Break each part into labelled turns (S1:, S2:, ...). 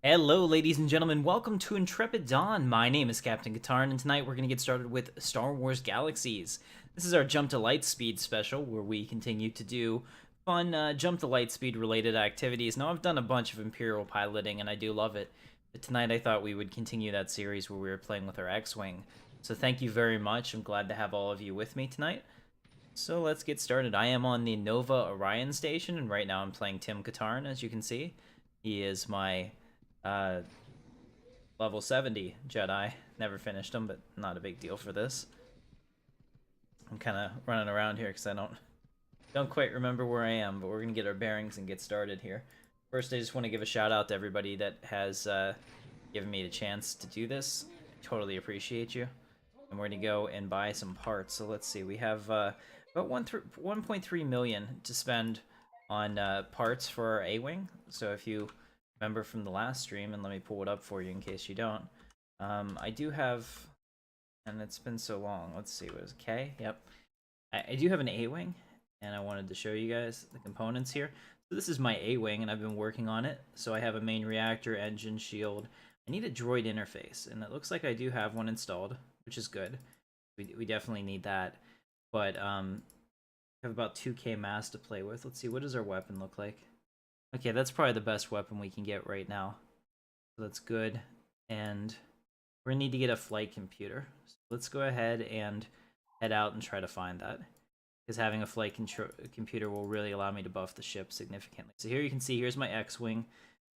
S1: Hello, ladies and gentlemen. Welcome to Intrepid Dawn. My name is Captain Katarn, and tonight we're going to get started with Star Wars Galaxies. This is our Jump to Lightspeed special, where we continue to do fun Jump to Lightspeed related activities. Now, I've done a bunch of Imperial piloting, and I do love it. But tonight I thought we would continue that series where we were playing with our X-Wing. So thank you very much. I'm glad to have all of you with me tonight. So let's get started. I am on the Nova Orion station, and right now I'm playing Tim Katarn, as you can see. He is my level 70 Jedi. Never finished them, but not a big deal for this. I'm kind of running around here because I don't quite remember where I am, but we're gonna get our bearings and get started here. First, I just want to give a shout out to everybody that has given me the chance to do this. I totally appreciate you. And we're gonna go and buy some parts. So let's see, we have about 1.3 million to spend on parts for our A-Wing. So if you remember from the last stream, and let me pull it up for you in case you don't. I do have, and it's been so long. Let's see, what is it, K? Yep. I do have an A-Wing, and I wanted to show you guys the components here. So this is my A-Wing, and I've been working on it. So I have a main reactor, engine, shield. I need a droid interface, and it looks like I do have one installed, which is good. We definitely need that. But I have about 2K mass to play with. Let's see, what does our weapon look like? Okay, that's probably the best weapon we can get right now. So that's good. And we're gonna need to get a flight computer. So let's go ahead and head out and try to find that. Because having a flight computer will really allow me to buff the ship significantly. So here you can see, here's my X-Wing.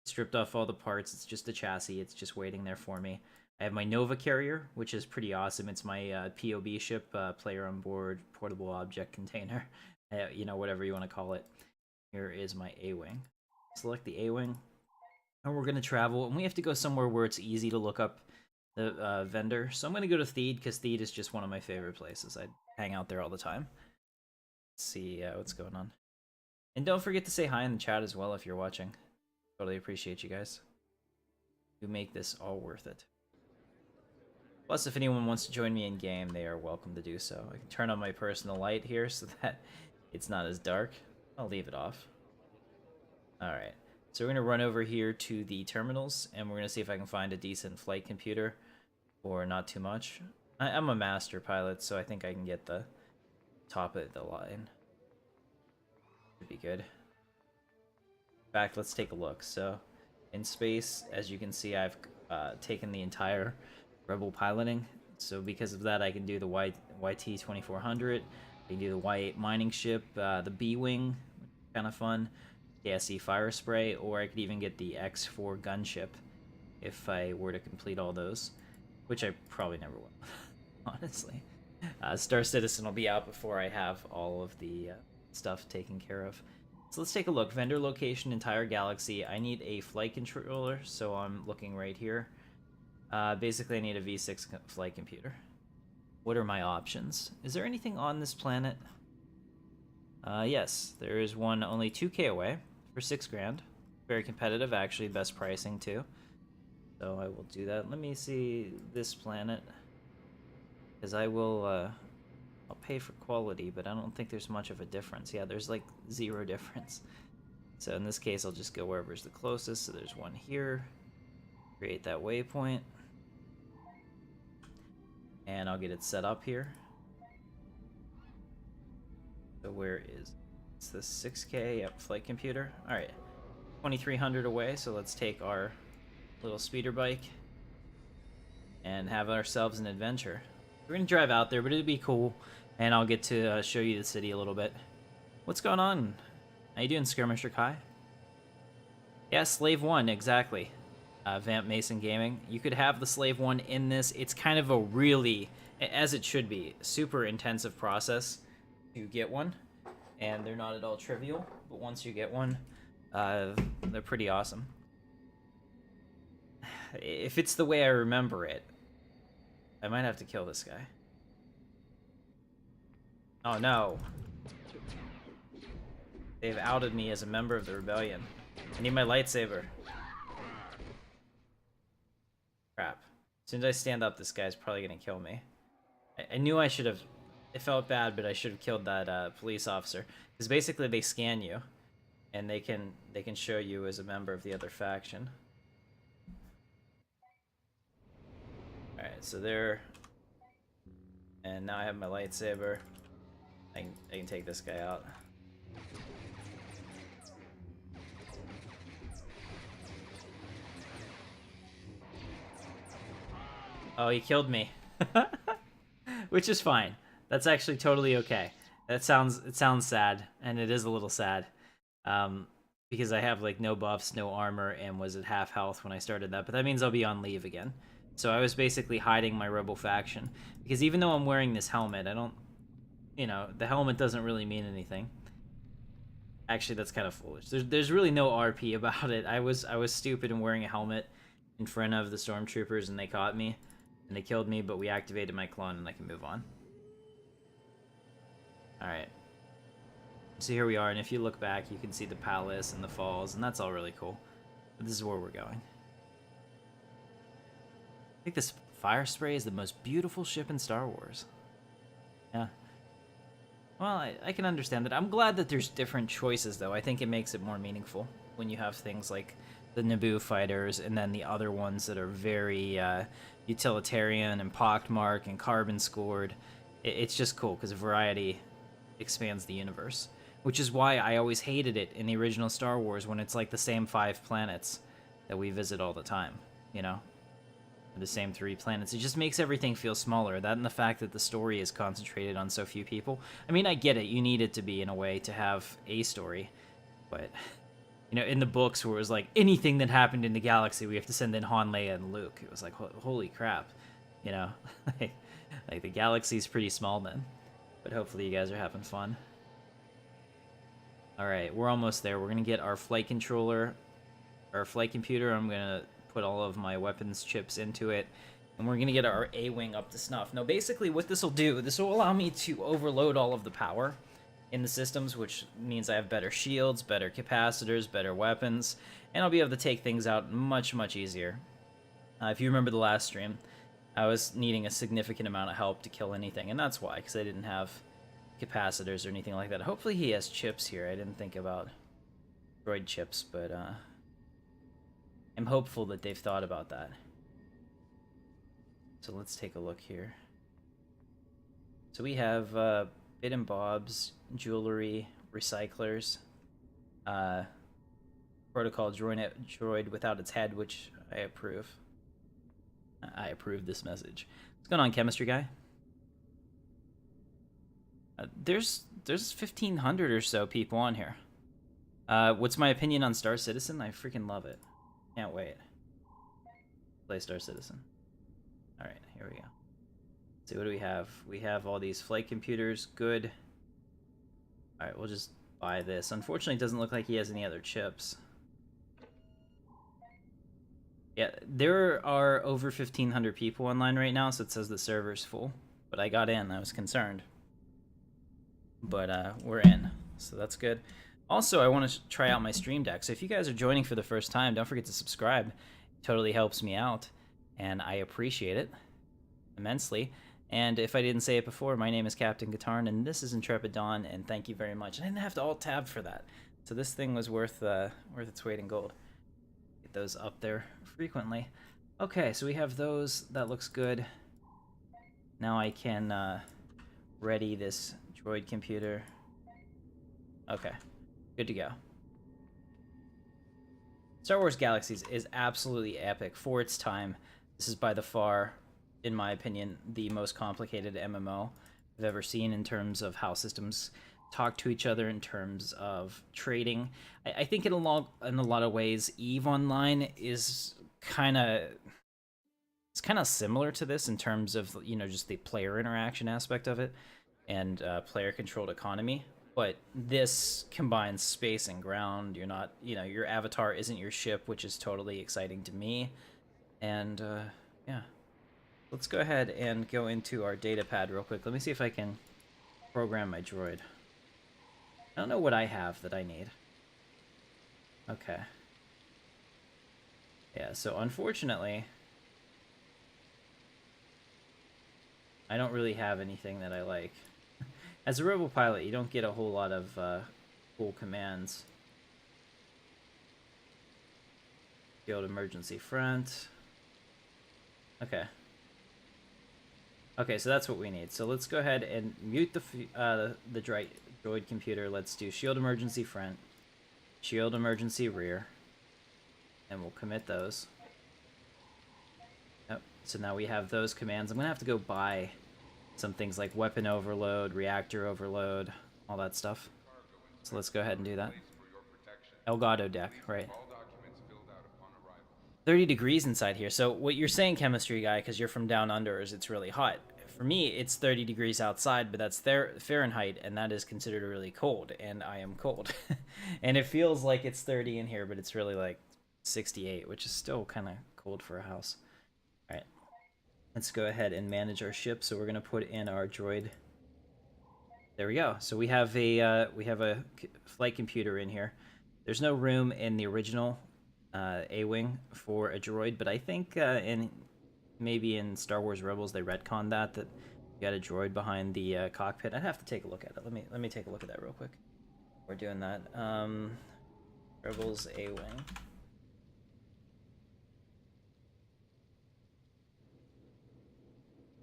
S1: Stripped off all the parts, it's just a chassis, it's just waiting there for me. I have my Nova carrier, which is pretty awesome. It's my POB ship, player on board, portable object container. You know, whatever you want to call it. Here is my A-Wing. Select the A-Wing, and we're going to travel, and we have to go somewhere where it's easy to look up the vendor. So I'm going to go to Theed, because Theed is just one of my favorite places. I hang out there all the time. Let's see what's going on. And don't forget to say hi in the chat as well if you're watching. Totally appreciate you guys. You make this all worth it. Plus, if anyone wants to join me in game, they are welcome to do so. I can turn on my personal light here so that it's not as dark. I'll leave it off. Alright, so we're going to run over here to the terminals, and we're going to see if I can find a decent flight computer, or not too much. I'm a master pilot, so I think I can get the top of the line. Should be good. In fact, let's take a look. So, in space, as you can see, I've taken the entire Rebel piloting. So because of that, I can do the YT-2400, I can do the Y8 mining ship, the B-Wing, kind of fun. KSC Firesprit, or I could even get the X4 gunship if I were to complete all those, which I probably never will, honestly. Star Citizen will be out before I have all of the stuff taken care of. So let's take a look. Vendor location, entire galaxy. I need a flight controller, so I'm looking right here. Basically, I need a V6 flight computer. What are my options? Is there anything on this planet? Yes, there is one only 2K away for 6 grand. Very competitive, actually, best pricing too. So I will do that. Let me see this planet, because I will, I'll pay for quality, but I don't think there's much of a difference. Yeah, there's like 0 difference. So in this case, I'll just go wherever's the closest. So there's one here. Create that waypoint. And I'll get it set up here. So where is it's the 6K? Yep, flight computer. Alright, 2300 away, so let's take our little speeder bike and have ourselves an adventure. We're gonna drive out there, but it'd be cool, and I'll get to show you the city a little bit. What's going on? How you doing, Skirmisher Kai? Yeah, Slave 1, exactly. Vamp Mason Gaming. You could have the Slave 1 in this. It's kind of a really, as it should be, super intensive process to get one, and they're not at all trivial, but once you get one, they're pretty awesome. If it's the way I remember it, I might have to kill this guy. Oh no. They've outed me as a member of the rebellion. I need my lightsaber. Crap. As soon as I stand up, this guy's probably gonna kill me. I knew I should have. It felt bad, but I should have killed that police officer. Because basically they scan you, and they can show you as a member of the other faction. Alright, so there. And now I have my lightsaber. I can take this guy out. Oh, he killed me. Which is fine. That's actually totally okay. It sounds sad, and it is a little sad. Because I have like no buffs, no armor, and was at half health when I started that, but that means I'll be on leave again. So I was basically hiding my rebel faction. Because even though I'm wearing this helmet, I don't... You know, the helmet doesn't really mean anything. Actually, that's kind of foolish. There's really no RP about it. I was stupid and wearing a helmet in front of the stormtroopers, and they caught me. And they killed me, but we activated my clone, and I can move on. Alright. So here we are, and if you look back, you can see the palace and the falls, and that's all really cool. But this is where we're going. I think this Firesprit is the most beautiful ship in Star Wars. Yeah. Well, I can understand that. I'm glad that there's different choices, though. I think it makes it more meaningful when you have things like the Naboo fighters, and then the other ones that are very utilitarian and pockmarked and carbon scored. It's just cool, because variety expands the universe. Which is why I always hated it in the original Star Wars when it's like the same 5 planets that we visit all the time, you know? The same 3 planets. It just makes everything feel smaller. That and the fact that the story is concentrated on so few people. I mean, I get it. You need it to be, in a way, to have a story. But, you know, in the books where it was like, anything that happened in the galaxy, we have to send in Han, Leia, and Luke. It was like, holy crap. You know? Like, the galaxy's pretty small then. But hopefully you guys are having fun. Alright, we're almost there. We're going to get our flight controller, our flight computer. I'm going to put all of my weapons chips into it. And we're going to get our A-Wing up to snuff. Now, basically, what this will do, this will allow me to overload all of the power in the systems, which means I have better shields, better capacitors, better weapons, and I'll be able to take things out much, much easier. If you remember the last stream, I was needing a significant amount of help to kill anything, and that's why, because I didn't have capacitors or anything like that. Hopefully he has chips here. I didn't think about droid chips, but I'm hopeful that they've thought about that. So let's take a look here. So we have bit and bobs, jewelry, recyclers, protocol droid without its head, which I approve. I approve this message. What's going on, chemistry guy? There's 1,500 or so people on here. What's my opinion on Star Citizen? I freaking love it. Can't wait. Play Star Citizen. Alright, here we go. Let's see, what do we have? We have all these flight computers. Good. Alright, we'll just buy this. Unfortunately, it doesn't look like he has any other chips. Yeah, there are over 1,500 people online right now, so it says the server's full. But I got in. I was concerned. But we're in, so that's good. Also, I want to try out my stream deck, so if you guys are joining for the first time, don't forget to subscribe. It totally helps me out, and I appreciate it immensely. And if I didn't say it before, my name is Captain Katarn, and this is Intrepid Dawn, and thank you very much. I didn't have to alt-tab for that, so this thing was worth its weight in gold. Get those up there frequently. Okay, so we have those. That looks good. Now I can ready this droid computer. Okay, good to go. Star Wars Galaxies is absolutely epic for its time. This is by the far, in my opinion, the most complicated MMO I've ever seen in terms of how systems talk to each other, in terms of trading. I think in a lot of ways, EVE Online is kind of similar to this in terms of, you know, just the player interaction aspect of it and player-controlled economy. But this combines space and ground. You're not, you know, your avatar isn't your ship, which is totally exciting to me. And yeah, let's go ahead and go into our datapad real quick. Let me see if I can program my droid. I don't know what I have that I need. Okay. Yeah, so unfortunately, I don't really have anything that I like. As a rebel pilot, you don't get a whole lot of cool commands. Field emergency front. Okay. Okay, so that's what we need. So let's go ahead and mute the droid computer. Let's do shield emergency front, shield emergency rear, and we'll commit those. Yep. So now we have those commands. I'm gonna have to go buy some things like weapon overload, reactor overload, all that stuff. So let's go ahead and do that. Elgato deck, right? 30 degrees inside here. So what you're saying, chemistry guy, because you're from down under, is it's really hot. For me, it's 30 degrees outside, but that's Fahrenheit, and that is considered really cold, and I am cold. And it feels like it's 30 in here, but it's really like 68, which is still kind of cold for a house. All right, let's go ahead and manage our ship. So we're gonna put in our droid. There we go. So we have a flight computer in here. There's no room in the original A-Wing for a droid, but I think maybe in Star Wars Rebels they retconned that you got a droid behind the cockpit. I'd have to take a look at it. Let me take a look at that real quick. We're doing that. Rebels A-Wing.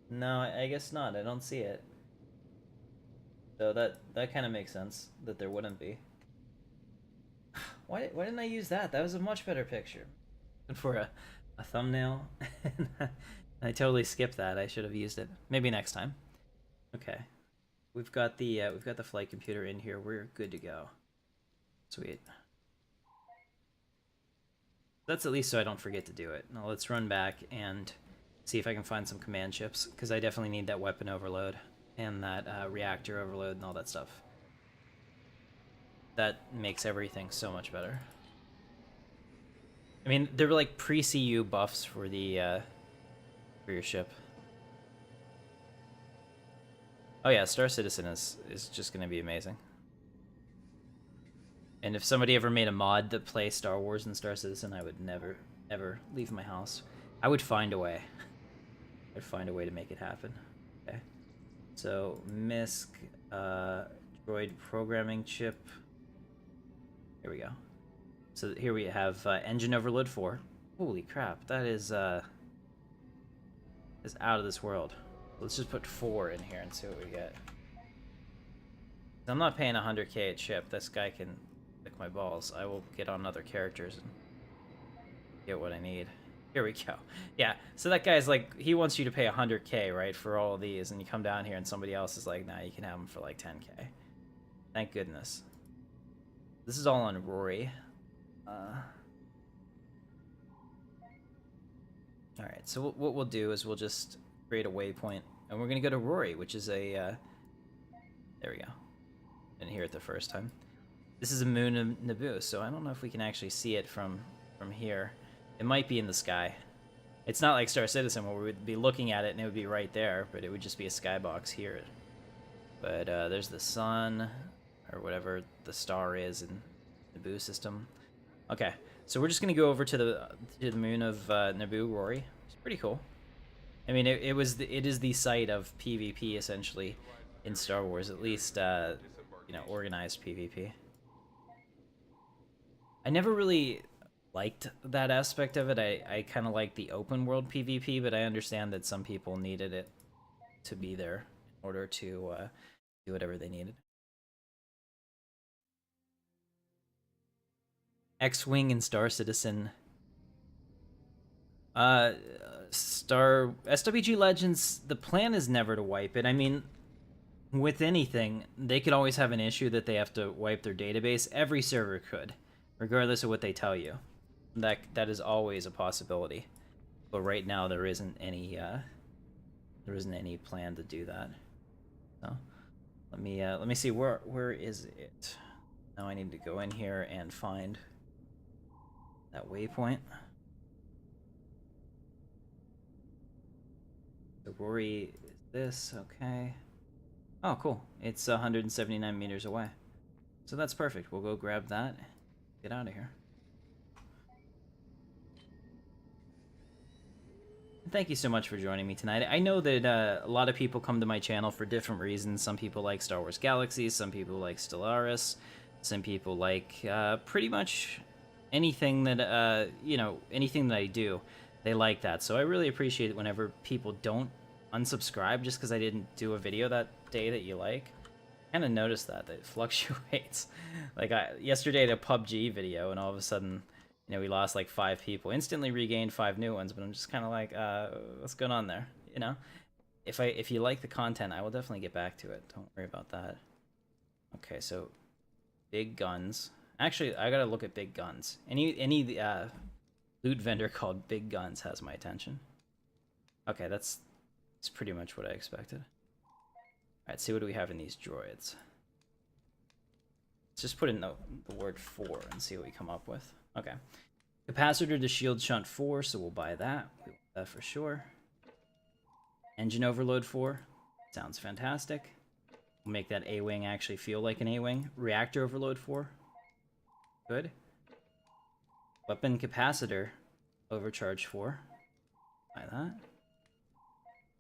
S1: No, I guess not. I don't see it. So that kind of makes sense that there wouldn't be. Why didn't I use that? That was a much better picture. For a thumbnail. I totally skipped that. I should have used it. Maybe next time. Okay. We've got the flight computer in here. We're good to go. Sweet. That's at least so I don't forget to do it. Now let's run back and see if I can find some command chips, because I definitely need that weapon overload and that reactor overload and all that stuff. That makes everything so much better. I mean, they're like pre-CU buffs for the for your ship. Oh yeah, Star Citizen is just gonna be amazing. And if somebody ever made a mod that plays Star Wars and Star Citizen, I would never ever leave my house. I would find a way. I'd find a way to make it happen. Okay. So MISC droid programming chip. Here we go. So here we have engine overload 4. Holy crap, that is out of this world. Let's just put 4 in here and see what we get. I'm not paying 100k a chip. This guy can lick my balls. I will get on other characters and get what I need. Here we go. Yeah, so that guy's like, he wants you to pay 100k, right, for all of these, and you come down here and somebody else is like, nah, you can have them for like 10k. Thank goodness. This is all on Rory. Alright, so what we'll do is we'll just create a waypoint, and we're going to go to Rory, which is a... there we go. Didn't hear it the first time. This is a moon of Naboo, so I don't know if we can actually see it from here. It might be in the sky. It's not like Star Citizen where we would be looking at it and it would be right there, but it would just be a skybox here. But there's the sun, or whatever the star is in the Naboo system. Okay, so we're just gonna go over to the moon of Naboo, Rory. It's pretty cool. I mean, it is the site of PvP essentially in Star Wars, at least you know, organized PvP. I never really liked that aspect of it. I kind of like the open world PvP, but I understand that some people needed it to be there in order to do whatever they needed. X-Wing and Star Citizen. SWG Legends, the plan is never to wipe it. I mean, with anything, they could always have an issue that they have to wipe their database. Every server could, regardless of what they tell you. That is always a possibility. But right now there isn't any plan to do that. So let me see where is it? Now I need to go in here and find that waypoint. So Rory is this, okay. Oh, cool. It's 179 meters away. So that's perfect. We'll go grab that. Get out of here. Thank you so much for joining me tonight. I know that a lot of people come to my channel for different reasons. Some people like Star Wars Galaxies, some people like Stellaris, some people like pretty much anything that, you know, anything that I do. They like that. So I really appreciate it whenever people don't unsubscribe just because I didn't do a video that day that you like. I kind of noticed that it fluctuates. Like yesterday I did a PUBG video and all of a sudden, you know, we lost like 5 people. Instantly regained 5 new ones, but I'm just kind of like, what's going on there? You know, if you like the content, I will definitely get back to it. Don't worry about that. Okay, so big guns. Actually, I gotta look at big guns. Any loot vendor called Big Guns has my attention. Okay, that's pretty much what I expected. Alright, see what do we have in these droids. Let's just put in the word 4 and see what we come up with. Okay. Capacitor to shield shunt 4, so we'll buy that. We want that for sure. Engine overload 4. Sounds fantastic. We'll make that A-wing actually feel like an A-wing. Reactor overload 4. Good. Weapon capacitor overcharge 4. Buy that.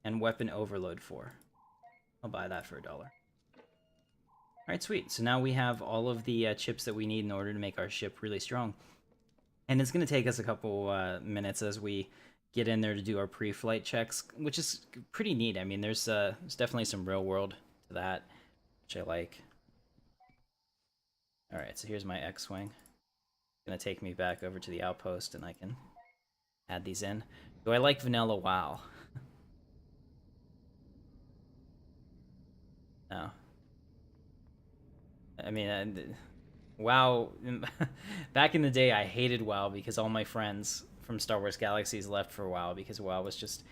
S1: And weapon overload 4. I'll buy that for $1. Alright, sweet. So now we have all of the chips that we need in order to make our ship really strong. And it's going to take us a couple minutes as we get in there to do our pre-flight checks, which is pretty neat. I mean, there's definitely some real world to that, which I like. Alright, so here's my X-Wing. Gonna take me back over to the outpost and I can add these in. Do I like vanilla WoW? No. I mean, WoW, back in the day I hated WoW because all my friends from Star Wars Galaxies left for WoW because WoW was just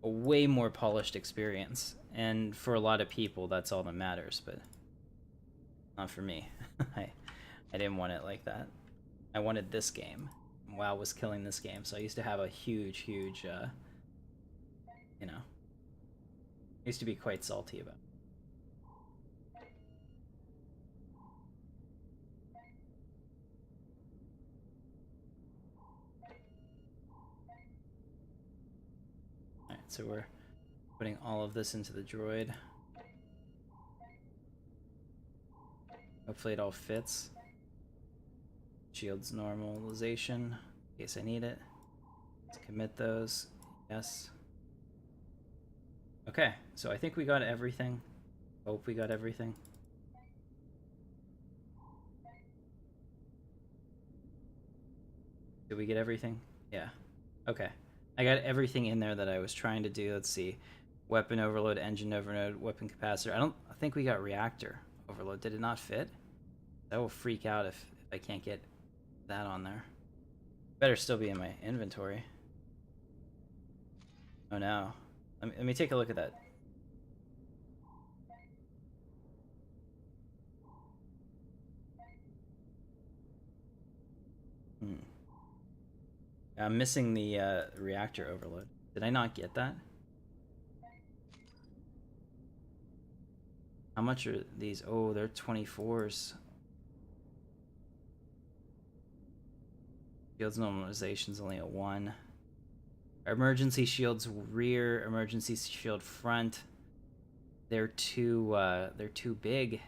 S1: a way more polished experience. And for a lot of people, that's all that matters, but not for me. I didn't want it like that. I wanted this game. WoW was killing this game, so I used to have a huge, you know, I used to be quite salty about it. Alright, so we're putting all of this into the droid. Hopefully it all fits. Shields normalization, in case I need it. Let's commit those. Yes. Okay, so I think we got everything. Hope we got everything. Did we get everything? Yeah. Okay. I got everything in there that I was trying to do. Let's see. Weapon overload, engine overload, weapon capacitor. I think we got reactor overload. Did it not fit? That will freak out if I can't get that on there. Better still be in my inventory. Oh no. Let me take a look at that. I'm missing the reactor overload. Did I not get that? How much are these? Oh, they're 24s. Shields normalization is only a 1. Emergency shields rear, emergency shield front. They're too big.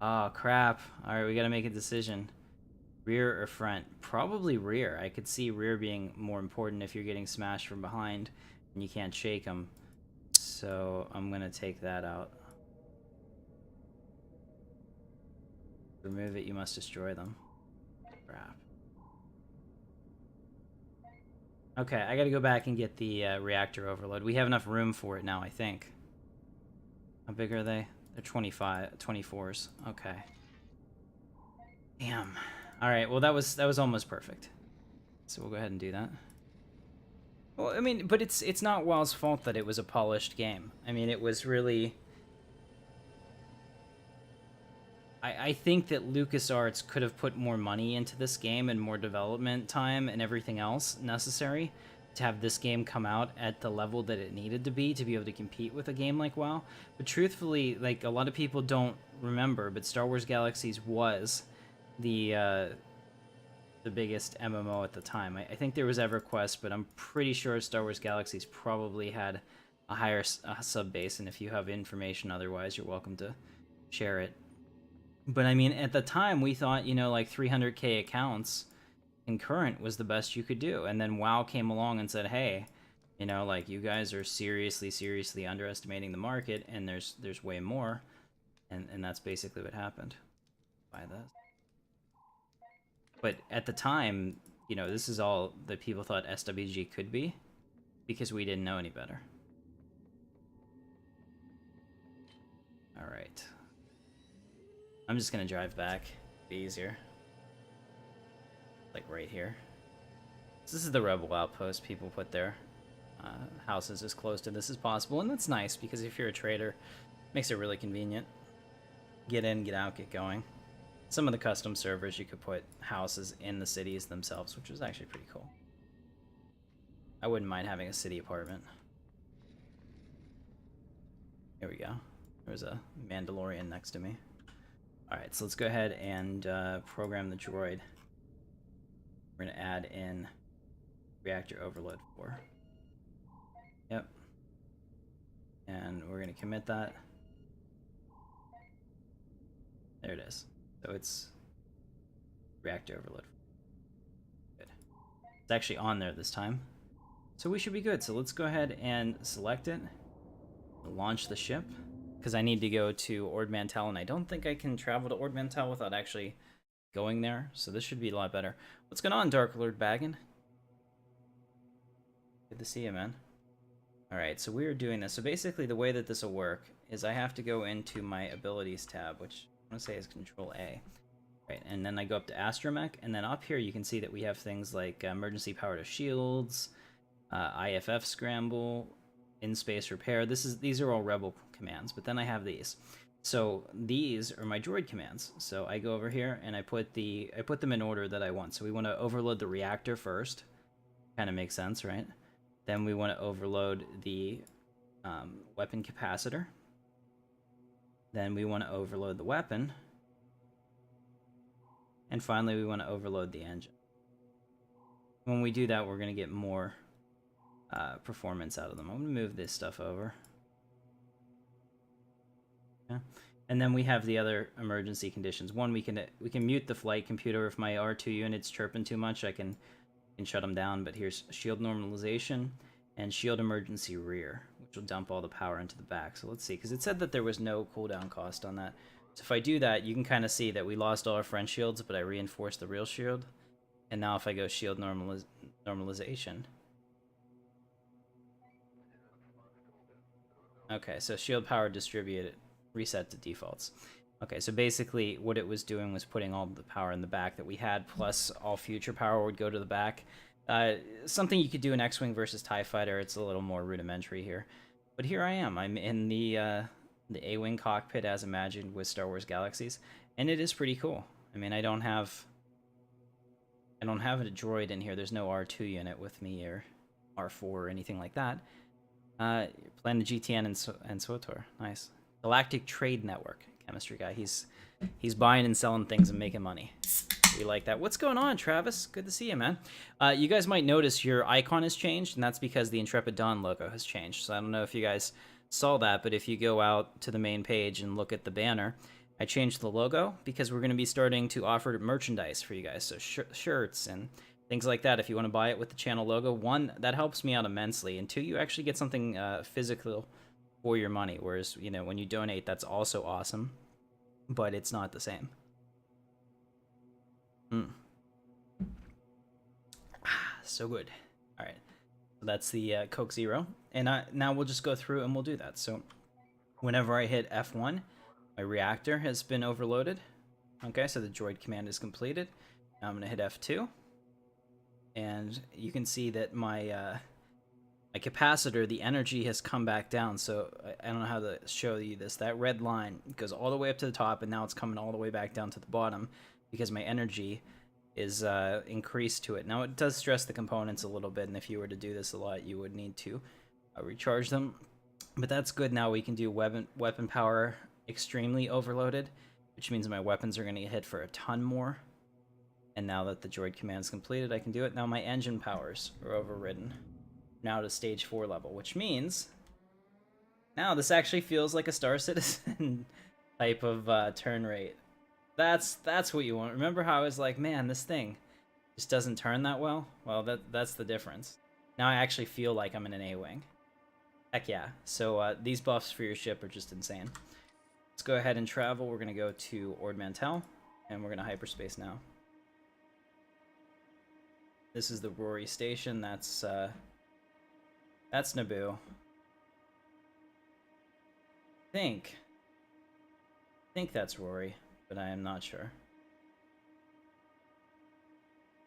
S1: Oh crap. Alright, we gotta make a decision. Rear or front? Probably rear. I could see rear being more important if you're getting smashed from behind and you can't shake them. So I'm gonna take that out. Remove it, you must destroy them. Crap. Okay, I gotta go back and get the reactor overload. We have enough room for it now, I think. How big are they? They're 24s. Okay. Damn. Alright, well that was almost perfect. So we'll go ahead and do that. Well, I mean, but it's not WoW's fault that it was a polished game. I mean, it was really... I think that LucasArts could have put more money into this game and more development time and everything else necessary to have this game come out at the level that it needed to be able to compete with a game like WoW. But truthfully, like, a lot of people don't remember, but Star Wars Galaxies was the biggest MMO at the time. I think there was EverQuest, but I'm pretty sure Star Wars Galaxies probably had a higher sub base, and if you have information otherwise, you're welcome to share it. But I mean, at the time, we thought, you know, like 300k accounts concurrent was the best you could do. And then WoW came along and said, hey, You know, like, you guys are seriously underestimating the market, and there's way more, and that's basically what happened. Buy this. But at the time, you know, this is all that people thought SWG could be, because we didn't know any better. Alright. I'm just gonna drive back. Be easier. Like right here. So this is the rebel outpost people put their houses as close to this as possible, and that's nice because if you're a trader, it makes it really convenient. Get in, get out, get going. Some of the custom servers you could put houses in the cities themselves, which is actually pretty cool. I wouldn't mind having a city apartment. Here we go. There's a Mandalorian next to me. Alright, so let's go ahead and program the droid. We're going to add in Reactor Overload 4. Yep. And we're going to commit that. There it is. So it's Reactor Overload. Good. It's actually on there this time. So we should be good. So let's go ahead and select it. Launch the ship. Because I need to go to Ord Mantell, and I don't think I can travel to Ord Mantell without actually going there. So this should be a lot better. What's going on, Dark Lord Baggin? Good to see you, man. Alright, so we are doing this. So basically the way that this will work is I have to go into my abilities tab, which I want to say is Control A. Right, and then I go up to Astromech, and then up here you can see that we have things like emergency power to shields, IFF scramble, in-space repair. These are all Rebel commands, but then I have these. So these are my droid commands. So I go over here and I put them in order that I want. So we want to overload the reactor first. Kind of makes sense, right? Then we want to overload the weapon capacitor. Then we want to overload the weapon. And finally, we want to overload the engine. When we do that, we're going to get more performance out of them. I'm going to move this stuff over. Yeah. And then we have the other emergency conditions. One, we can mute the flight computer. If my R2 unit's chirping too much, I can shut them down. But here's shield normalization and shield emergency rear, which will dump all the power into the back. So let's see, because it said that there was no cooldown cost on that. So if I do that, you can kind of see that we lost all our front shields, but I reinforced the real shield. And now if I go shield normalization. Okay, so shield power distributed, reset to defaults. Okay, so basically what it was doing was putting all the power in the back that we had, plus all future power would go to the back. Something you could do in X-Wing versus TIE Fighter. It's a little more rudimentary here. But here I am. I'm in the A-Wing cockpit as imagined with Star Wars Galaxies, and it is pretty cool. I mean, I don't have a droid in here. There's no R2 unit with me or R4 or anything like that. Playing the GTN and SWTOR. Nice. Galactic Trade Network. Chemistry guy. He's buying and selling things and making money. We like that. What's going on, Travis? Good to see you, man. You guys might notice your icon has changed, and that's because the Intrepid Dawn logo has changed. So I don't know if you guys saw that, but if you go out to the main page and look at the banner, I changed the logo because we're going to be starting to offer merchandise for you guys. So shirts and things like that. If you want to buy it with the channel logo, one, that helps me out immensely, and two, you actually get something physical for your money. Whereas, you know, when you donate, that's also awesome, but it's not the same. So good. All right, so that's the Coke Zero, and now we'll just go through and we'll do that. So whenever I hit F1, my reactor has been overloaded. Okay, so the droid command is completed. Now I'm gonna hit F2, and you can see that my my capacitor, the energy has come back down. So I don't know how to show you this. That red line goes all the way up to the top, and now it's coming all the way back down to the bottom because my energy is increased to it. Now it does stress the components a little bit, and if you were to do this a lot, you would need to recharge them. But that's good. Now we can do weapon power extremely overloaded, which means my weapons are going to get hit for a ton more. And now that the droid command is completed, I can do it. Now my engine powers are overridden. Now to stage 4 level, which means now this actually feels like a Star Citizen type of turn rate. That's what you want. Remember how I was like, man, this thing just doesn't turn that well? Well, that's the difference. Now I actually feel like I'm in an A-Wing. Heck yeah. So these buffs for your ship are just insane. Let's go ahead and travel. We're going to go to Ord Mantell, and we're going to hyperspace now. This is the Rory station. That's Naboo. I think that's Rory, but I am not sure.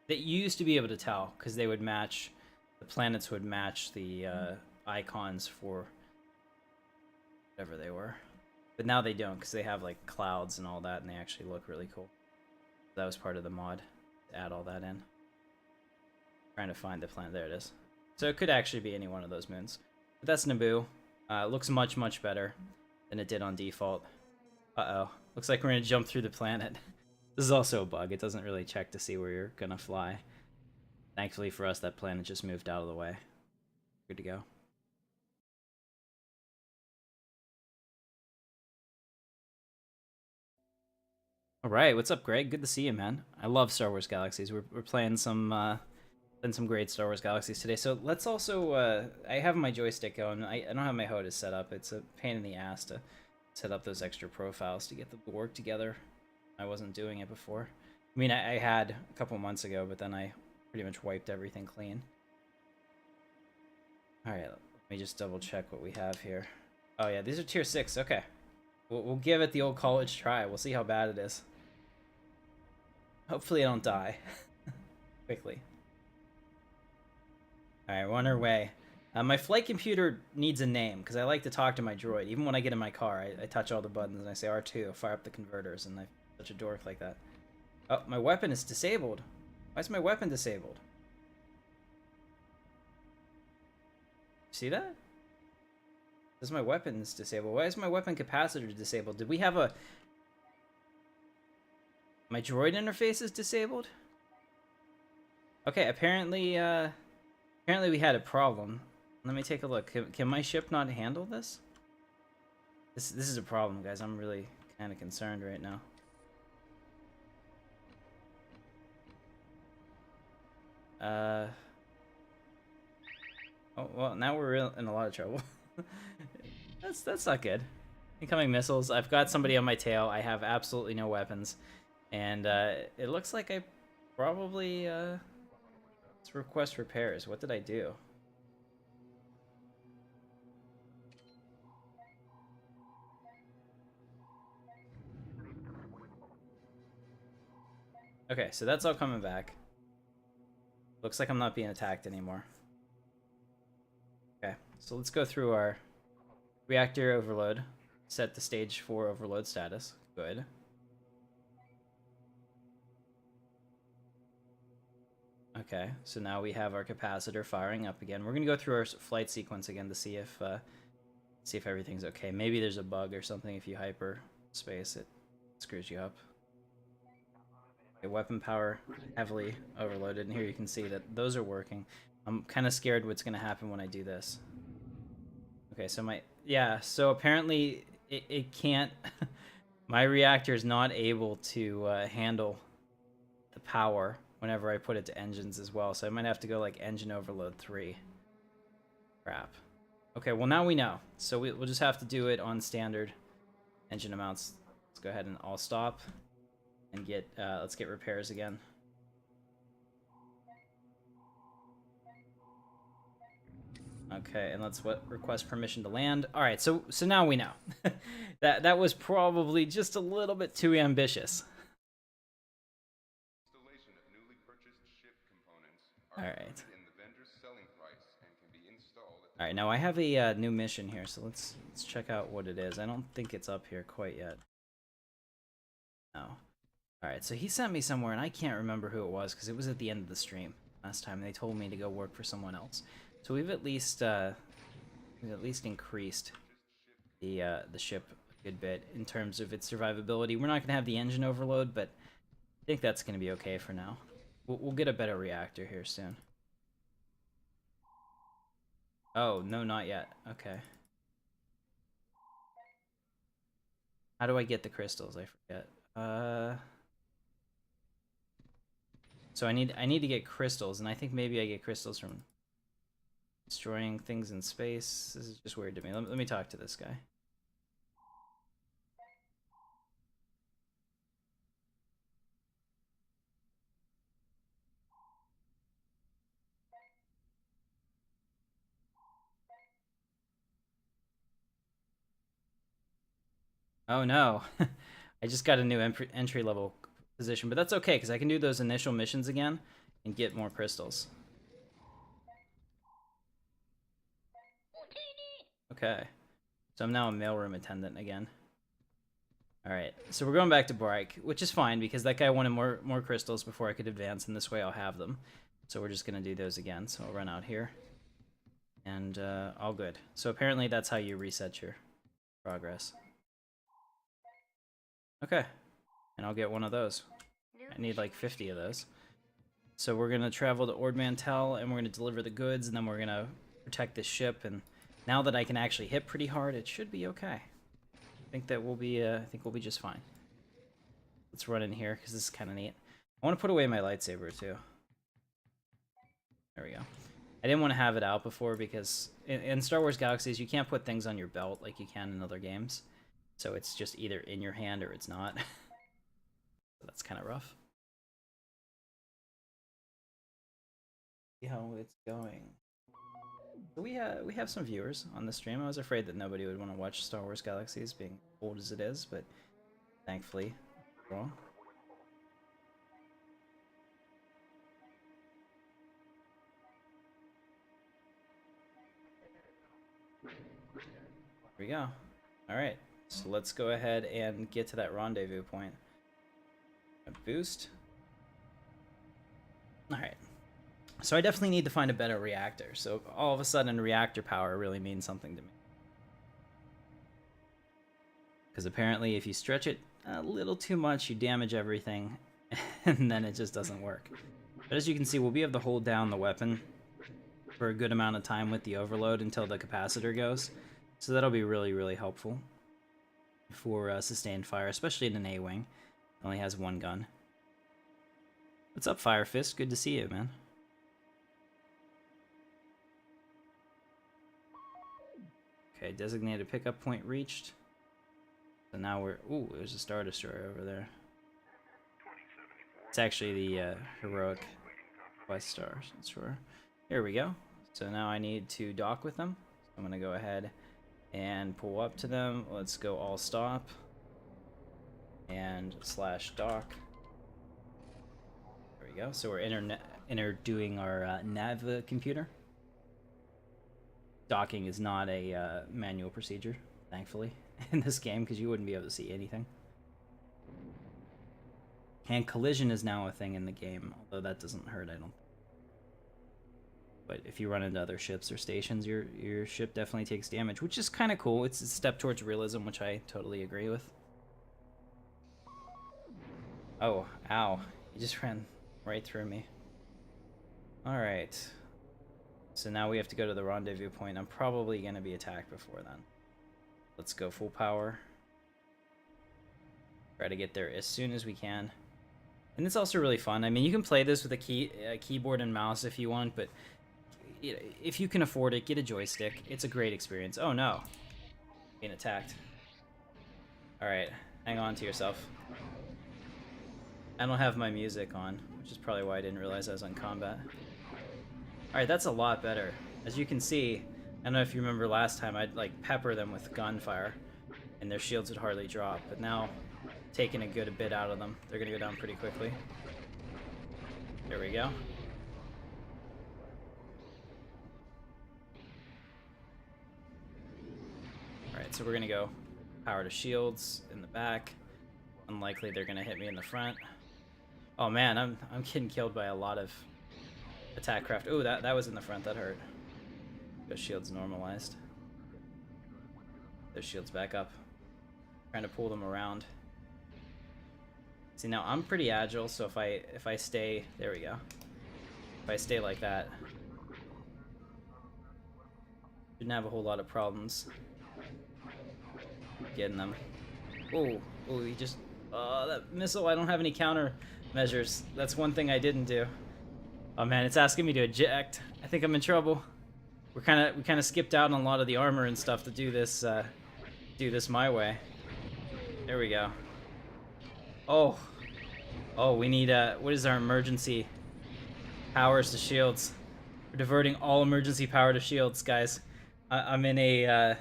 S1: That you used to be able to tell, because they would match, the planets would match the icons for whatever they were. But now they don't, because they have like clouds and all that, and they actually look really cool. That was part of the mod, to add all that in. Trying to find the planet. There it is. So it could actually be any one of those moons. But that's Naboo. Looks much, much better than it did on default. Uh-oh. Looks like we're going to jump through the planet. This is also a bug. It doesn't really check to see where you're going to fly. Thankfully for us, that planet just moved out of the way. Good to go. Alright, what's up, Greg? Good to see you, man. I love Star Wars Galaxies. We're playing some great Star Wars Galaxies today. So let's also, I have my joystick going. I don't have my HOTAS set up. It's a pain in the ass to set up those extra profiles to get them to work together. I wasn't doing it before. I mean, I had a couple months ago, but then I pretty much wiped everything clean. Alright, let me just double check what we have here. Oh yeah, these are tier 6. Okay. We'll give it the old college try. We'll see how bad it is. Hopefully I don't die. Quickly. Alright, we're on our way. My flight computer needs a name, because I like to talk to my droid. Even when I get in my car, I touch all the buttons and I say R2, fire up the converters, and I'm such a dork like that. Oh, my weapon is disabled. Why is my weapon disabled? See that? This is my weapon's disabled. Why is my weapon capacitor disabled? Did we have a... My droid interface is disabled? Okay, apparently we had a problem. Let me take a look. Can my ship not handle this? This is a problem, guys. I'm really kind of concerned right now. Oh, well, now we're in a lot of trouble. That's not good. Incoming missiles. I've got somebody on my tail. I have absolutely no weapons. And it looks like I probably... Let's request repairs. What did I do? Okay, so that's all coming back. Looks like I'm not being attacked anymore. Okay, so let's go through our reactor overload. Set the stage 4 overload status. Good. Okay, so now we have our capacitor firing up again. We're gonna go through our flight sequence again to see if everything's okay. Maybe there's a bug or something. If you hyperspace, it screws you up. Okay, weapon power heavily overloaded, and here you can see that those are working. I'm kind of scared what's gonna happen when I do this. Okay, so so apparently it can't. My reactor is not able to handle the power whenever I put it to engines as well, so I might have to go like engine overload 3. Crap. Okay, well now we know. So we'll just have to do it on standard engine amounts. Let's go ahead and all stop and get, let's get repairs again. Okay, and let's request permission to land. All right, so now we know. that was probably just a little bit too ambitious. All right. All right, now I have a new mission here, so let's check out what it is. I don't think it's up here quite yet. No. All right, so he sent me somewhere, and I can't remember who it was because it was at the end of the stream last time. They told me to go work for someone else. So we've at least increased the ship a good bit in terms of its survivability. We're not gonna have the engine overload, but I think that's gonna be okay for now. We'll get a better reactor here soon. Oh, no, not yet. Okay. How do I get the crystals? I forget. So I need to get crystals, and I think maybe I get crystals from Destroying things in space. This is just weird to me. Let me talk to this guy. Oh no. I just got a new entry level position, but that's okay because I can do those initial missions again and get more crystals. Okay. So I'm now a mailroom attendant again. Alright, so we're going back to Bryke, which is fine because that guy wanted more crystals before I could advance, and this way I'll have them. So we're just going to do those again. So I'll run out here. And all good. So apparently that's how you reset your progress. Okay. And I'll get one of those. I need like 50 of those. So we're going to travel to Ord Mantell, and we're going to deliver the goods, and then we're going to protect this ship. And now that I can actually hit pretty hard, it should be okay. I think that we'll be just fine. Let's run in here because this is kind of neat. I want to put away my lightsaber too. There we go. I didn't want to have it out before because in Star Wars Galaxies you can't put things on your belt like you can in other games. So it's just either in your hand or it's not. So that's kind of rough. See how it's going. We have some viewers on the stream. I was afraid that nobody would want to watch Star Wars Galaxies, being old as it is, but thankfully, wrong. Here we go. Alright, so let's go ahead and get to that rendezvous point. A boost. Alright. So I definitely need to find a better reactor. So all of a sudden, reactor power really means something to me. Because apparently if you stretch it a little too much, you damage everything, and then it just doesn't work. But as you can see, we'll be able to hold down the weapon for a good amount of time with the overload until the capacitor goes. So that'll be really, really helpful for sustained fire, especially in an A-wing. It only has one gun. What's up, Fire Fist? Good to see you, man. Okay, designated pickup point reached. So now we're... Ooh, there's a Star Destroyer over there. It's actually the heroic Quest Star Destroyer. Here we go. So now I need to dock with them. So I'm going to go ahead and pull up to them. Let's go all stop. And / dock. There we go. So we're doing our nav computer. Docking is not a manual procedure, thankfully, in this game, because you wouldn't be able to see anything. And collision is now a thing in the game, although that doesn't hurt, I don't think. But if you run into other ships or stations, your ship definitely takes damage, which is kind of cool. It's a step towards realism, which I totally agree with. Oh, ow. He just ran right through me. Alright. So now we have to go to the rendezvous point. I'm probably going to be attacked before then. Let's go full power. Try to get there as soon as we can. And it's also really fun. I mean, you can play this with a keyboard and mouse if you want, but if you can afford it, get a joystick. It's a great experience. Oh no. Being attacked. Alright, hang on to yourself. I don't have my music on, which is probably why I didn't realize I was on combat. Alright, that's a lot better. As you can see, I don't know if you remember last time, I'd like pepper them with gunfire, and their shields would hardly drop, but now, taking a good bit out of them, they're gonna go down pretty quickly. There we go. Alright, so we're gonna go power to shields in the back. Unlikely they're gonna hit me in the front. Oh man, I'm getting killed by a lot of attack craft. Ooh, that was in the front, that hurt. Those shields normalized. Those shields back up. Trying to pull them around. See, now I'm pretty agile, so if I stay, there we go. If I stay like that, shouldn't have a whole lot of problems getting them. Oh, he just, that missile, I don't have any counter measures. That's one thing I didn't do. Oh man, it's asking me to eject. I think I'm in trouble. we kind of skipped out on a lot of the armor and stuff to do this my way. There we go. Oh, we need what is our emergency powers to shields? We're diverting all emergency power to shields, guys. I'm in a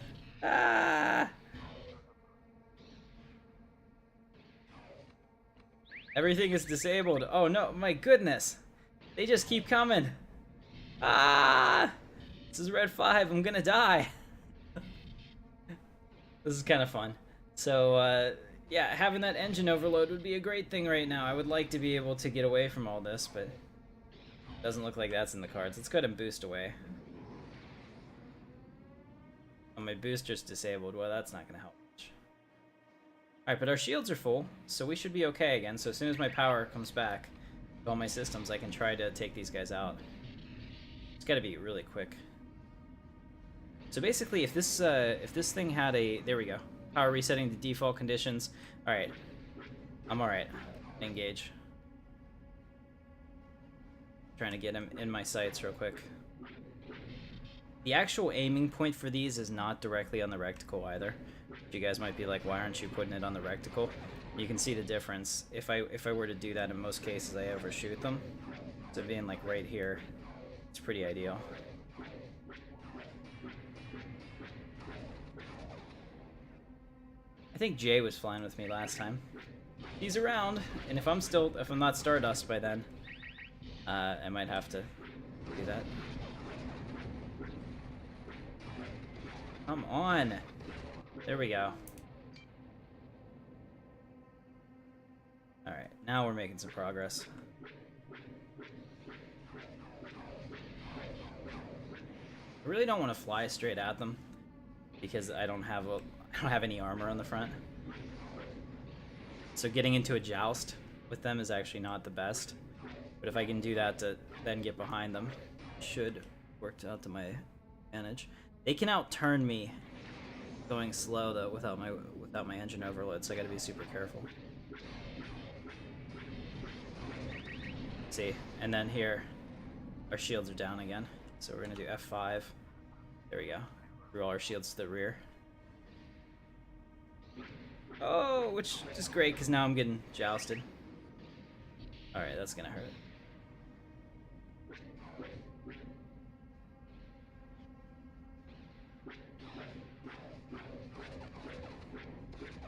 S1: Everything is disabled. Oh no, my goodness. They just keep coming. This is red 5. I'm gonna die. This is kind of fun. So, yeah, having that engine overload would be a great thing right now. I would like to be able to get away from all this, but it doesn't look like that's in the cards. Let's go ahead and boost away. Oh, my booster's disabled. Well, that's not gonna help much. Alright, but our shields are full, so we should be okay again. So as soon as my power comes back to all my systems, I can try to take these guys out. It's gotta be really quick. So basically, if this thing had a... There we go. Power resetting to default conditions. Alright. I'm alright. Engage. Trying to get him in my sights real quick. The actual aiming point for these is not directly on the reticle either. You guys might be like, why aren't you putting it on the reticle? You can see the difference. If I were to do that, in most cases I overshoot them. So being like right here, it's pretty ideal. I think Jay was flying with me last time. He's around, and if I'm not Stardust by then, I might have to do that. Come on! There we go. Alright, now we're making some progress. I really don't want to fly straight at them because I don't have any armor on the front. So getting into a joust with them is actually not the best. But if I can do that to then get behind them, it should work out to my advantage. They can outturn me going slow though without my engine overload, so I gotta be super careful. See, and then here our shields are down again, so we're gonna do F5. There we go. Through all our shields to the rear. Oh, which is great because now I'm getting jousted. Alright, that's gonna hurt.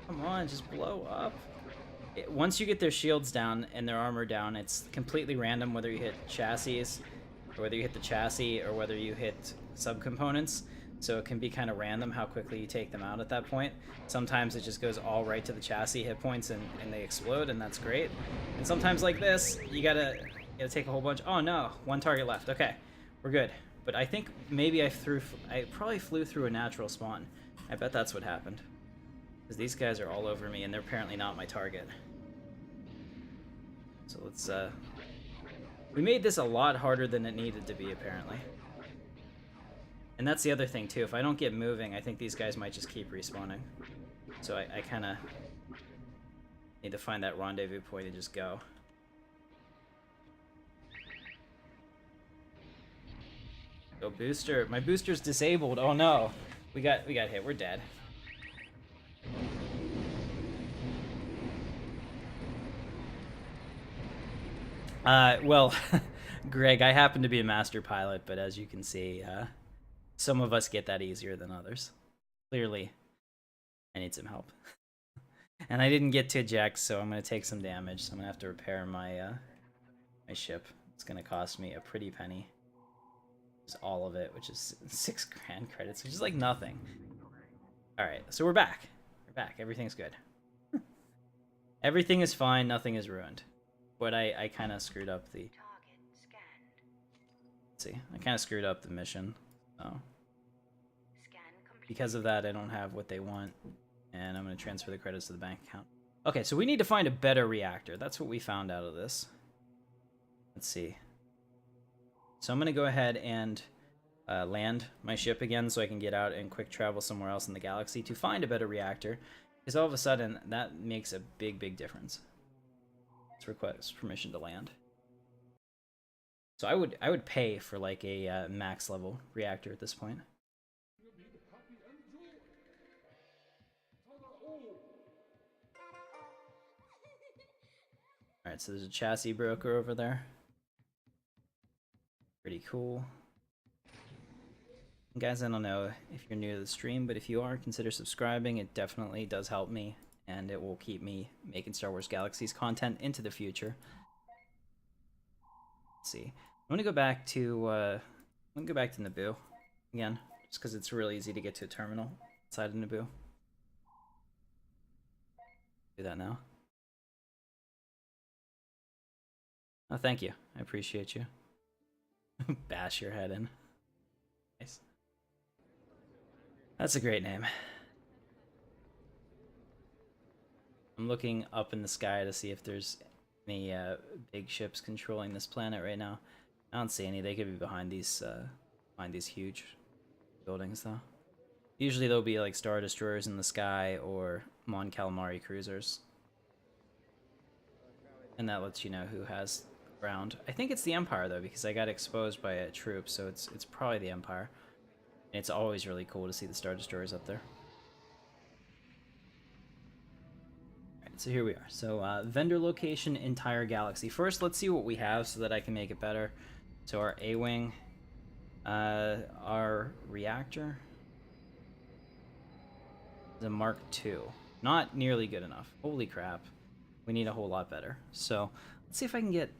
S1: Come on, just blow up. Once you get their shields down and their armor down, it's completely random whether you hit chassis, or whether you hit the chassis, or whether you hit subcomponents. So it can be kind of random how quickly you take them out at that point. Sometimes it just goes all right to the chassis hit points and they explode, and that's great. And sometimes like this, you gotta take a whole bunch. Oh no, one target left. Okay, we're good. But I think maybe I probably flew through a natural spawn. I bet that's what happened. Because these guys are all over me, and they're apparently not my target. So let's, we made this a lot harder than it needed to be, apparently. And that's the other thing, too. If I don't get moving, I think these guys might just keep respawning. So I kind of need to find that rendezvous point and just go. Go booster. My booster's disabled. Oh no. We got hit. We're dead. Well, Greg, I happen to be a master pilot, but as you can see, some of us get that easier than others. Clearly, I need some help. And I didn't get to eject, so I'm going to take some damage. So I'm going to have to repair my my ship. It's going to cost me a pretty penny. Just all of it, which is 6 grand credits, which is like nothing. Alright, so we're back. We're back. Everything's good. Everything is fine. Nothing is ruined. But I kind of screwed up the... Let's see. I kind of screwed up the mission. So because of that, I don't have what they want. And I'm going to transfer the credits to the bank account. Okay, so we need to find a better reactor. That's what we found out of this. Let's see. So I'm going to go ahead and land my ship again so I can get out and quick travel somewhere else in the galaxy to find a better reactor. Because all of a sudden, that makes a big, big difference. Let's request permission to land. So I would pay for like a max level reactor at this point. All right, so there's a chassis broker over there. Pretty cool. Guys, I don't know if you're new to the stream, but if you are, consider subscribing. It definitely does help me, and it will keep me making Star Wars Galaxies content into the future. Let's see. I'm gonna go back to Naboo again, just because it's really easy to get to a terminal outside of Naboo. Do that now. Oh, thank you. I appreciate you. Bash your head in. Nice. That's a great name. I'm looking up in the sky to see if there's any big ships controlling this planet right now. I don't see any. They could be behind these huge buildings, though. Usually there'll be like Star Destroyers in the sky or Mon Calamari cruisers. And that lets you know who has ground. I think it's the Empire, though, because I got exposed by a troop, so it's probably the Empire. And it's always really cool to see the Star Destroyers up there. Alright, so here we are. So, vendor location, entire galaxy. First, let's see what we have so that I can make it better. So our A-Wing, our reactor is a Mark II. Not nearly good enough. Holy crap. We need a whole lot better. So, let's see if I can get...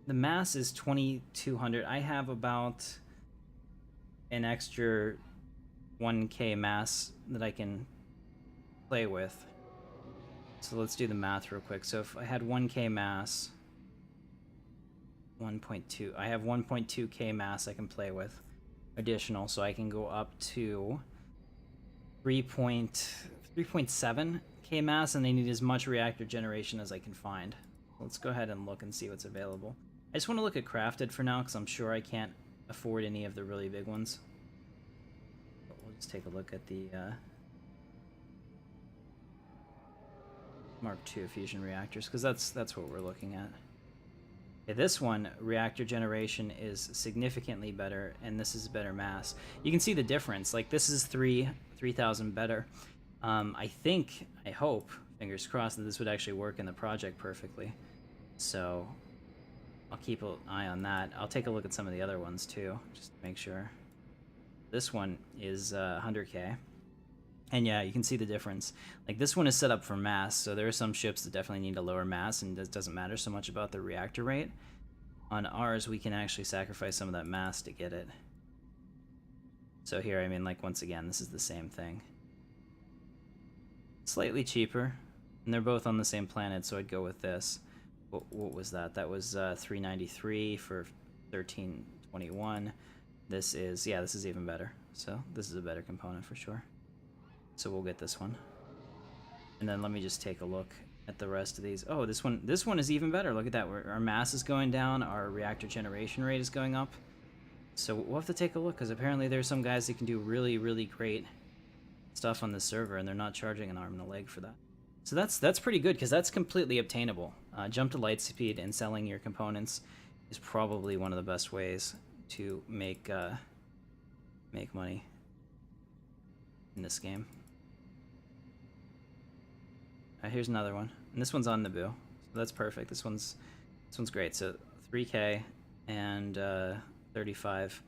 S1: The mass is 2,200. I have about an extra 1k mass that I can play with. So let's do the math real quick. So if I had 1k mass, 1.2, I have 1.2k mass I can play with additional, so I can go up to 3.7k mass, and I need as much reactor generation as I can find. Let's go ahead and look and see what's available. I just want to look at crafted for now, because I'm sure I can't afford any of the really big ones. But we'll just take a look at the Mark II fusion reactors, because that's what we're looking at. Okay, this one, reactor generation, is significantly better, and this is better mass. You can see the difference. Like, this is 3,000 better. I hope, fingers crossed, that this would actually work in the project perfectly. So I'll keep an eye on that. I'll take a look at some of the other ones too, just to make sure. This one is 100k. And yeah, you can see the difference. Like, this one is set up for mass, so there are some ships that definitely need a lower mass, and it doesn't matter so much about the reactor rate. On ours, we can actually sacrifice some of that mass to get it. So here, I mean, like, once again, this is the same thing. Slightly cheaper, and they're both on the same planet, so I'd go with this. What was that? That was 393 for 1321. This is, yeah, this is even better. So this is a better component for sure. So we'll get this one. And then let me just take a look at the rest of these. Oh, this one is even better. Look at that. Our mass is going down. Our reactor generation rate is going up. So we'll have to take a look, because apparently there's some guys that can do really, really great stuff on this server, and they're not charging an arm and a leg for that. So that's pretty good, because that's completely obtainable. Jump to Lightspeed and selling your components is probably one of the best ways to make money in this game. Here's another one, and this one's on Naboo, so that's perfect. This one's great. So 3k and 35.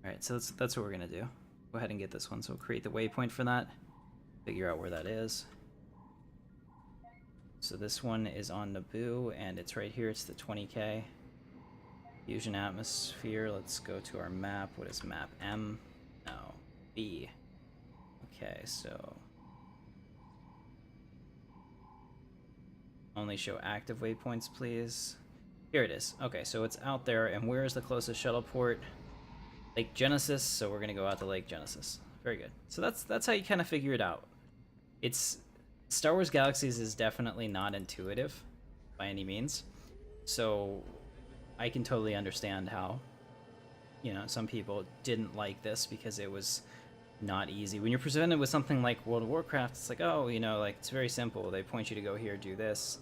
S1: All right, so that's what we're gonna do. Go ahead and get this one. So we'll create the waypoint for that. Figure out where that is. So this one is on Naboo, and it's right here. It's the 20k. Fusion atmosphere. Let's go to our map. What is map? M? No. B. Okay, so only show active waypoints, please. Here it is. Okay, so it's out there, and where is the closest shuttle port? Lake Genesis, so we're gonna go out to Lake Genesis. Very good. So that's how you kind of figure it out. It's Star Wars Galaxies is definitely not intuitive by any means, so I can totally understand how, you know, some people didn't like this because it was not easy. When you're presented with something like World of Warcraft, it's like, oh, you know, like, it's very simple. They point you to go here, do this.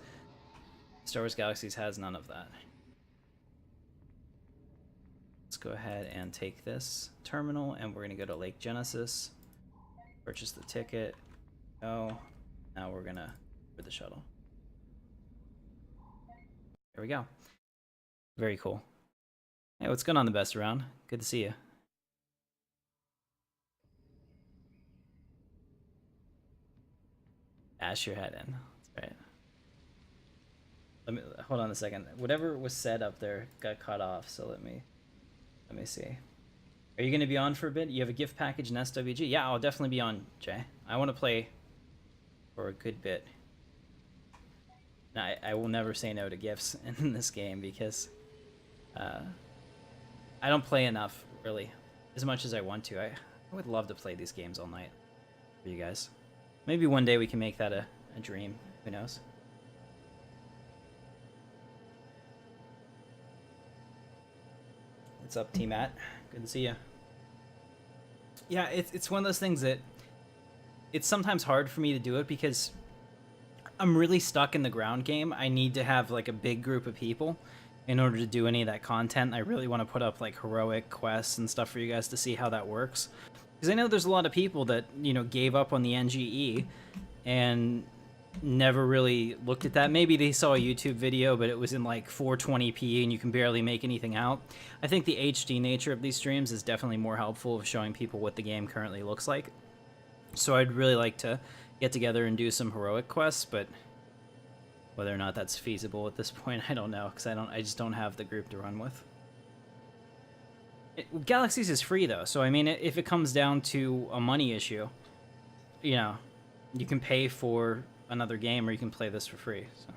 S1: Star Wars Galaxies has none of that. Let's go ahead and take this terminal, and we're going to go to Lake Genesis, purchase the ticket. Oh, now we're going to for the shuttle. There we go. Very cool. Hey, what's going on, the best around? Good to see you. Ash your head in. That's right. Let me hold on a second. Whatever was said up there got cut off, so let me see. Are you going to be on for a bit? You have a gift package in SWG? Yeah, I'll definitely be on, Jay. I want to play for a good bit. Now, I will never say no to gifts in this game because I don't play enough, really, as much as I want to. I would love to play these games all night for you guys. Maybe one day we can make that a dream. Who knows? What's up, T-Matt? Good to see you. Yeah, it's one of those things that it's sometimes hard for me to do it because I'm really stuck in the ground game. I need to have like a big group of people in order to do any of that content. I really want to put up like heroic quests and stuff for you guys to see how that works. Because I know there's a lot of people that, you know, gave up on the NGE and never really looked at that. Maybe they saw a YouTube video, but it was in like 420p and you can barely make anything out. I think the HD nature of these streams is definitely more helpful of showing people what the game currently looks like. So I'd really like to get together and do some heroic quests, but whether or not that's feasible at this point, I don't know, because I just don't have the group to run with. Galaxies is free though, so I mean, if it comes down to a money issue, you know, you can pay for another game or you can play this for free, so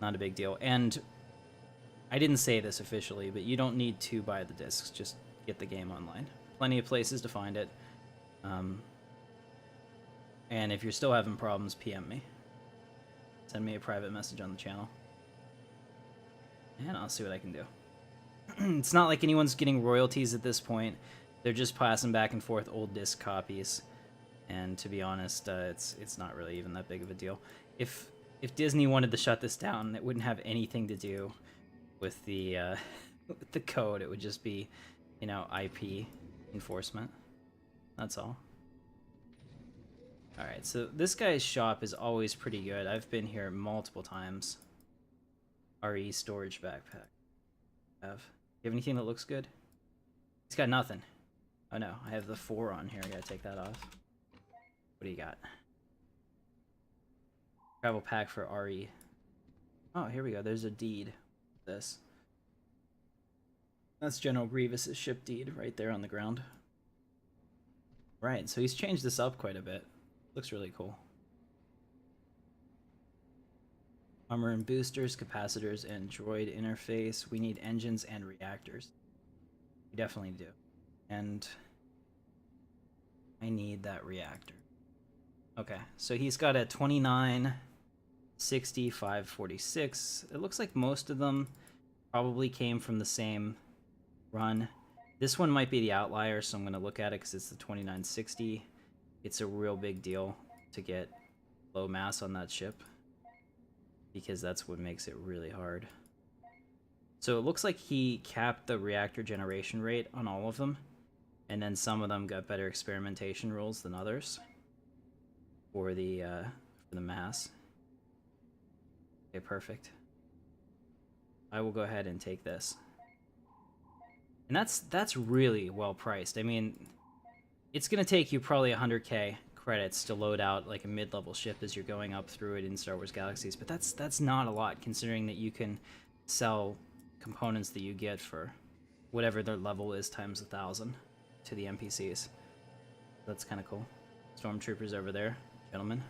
S1: not a big deal. And I didn't say this officially, but you don't need to buy the discs, just get the game online. Plenty of places to find it. And if you're still having problems, PM me. Send me a private message on the channel. And I'll see what I can do. It's not like anyone's getting royalties at this point. They're just passing back and forth old disc copies. And to be honest, it's not really even that big of a deal. If Disney wanted to shut this down, it wouldn't have anything to do with the with the code. It would just be, you know, IP enforcement. That's all. Alright, so this guy's shop is always pretty good. I've been here multiple times. RE storage backpack. You have anything that looks good? He's got nothing. Oh no, I have the 4 on here. I gotta take that off. What do you got? Travel pack for RE. Oh, here we go. There's a deed. This. That's General Grievous's ship deed right there on the ground. Right, so he's changed this up quite a bit. Looks really cool. Armor and boosters, capacitors, and droid interface. We need engines and reactors. We definitely do. And I need that reactor. Okay, so he's got a 29, 60, 546. It looks like most of them probably came from the same run. This one might be the outlier, so I'm going to look at it because it's the 2960. It's a real big deal to get low mass on that ship, because that's what makes it really hard. So it looks like he capped the reactor generation rate on all of them, and then some of them got better experimentation rules than others for the mass. Okay, perfect. I will go ahead and take this. And that's really well priced. I mean, it's gonna take you probably 100k credits to load out like a mid-level ship as you're going up through it in Star Wars Galaxies, but that's not a lot considering that you can sell components that you get for whatever their level is times 1,000 to the NPCs. That's kind of cool. Stormtroopers over there, gentlemen.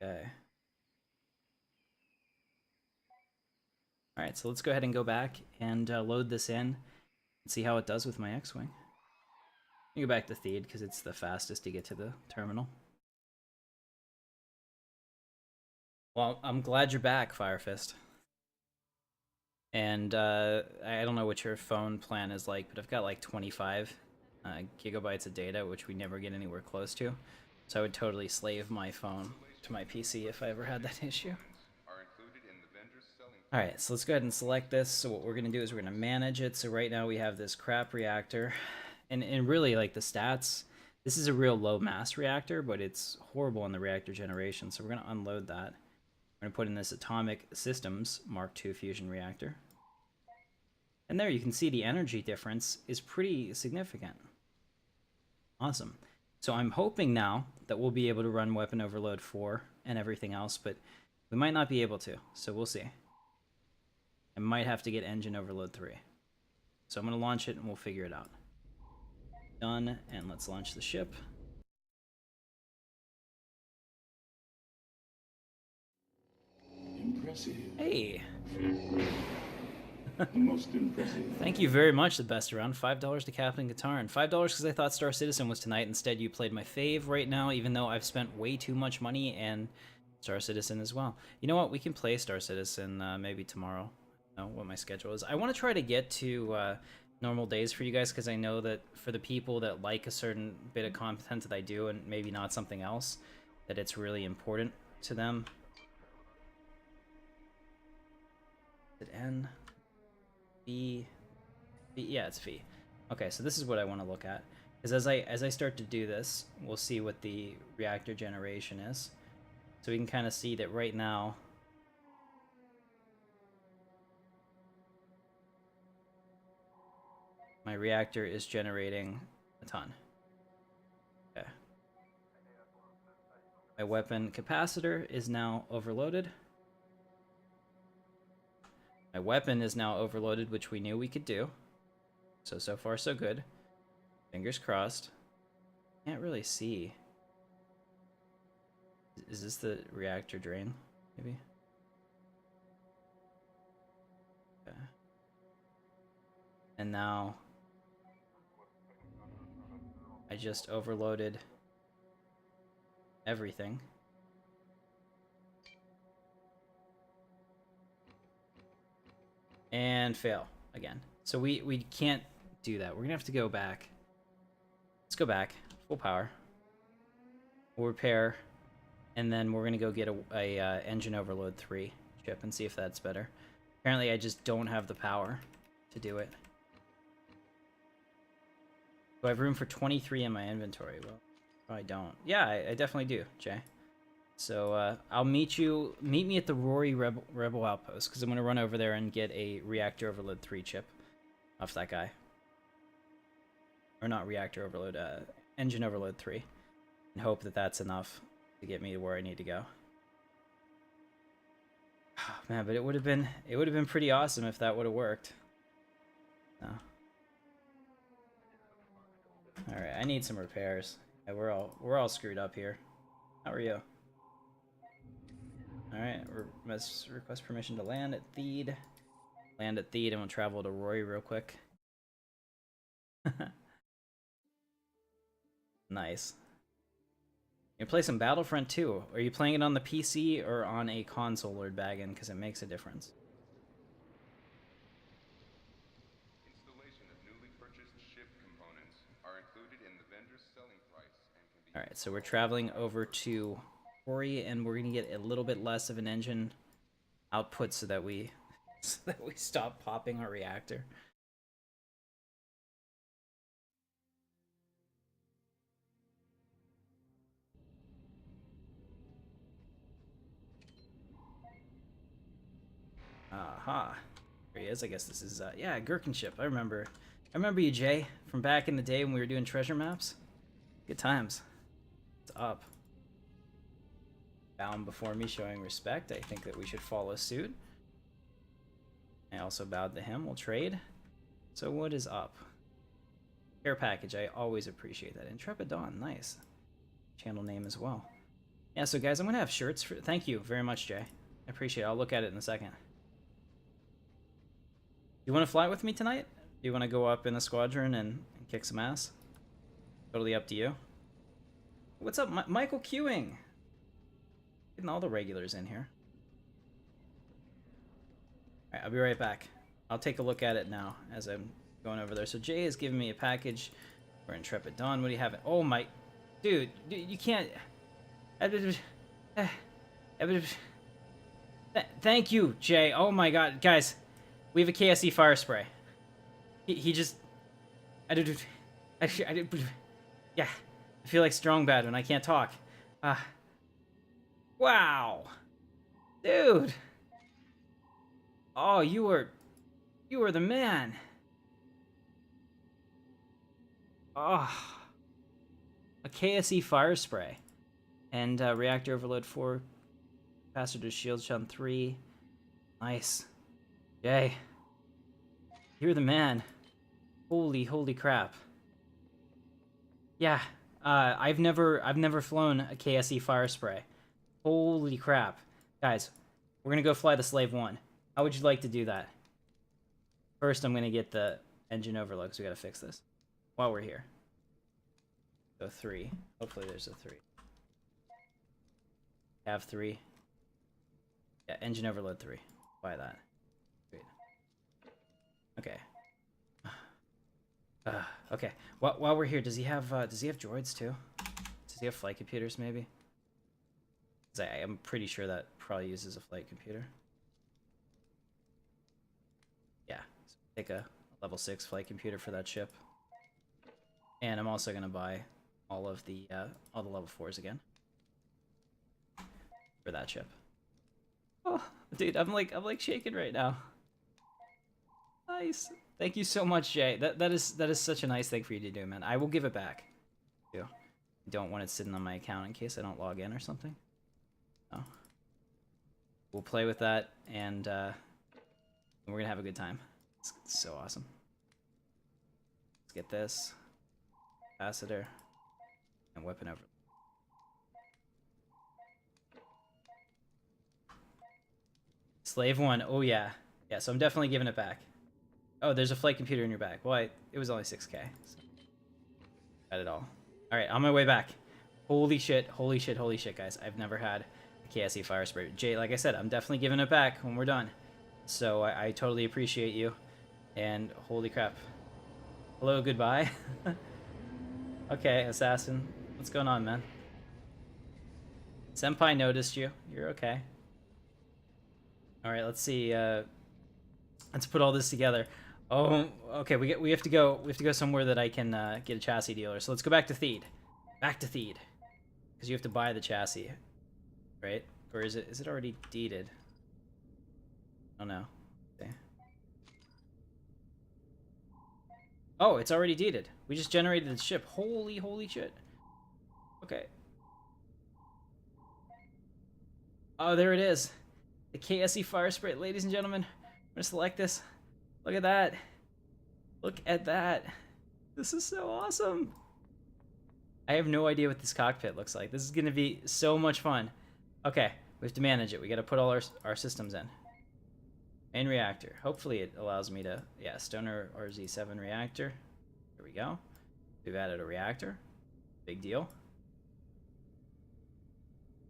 S1: Okay. Alright, so let's go ahead and go back and load this in and see how it does with my X-Wing. Go back to Theed because it's the fastest to get to the terminal. Well, I'm glad you're back, Firefist. And I don't know what your phone plan is like, but I've got like 25 gigabytes of data, which we never get anywhere close to. So I would totally slave my phone to my PC if I ever had that issue. Alright, so let's go ahead and select this. So what we're going to do is we're going to manage it. So right now we have this crap reactor. And really, like, the stats, this is a real low mass reactor, but it's horrible in the reactor generation. So we're going to unload that. We're going to put in this Atomic Systems Mark II fusion reactor. And there you can see the energy difference is pretty significant. Awesome. So I'm hoping now that we'll be able to run Weapon Overload 4 and everything else, but we might not be able to, so we'll see. I might have to get Engine Overload 3. So I'm going to launch it and we'll figure it out. Done, and let's launch the ship.
S2: Impressive.
S1: Hey!
S2: Most impressive.
S1: Thank you very much, the best around. $5 to Captain Katarn. $5 because I thought Star Citizen was tonight. Instead, you played my fave right now, even though I've spent way too much money and Star Citizen as well. You know what? We can play Star Citizen maybe tomorrow. I don't know what my schedule is. I want to try to get to normal days for you guys because I know that for the people that like a certain bit of content that I do and maybe not something else, that it's really important to them. Is it N? B, yeah, it's fee. Okay, so this is what I want to look at. Because as I start to do this, we'll see what the reactor generation is. So we can kind of see that right now, my reactor is generating a ton. Okay. My weapon capacitor is now overloaded. My weapon is now overloaded, which we knew we could do. So far so good. Fingers crossed. Can't really see. Is this the reactor drain, maybe? Okay. And now I just overloaded everything. And fail again. So we can't do that. We're gonna have to go back. Let's go back. Full power. We'll repair. And then we're gonna go get a Engine Overload 3 chip and see if that's better. Apparently I just don't have the power to do it. Do I have room for 23 in my inventory? Well, I don't. Yeah, I definitely do, Jay. So I'll meet me at the Rory Rebel Outpost, because I'm going to run over there and get a Reactor Overload 3 chip off that guy. Or not Reactor Overload, Engine Overload 3. And hope that that's enough to get me to where I need to go. Oh, man, but it would have been pretty awesome if that would have worked. No. Alright, I need some repairs. Yeah, we're all screwed up here. How are you? Alright, let's request permission to land at Theed. Land at Theed and we'll travel to Rory real quick. Nice. You play some Battlefront 2. Are you playing it on the PC or on a console, Lord Baggin? Because it makes a difference.
S3: Installation of newly purchased ship components are included in the vendor's selling price and can be...
S1: Alright, so we're traveling over to Rory, and we're gonna get a little bit less of an engine output so that we stop popping our reactor. Aha. There he is. I guess this is yeah, Gherkin ship. I remember you, Jay, from back in the day when we were doing treasure maps. Good times. It's up. Bowing before me, showing respect. I think that we should follow suit. I also bowed to him. We'll trade. So what is up? Care package. I always appreciate that. Intrepid Dawn. Nice. Channel name as well. Yeah, so guys, I'm going to have shirts for... Thank you very much, Jay. I appreciate it. I'll look at it in a second. You want to fly with me tonight? Do you want to go up in a squadron and kick some ass? Totally up to you. What's up, Michael Queuing? Getting all the regulars in here. Alright, I'll be right back. I'll take a look at it now as I'm going over there. So Jay has given me a package for Intrepid Dawn. What do you have? Oh my... Dude, you can't... I Thank you, Jay. Oh my god, guys. We have a KSC Firesprit. He just... Yeah. I feel like Strong Bad when I can't talk. Wow. Dude. Oh, you were the man. Oh. A KSE Firesprit. And Reactor Overload 4. Capacitor Shield Shun 3. Nice. Jay. You're the man. Holy crap. Yeah. I've never flown a KSE Firesprit. Holy crap. Guys, we're gonna go fly the Slave 1. How would you like to do that? First, I'm gonna get the engine overload, because we gotta fix this. While we're here. Go 3. Hopefully there's a 3. Have 3. Yeah, engine overload 3. Buy that. Great. Okay. Okay. While we're here, does he have droids too? Does he have flight computers maybe? 'Cause I'm pretty sure that probably uses a flight computer. Yeah. So take a level 6 flight computer for that ship. And I'm also gonna buy all the level 4s again for that ship. Oh, dude, I'm like shaking right now. Nice. Thank you so much, Jay. That is such a nice thing for you to do, man. I will give it back. I don't want it sitting on my account in case I don't log in or something. No. We'll play with that, and we're gonna have a good time. It's so awesome. Let's get this capacitor and weapon over. Slave 1. Oh yeah, yeah. So I'm definitely giving it back. Oh, there's a flight computer in your bag. Well, it was only 6K. So got it all. All right, on my way back. Holy shit, guys! I've never had a KSE Firesprit. Jay, like I said, I'm definitely giving it back when we're done. So I totally appreciate you. And holy crap. Hello, goodbye. Okay, Assassin. What's going on, man? Senpai noticed you. You're okay. All right, let's see. Let's put all this together. Oh, okay. We have to go somewhere that I can get a chassis dealer. So let's go back to Theed. Back to Theed, because you have to buy the chassis, right? Or is it already deeded? Oh no. Okay. Oh, it's already deeded. We just generated the ship. Holy shit. Okay. Oh, there it is. The KSE Firesprit, ladies and gentlemen. I'm gonna select this. Look at that. Look at that. This is so awesome. I have no idea what this cockpit looks like. This is gonna be so much fun. Okay, we have to manage it. We gotta put all our systems in. Main reactor. Hopefully it allows me to, yeah, Stoner RZ7 reactor. Here we go. We've added a reactor. Big deal.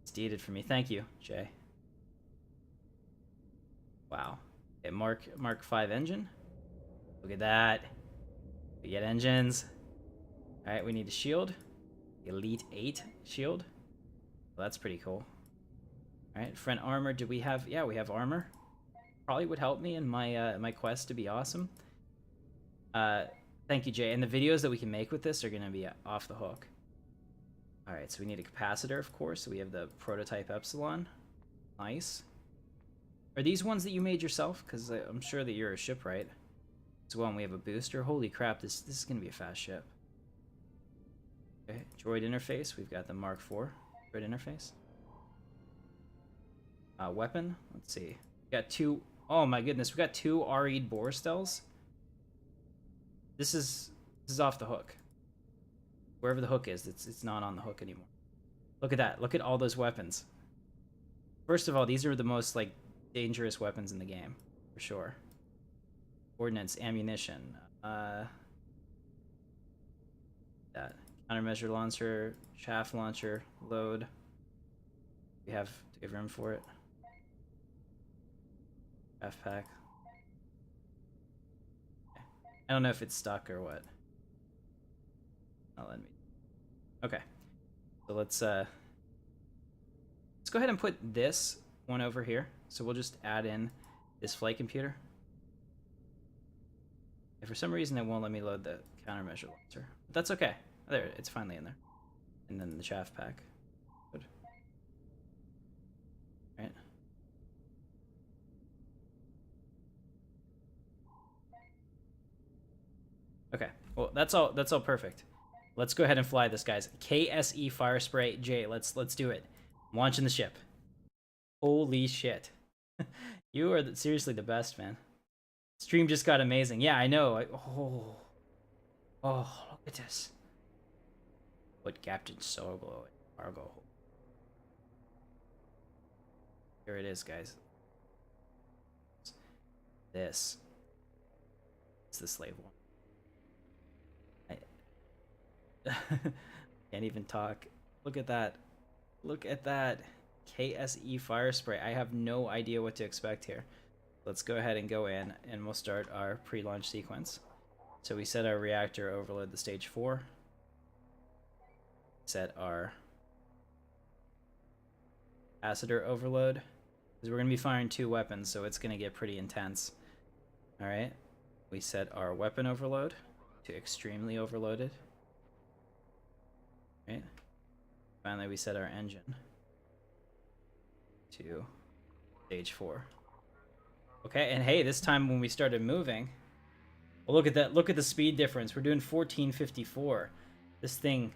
S1: It's deeded for me. Thank you, Jay. Wow. Okay, Mark 5 engine. Look at that. We get engines. Alright, we need a shield. Elite 8 shield. Well, that's pretty cool. Alright, front armor. Do we have... Yeah, we have armor. Probably would help me in my my quest to be awesome. Thank you, Jay. And the videos that we can make with this are going to be off the hook. Alright, so we need a capacitor, of course. So we have the prototype Epsilon. Nice. Are these ones that you made yourself? Because I'm sure that you're a shipwright as well. And we have a booster. Holy crap, this is going to be a fast ship. Okay, droid interface. We've got the Mark IV droid interface. Weapon. Let's see. We got 2... Oh my goodness, we got 2 RE'd Borstels. This is off the hook. Wherever the hook is, it's not on the hook anymore. Look at that. Look at all those weapons. First of all, these are the most like dangerous weapons in the game, for sure. Ordnance, ammunition, that countermeasure launcher, chaff launcher, load. We have to give room for it. Chaff pack. Okay. I don't know if it's stuck or what. Not letting me. Okay, so let's Let's go ahead and put this one over here. So we'll just add in this flight computer. If for some reason it won't let me load the countermeasure launcher, but that's okay. There, it's finally in there. And then the chaff pack. Good. Right. Okay. Well, that's all perfect. Let's go ahead and fly this, guys. KSE Firesprit J. Let's do it. I'm launching the ship. Holy shit. You are seriously the best, man. Stream just got amazing. Yeah, I know. Oh, look at this. Put Captain Solo in cargo. Here it is, guys. This. It's the slave one. Can't even talk. Look at that. Look at that. KSE Firesprit. I have no idea what to expect here. Let's go ahead and go in and we'll start our pre-launch sequence. So we set our reactor overload to stage 4. Set our capacitor overload. Because we're going to be firing 2 weapons, so it's going to get pretty intense. Alright. We set our weapon overload to extremely overloaded. Right. Finally, we set our engine to stage 4. Okay, and hey, this time when we started moving, well, look at that. Look at the speed difference. We're doing 1454. This thing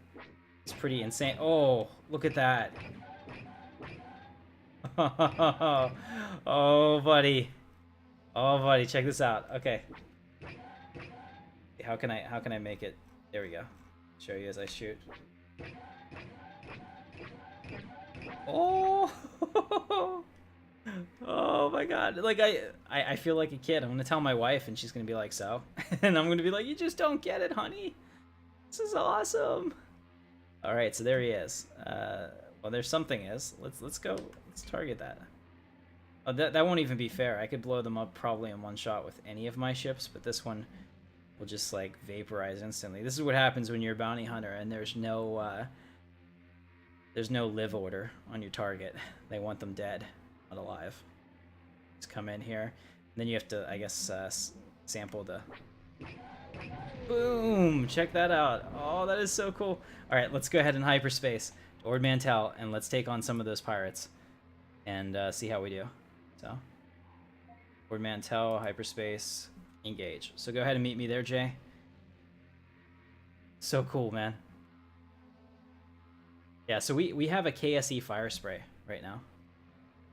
S1: is pretty insane. Oh, look at that. Oh, buddy. Oh, buddy, check this out. Okay. How can I make it? There we go. Show you as I shoot. Oh. Oh my god. Like I feel like a kid. I'm gonna tell my wife and she's gonna be like, so? And I'm gonna be like, you just don't get it, honey. This is awesome. Alright, so there he is. Well, there's something is. Let's go. Let's target that. Oh, that won't even be fair. I could blow them up probably in one shot with any of my ships, but this one will just like vaporize instantly. This is what happens when you're a bounty hunter and there's no live order on your target. They want them dead, not alive. Just come in here, and then you have to, I guess, sample the. Boom! Check that out. Oh, that is so cool. All right, let's go ahead and hyperspace to Ord Mantell, and let's take on some of those pirates, and see how we do. So, Ord Mantell, hyperspace, engage. So go ahead and meet me there, Jay. So cool, man. Yeah, so we have a KSE Firesprit right now.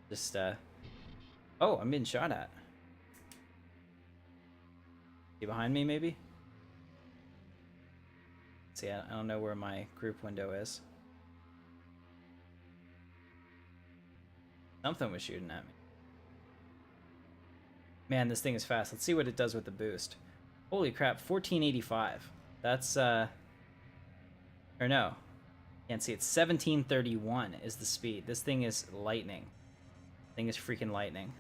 S1: Just, oh, I'm being shot at. You behind me, maybe? See, I don't know where my group window is. Something was shooting at me. Man, this thing is fast. Let's see what it does with the boost. Holy crap, 1485. That's, or no. Can't see, it's 1731 is the speed. This thing is lightning. This thing is freaking lightning.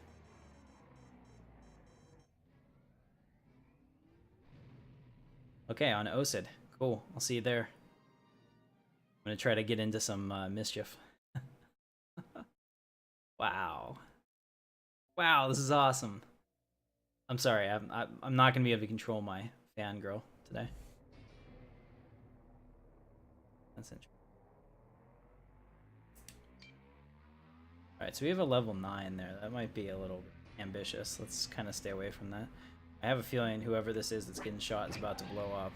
S1: Okay, on OSID. Cool, I'll see you there. I'm gonna try to get into some mischief. Wow. Wow, this is awesome. I'm sorry, I'm not gonna be able to control my fangirl today. That's interesting. Alright, so we have a level 9 there. That might be a little ambitious. Let's kind of stay away from that. I have a feeling whoever this is that's getting shot is about to blow up.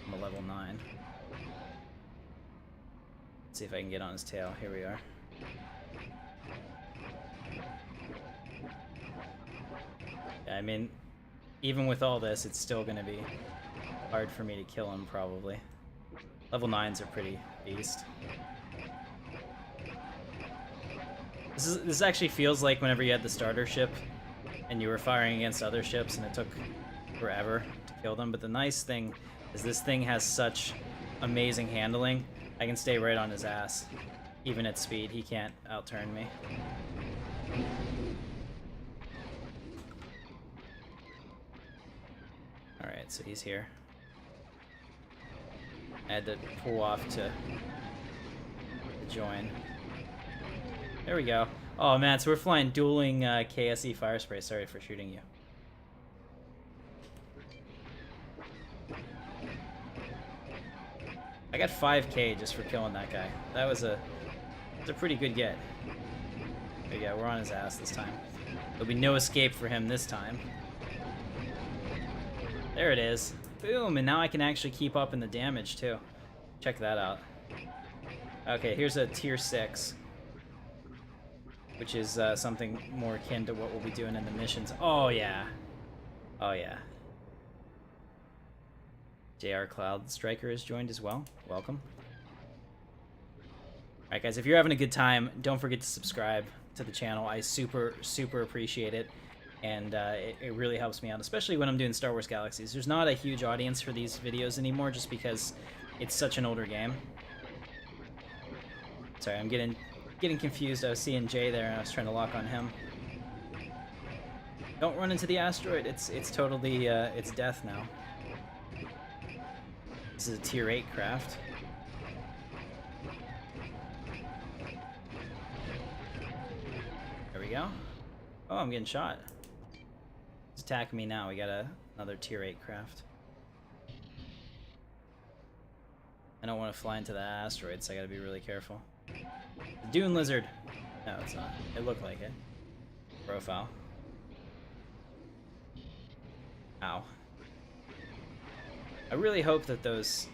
S1: I'm a level 9. Let's see if I can get on his tail. Here we are. Yeah, I mean, even with all this, it's still going to be hard for me to kill him, probably. Level 9s are pretty beast. This actually feels like whenever you had the starter ship and you were firing against other ships and it took forever to kill them. But the nice thing is this thing has such amazing handling. I can stay right on his ass. Even at speed, he can't outturn me. Alright, so he's here. I had to pull off to join. There we go. Oh man, so we're flying dueling KSC Firesprit. Sorry for shooting you. I got 5k just for killing that guy. That was a pretty good get. But yeah, we're on his ass this time. There'll be no escape for him this time. There it is. Boom, and now I can actually keep up in the damage too. Check that out. Okay, here's a tier 6. Which is something more akin to what we'll be doing in the missions. Oh yeah. Oh yeah. JR Cloud Striker has joined as well. Welcome. Alright guys, if you're having a good time, don't forget to subscribe to the channel. I super appreciate it. And it really helps me out, especially when I'm doing Star Wars Galaxies. There's not a huge audience for these videos anymore just because it's such an older game. Sorry, I'm getting confused. I was seeing Jay there and I was trying to lock on him. Don't run into the asteroid. It's totally it's death now. This is a tier 8 craft. There we go. Oh, I'm getting shot. He's attacking me now. We got another tier 8 craft. I don't want to fly into the asteroid, so I gotta be really careful. The Dune Lizard! No, it's not. It looked like it. Profile. Ow. I really hope that those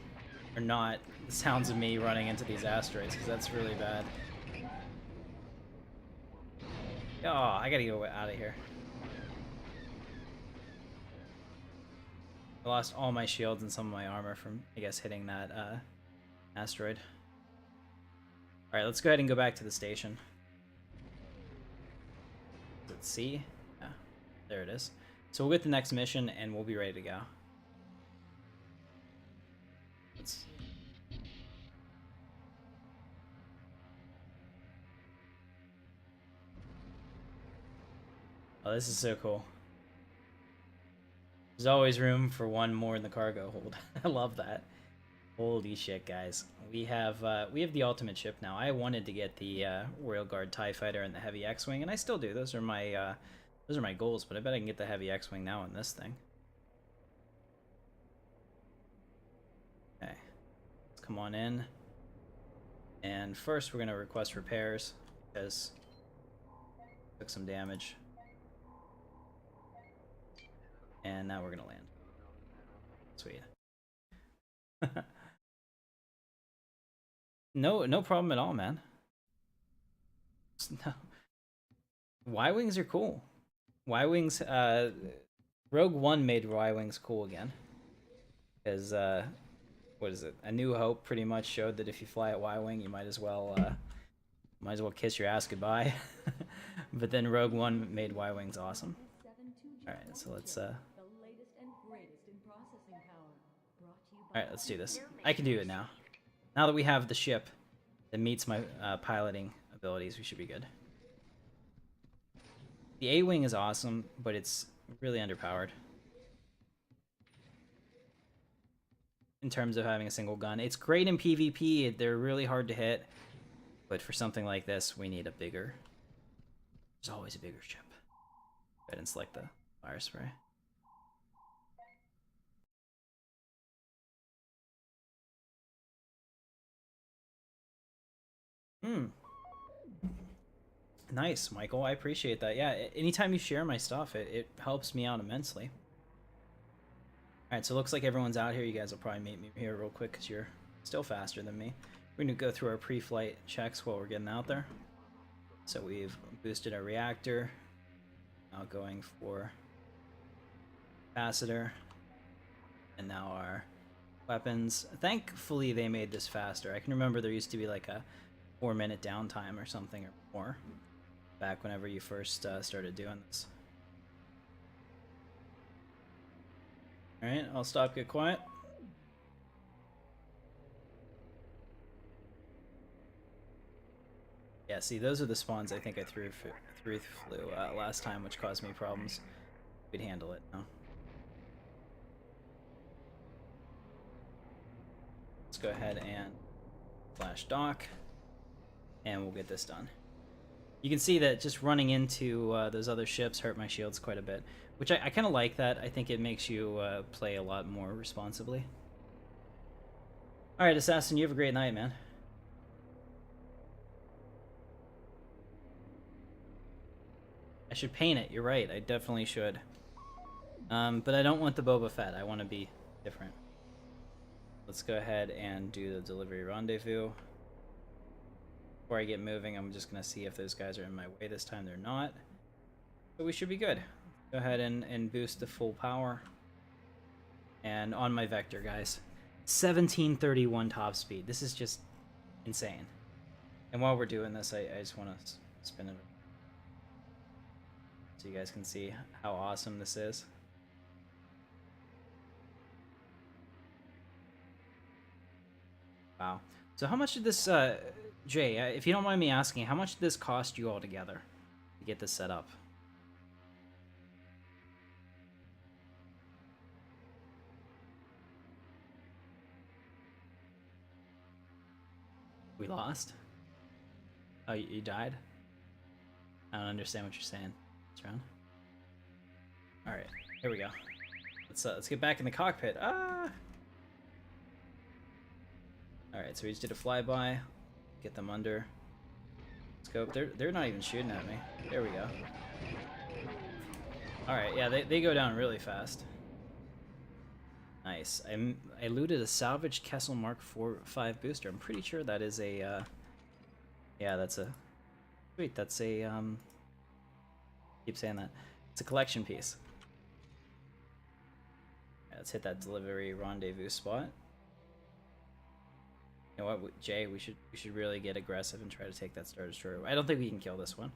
S1: are not the sounds of me running into these asteroids, because that's really bad. Oh, I gotta go out of here. I lost all my shields and some of my armor from, I guess, hitting that asteroid. Alright, let's go ahead and go back to the station. Let's see. Yeah, there it is. So we'll get the next mission and we'll be ready to go. Oh, this is so cool. There's always room for one more in the cargo hold. I love that. Holy shit, guys. We have the ultimate ship now. I wanted to get the Royal Guard TIE Fighter and the Heavy X-Wing, and I still do. Those are my goals, but I bet I can get the Heavy X-Wing now in this thing. Okay. Let's come on in. And first we're going to request repairs, because took some damage. And now we're going to land. Sweet. No problem at all, man. No. Y-Wings are cool. Y-Wings, Rogue One made Y-Wings cool again. Because, what is it? A New Hope pretty much showed that if you fly at Y-Wing, you might as well kiss your ass goodbye. But then Rogue One made Y-Wings awesome. Alright, so let's, Alright, let's do this. I can do it now. Now that we have the ship that meets my piloting abilities, we should be good. The A-Wing is awesome, but it's really underpowered. In terms of having a single gun. It's great in PvP, they're really hard to hit. But for something like this, we need a bigger... There's always a bigger ship. Go ahead and select the fire spray. Nice, Michael. I appreciate that. Yeah, anytime you share my stuff, it helps me out immensely. Alright, so it looks like everyone's out here. You guys will probably meet me here real quick because you're still faster than me. We're going to go through our pre-flight checks while we're getting out there. So we've boosted our reactor. Now going for capacitor. And now our weapons. Thankfully, they made this faster. I can remember there used to be like a 4-minute downtime or something or more back whenever you first started doing this. Alright, I'll stop, get quiet. Yeah, see, those are the spawns I think I threw last time, which caused me problems. We'd handle it now. Let's go ahead and flash dock, and we'll get this done. You can see that just running into those other ships hurt my shields quite a bit, which I kind of like that. I think it makes you play a lot more responsibly. All right, Assassin, you have a great night, man. I should paint it. You're right. I definitely should. But I don't want the Boba Fett. I want to be different. Let's go ahead and do the delivery rendezvous. Before I get moving, I'm just going to see if those guys are in my way this time. They're not. So we should be good. Go ahead and boost to full power. And on my vector, guys. 1731 top speed. This is just insane. And while we're doing this, I just want to spin it so you guys can see how awesome this is. Wow. So how much did this, Jay, if you don't mind me asking, how much did this cost you all together to get this set up? We lost? Oh, you died? I don't understand what you're saying. What's wrong? Alright, here we go. Let's get back in the cockpit. Ah! Alright, so we just did a flyby. Get them under. Scope. They're not even shooting at me. There we go. Alright, yeah, they go down really fast. Nice. I looted a salvaged Kessel Mark 5 booster. I'm pretty sure that is a, yeah, that's a, wait, that's a, keep saying that. It's a collection piece. Yeah, let's hit that delivery rendezvous spot. You know what, Jay, we should really get aggressive and try to take that Star Destroyer. I don't think we can kill this one.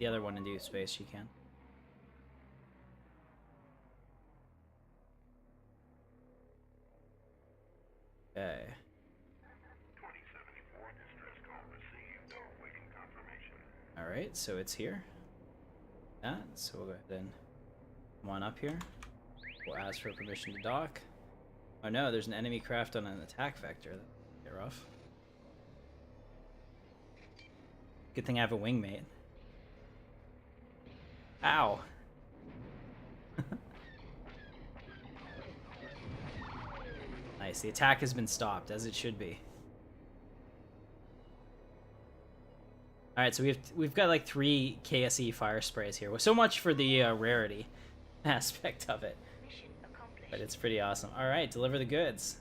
S1: The other one in deep space, you can. Okay.
S2: 2074 distress call received. Waiting confirmation.
S1: Alright, so it's here. That, so we'll go ahead and come on up here. We'll ask for permission to dock. Oh no, there's an enemy craft on an attack vector. That'll get rough. Good thing I have a wingmate. Ow! Nice, the attack has been stopped, as it should be. Alright, so we've got like 3 KSC Firesprays here. Well, so much for the rarity aspect of it. But it's pretty awesome. Alright, deliver the goods.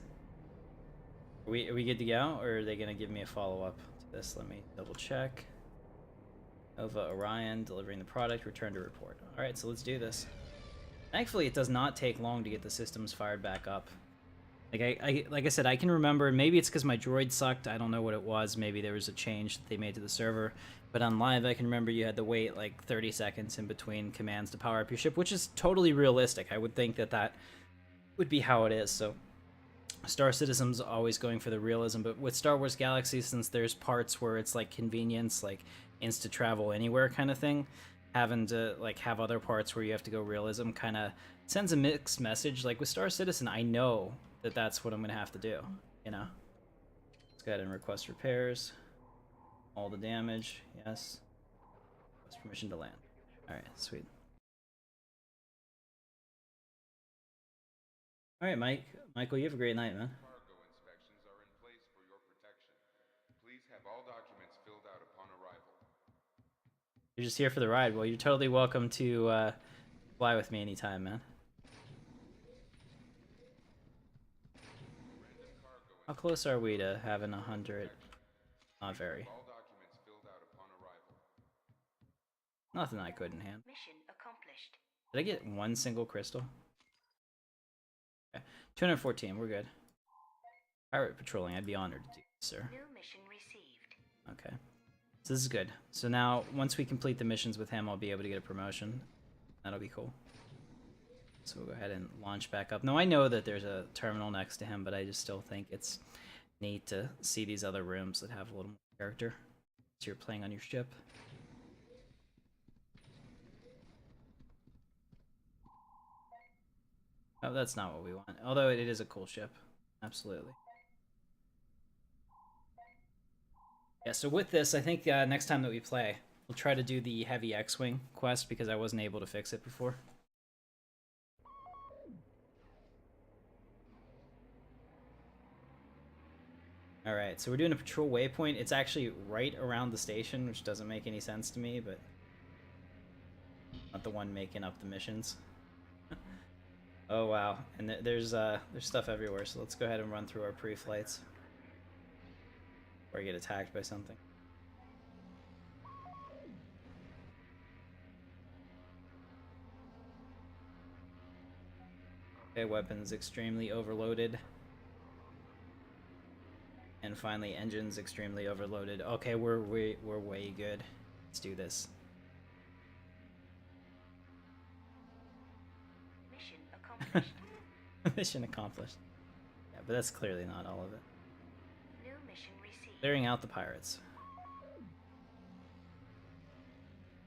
S1: Are we good to go, or are they going to give me a follow-up to this? Let me double check. Nova Orion, delivering the product, return to report. Alright, so let's do this. Thankfully, it does not take long to get the systems fired back up. Like I said, I can remember, and maybe it's because my droid sucked, I don't know what it was, maybe there was a change that they made to the server, but on live I can remember you had to wait like 30 seconds in between commands to power up your ship, which is totally realistic. I would think that that would be how it is, so Star Citizen's always going for the realism, but with Star Wars Galaxies, since there's parts where it's like convenience, like insta travel anywhere kind of thing, having to like have other parts where you have to go realism kind of sends a mixed message. Like with Star Citizen, I know that that's what I'm gonna have to do, you know. Let's go ahead and request repairs. All the damage, yes. Request permission to land. All right, sweet. All right, Michael, you have a great night, man.
S3: Cargo inspections are in place for your protection. Please have all documents filled out upon arrival.
S1: You're just here for the ride. Well, you're totally welcome to fly with me anytime, man. How close are we to having 100? Not very.
S3: All documents filled out upon arrival.
S1: Nothing I couldn't handle.
S4: Mission accomplished.
S1: Did I get one single crystal? Okay. 214, we're good. Pirate patrolling, I'd be honored to do this, sir.
S4: New mission received.
S1: Okay. So this is good. So now, once we complete the missions with him, I'll be able to get a promotion. That'll be cool. So we'll go ahead and launch back up. Now, I know that there's a terminal next to him, but I just still think it's neat to see these other rooms that have a little more character. So you're playing on your ship. Oh, that's not what we want. Although it is a cool ship. Absolutely. Yeah, so with this, I think next time that we play, We'll try to do the heavy X-Wing quest because I wasn't able to fix it before. Alright, so we're doing a patrol waypoint. It's actually right around the station, which doesn't make any sense to me, but not the one making up the missions. Oh wow, and there's stuff everywhere, so let's go ahead and run through our pre-flights before I get attacked by something. Okay, weapons extremely overloaded. And finally, engines extremely overloaded. Okay, we're way good. Let's do this.
S4: Mission accomplished.
S1: Mission accomplished. Yeah, but that's clearly not all of it.
S4: New mission received.
S1: Clearing out the pirates.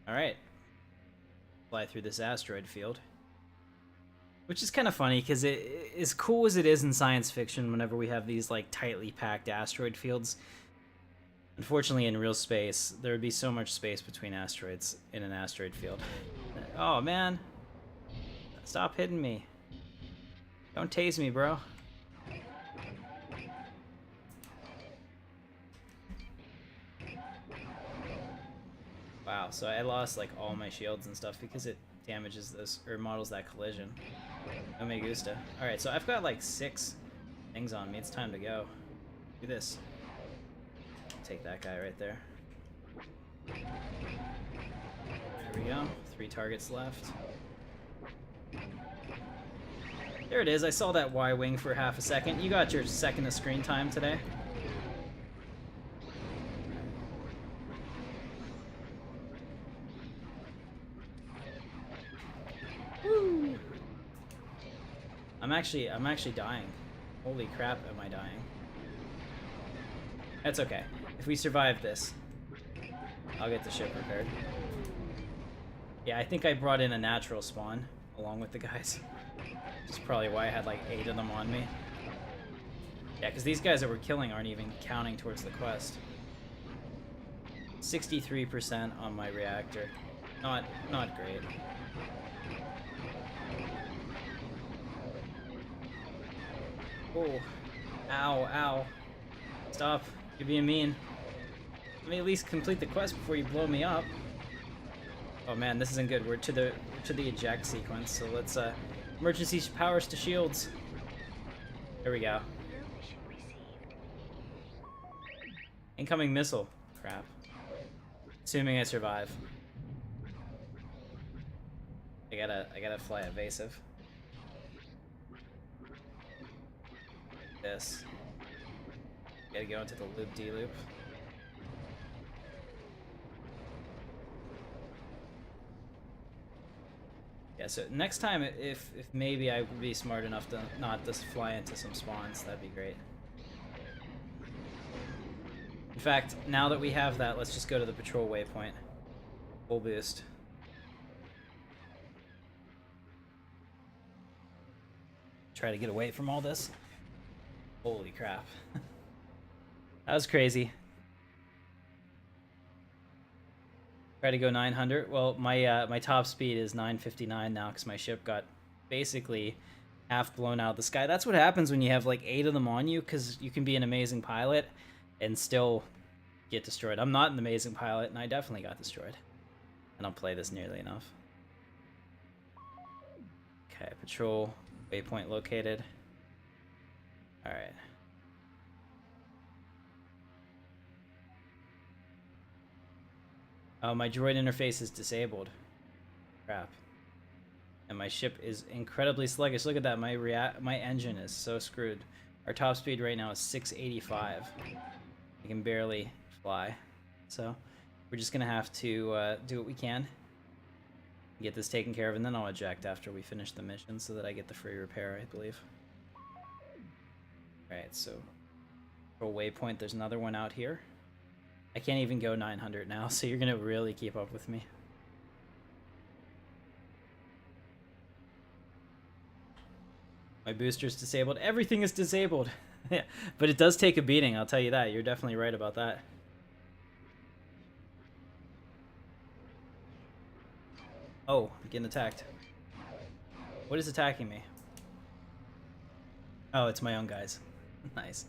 S1: Alright. Fly through this asteroid field. Which is kind of funny, because as cool as it is in science fiction whenever we have these like tightly packed asteroid fields, unfortunately in real space, there would be so much space between asteroids in an asteroid field. Oh man! Stop hitting me. Don't tase me, bro. Wow, so I lost like all my shields and stuff because it damages this, or models that collision. No me gusta. Alright, so I've got like 6 things on me. It's time to go. Do this. Take that guy right there. There we go. 3 targets left. There it is. I saw that Y-wing for half a second. You got your second of screen time today. Woo! I'm actually dying. Holy crap, am I dying? That's okay. If we survive this, I'll get the ship repaired. Yeah, I think I brought in a natural spawn along with the guys. Which is probably why I had like 8 of them on me. Yeah, because these guys that we're killing aren't even counting towards the quest. 63% on my reactor. Not great. Oh, ow, ow. Stop. You're being mean. Let me at least complete the quest before you blow me up. Oh man, this isn't good. We're to the eject sequence, so let's emergency powers to shields. There we go.
S4: New mission received.
S1: Incoming missile. Crap. Assuming I survive. I gotta fly evasive. This. Gotta go into the loop-de-loop. Yeah, so next time, if maybe I would be smart enough to not just fly into some spawns, that'd be great. In fact, now that we have that, let's just go to the patrol waypoint. Full boost. Try to get away from all this. Holy crap. That was crazy. Try to go 900. Well, my top speed is 959 now because my ship got basically half blown out of the sky. That's what happens when you have like 8 of them on you, because you can be an amazing pilot and still get destroyed. I'm not an amazing pilot, and I definitely got destroyed. I don't play this nearly enough. Okay, patrol waypoint located. Alright. Oh, my droid interface is disabled. Crap. And my ship is incredibly sluggish. Look at that, my engine is so screwed. Our top speed right now is 685. I can barely fly. So, we're just gonna have to do what we can. Get this taken care of, and then I'll eject after we finish the mission so that I get the free repair, I believe. Alright, so for waypoint, there's another one out here. I can't even go 900 now, so you're gonna really keep up with me. My booster's disabled. Everything is disabled. Yeah, but it does take a beating, I'll tell you that. You're definitely right about that. Oh, I'm getting attacked. What is attacking me? Oh, it's my own guys. Nice.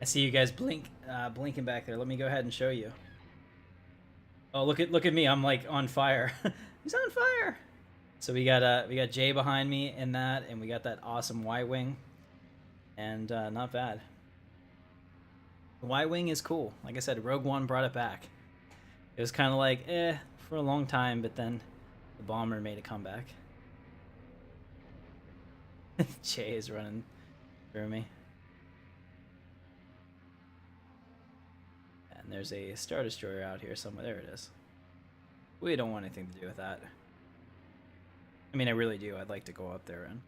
S1: I see you guys blinking back there. Let me go ahead and show you. Oh, look at me. I'm like on fire. He's on fire. So we got Jay behind me in that, and we got that awesome Y-wing, and not bad. The Y-wing is cool. Like I said, Rogue One brought it back. It was kind of like for a long time, but then the bomber made a comeback. Jay is running through me. And there's a Star Destroyer out here somewhere. There it is. We don't want anything to do with that. I mean, I really do. I'd like to go up there and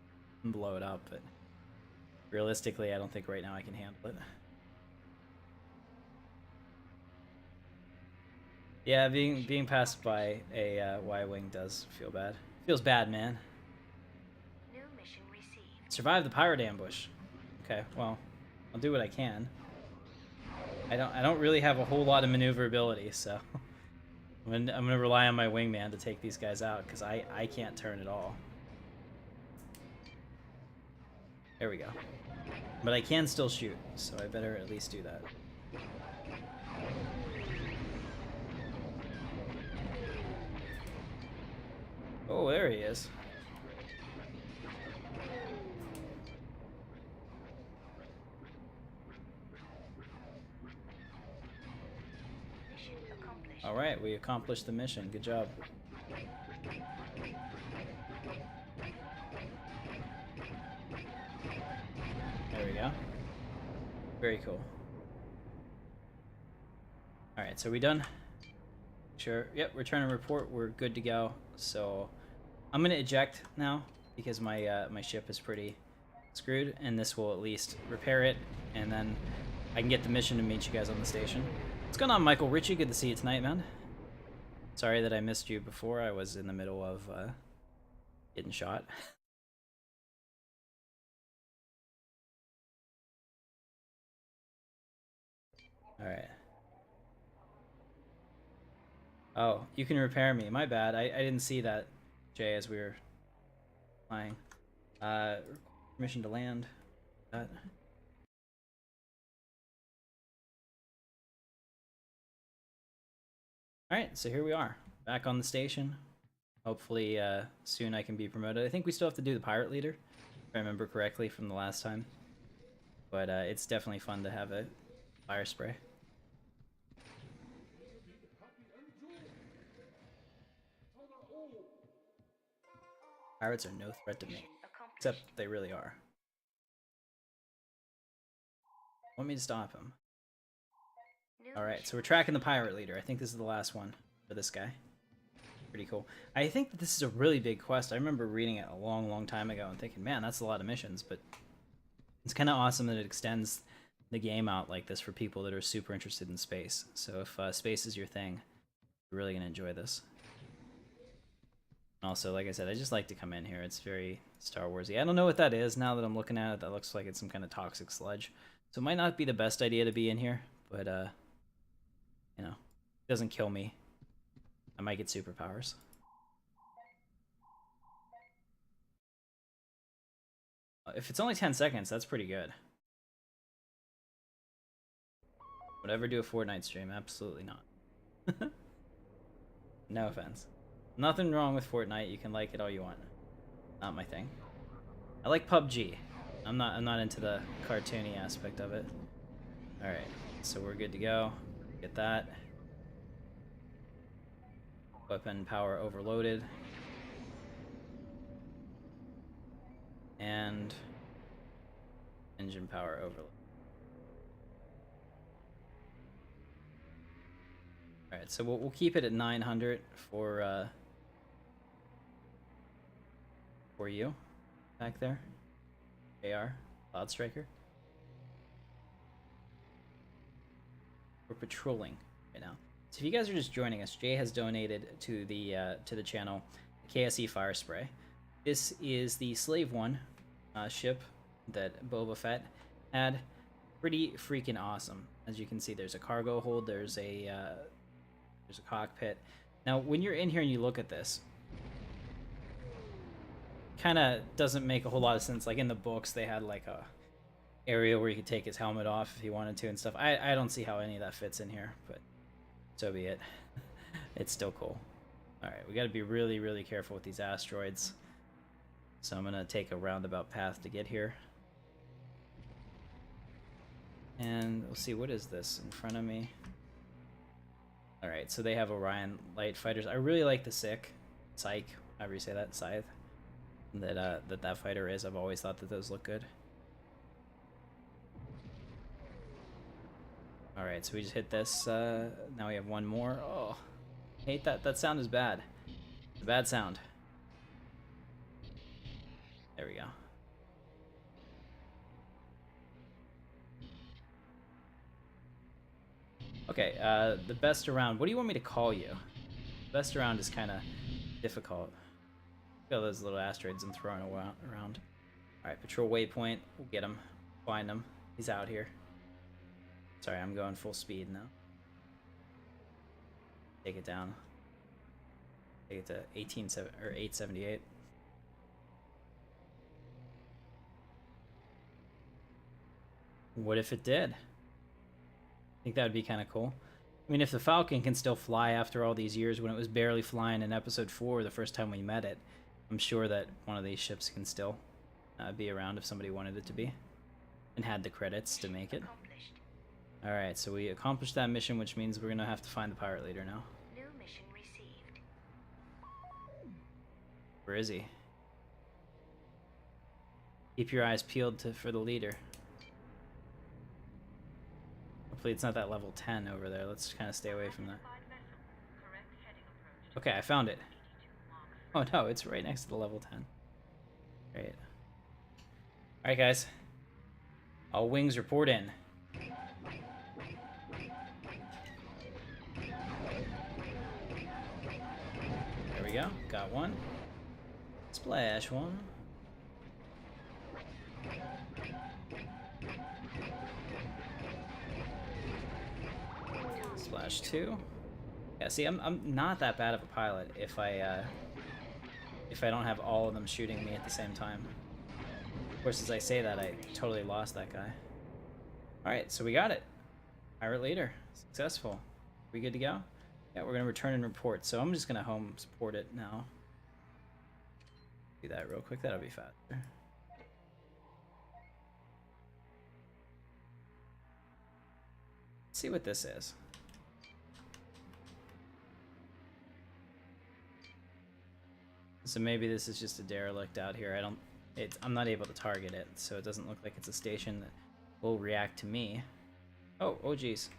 S1: blow it up, but realistically, I don't think right now I can handle it. Yeah, being passed by a Y-wing does feel bad. Feels bad, man.
S4: New mission received.
S1: Survive the pirate ambush. Okay, well, I'll do what I can. I don't really have a whole lot of maneuverability, so I'm gonna rely on my wingman to take these guys out because I can't turn at all. There we go. But I can still shoot, so I better at least do that. Oh, there he is.
S4: Mission accomplished.
S1: All right, we accomplished the mission. Good job. There we go. Very cool. All right, so we done? Sure. Yep, return and report. We're good to go. So I'm gonna eject now because my my ship is pretty screwed, and this will at least repair it, and then I can get the mission to meet you guys on the station. What's going on, Michael Ritchie? Good to see you tonight, man. Sorry that I missed you before. I was in the middle of getting shot. All right. Oh, you can repair me. My bad. I didn't see that, Jay, as we were flying. Permission to land. That. Alright, so here we are. Back on the station. Hopefully, soon I can be promoted. I think we still have to do the pirate leader, if I remember correctly from the last time. But it's definitely fun to have a fire spray. Pirates are no threat to me,
S4: Mission accomplished.
S1: except they really are. Want me to stop him?
S4: New
S1: Alright,
S4: mission
S1: so we're tracking the pirate leader. I think this is the last one for this guy. Pretty cool. I think that this is a really big quest. I remember reading it a long time ago and thinking, man, that's a lot of missions, but it's kind of awesome that it extends the game out like this for people that are super interested in space. So if space is your thing, you're really going to enjoy this. Also, like I said, I just like to come in here. It's very Star Warsy. I don't know what that is now that I'm looking at it. That looks like it's some kind of toxic sludge. So it might not be the best idea to be in here, but you know, it doesn't kill me. I might get superpowers. If it's only 10 seconds, that's pretty good. Would I ever do a Fortnite stream? Absolutely not. No offense. Nothing wrong with Fortnite. You can like it all you want. Not my thing. I like PUBG. I'm not into the cartoony aspect of it. All right, so we're good to go. Get that. Weapon power overloaded. And engine power overloaded. All right, so we'll keep it at 900 for you back there. AR, Cloud Striker. We're patrolling right now. So if you guys are just joining us, Jay has donated to the channel KSC Firesprit. This is the Slave One ship that Boba Fett had. Pretty freaking awesome. As you can see, there's a cargo hold. There's a cockpit. Now, when you're in here and you look at this, kind of doesn't make a whole lot of sense. Like in the books, they had like a area where you could take his helmet off if he wanted to and stuff. I don't see how any of that fits in here, but so be it. It's still cool. Alright, we got to be really, really careful with these asteroids. So I'm going to take a roundabout path to get here. And we'll see, what is this in front of me? Alright, so they have Orion light fighters. I really like the Psyche, however you say that, Scythe. That fighter is. I've always thought that those look good. Alright, so we just hit this. Now we have one more. Oh, hate that. That sound is bad. It's a bad sound. There we go. Okay, the best around. What do you want me to call you? Best around is kind of difficult. Look at those little asteroids I'm throwing around. Alright, patrol waypoint. We'll get him. Find him. He's out here. Sorry, I'm going full speed now. Take it down. Take it to 878. What if it did? I think that would be kind of cool. I mean, if the Falcon can still fly after all these years when it was barely flying in episode 4 the first time we met it, I'm sure that one of these ships can still be around if somebody wanted it to be and had the credits to make it. Alright, so we accomplished that mission, which means we're going to have to find the pirate leader now.
S4: New mission received.
S1: Where is he? Keep your eyes peeled for the leader. Hopefully it's not that level 10 over there. Let's kind of stay away from that. Okay, I found it. Oh no, it's right next to the level 10. Great. Alright guys. All wings report in. There we go. Got one. Splash one. Splash 2. Yeah, see, I'm not that bad of a pilot if I don't have all of them shooting me at the same time. Of course, as I say that, I totally lost that guy. Alright, so we got it. Pirate leader. Successful. We good to go? Yeah, we're going to return and report. So I'm just going to home support it now. Do that real quick. That'll be faster. Let's see what this is. So maybe this is just a derelict out here. I'm not able to target it, so it doesn't look like it's a station that will react to me. Oh geez.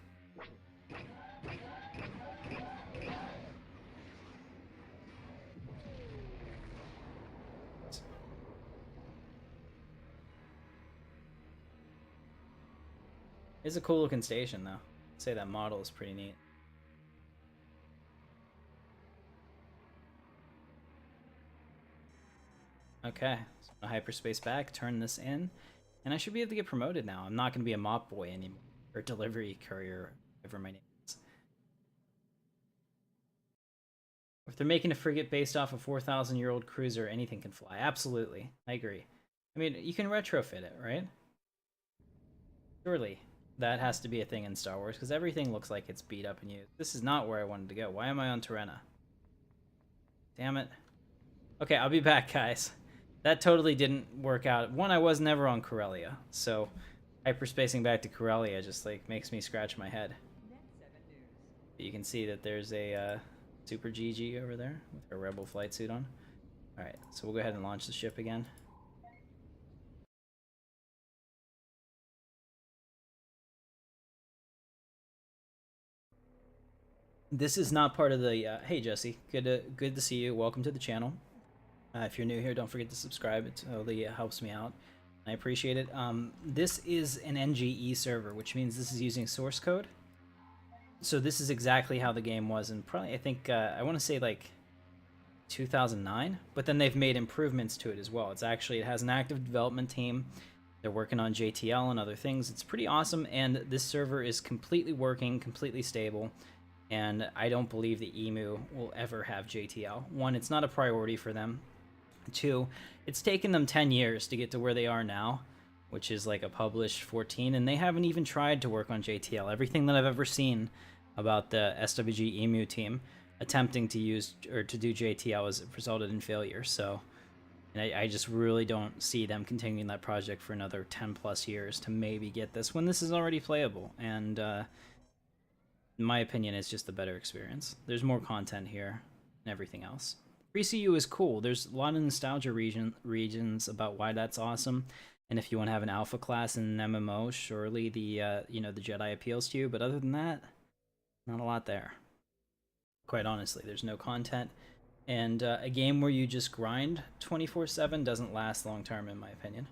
S1: It's a cool looking station though. I'd say that model is pretty neat. Okay, so I'm gonna hyperspace back, turn this in, and I should be able to get promoted now. I'm not gonna be a mop boy anymore, or delivery courier, whatever my name is. If they're making a frigate based off a 4,000-year-old cruiser, anything can fly. Absolutely, I agree. I mean, you can retrofit it, right? Surely that has to be a thing in Star Wars, because everything looks like it's beat up and used. This is not where I wanted to go. Why am I on Terrena? Damn it. Okay, I'll be back, guys. That totally didn't work out. One, I was never on Corellia, so hyperspacing back to Corellia just like makes me scratch my head. You can see that there's a Super GG over there with her Rebel flight suit on. Alright, so we'll go ahead and launch the ship again. This is not part of the, hey Jesse, good to see you, welcome to the channel. If you're new here, don't forget to subscribe, it totally helps me out. I appreciate it. This is an NGE server, which means this is using source code. So this is exactly how the game was, and probably, I think, I want to say like 2009, but then they've made improvements to it as well. It has an active development team. They're working on JTL and other things. It's pretty awesome, and this server is completely working, completely stable. And I don't believe the EMU will ever have JTL. One, it's not a priority for them. 2, it's taken them 10 years to get to where they are now, which is like a published 14, and they haven't even tried to work on JTL. Everything that I've ever seen about the SWG EMU team attempting to use or to do JTL has resulted in failure. So, and I just really don't see them continuing that project for another 10 plus years to maybe get this when this is already playable. And in my opinion, it's just a better experience. There's more content here and everything else. Pre-CU is cool. There's a lot of nostalgia regions about why that's awesome. And if you want to have an alpha class in an MMO, surely the the Jedi appeals to you. But other than that, not a lot there. Quite honestly, there's no content. And a game where you just grind 24/7 doesn't last long term, in my opinion.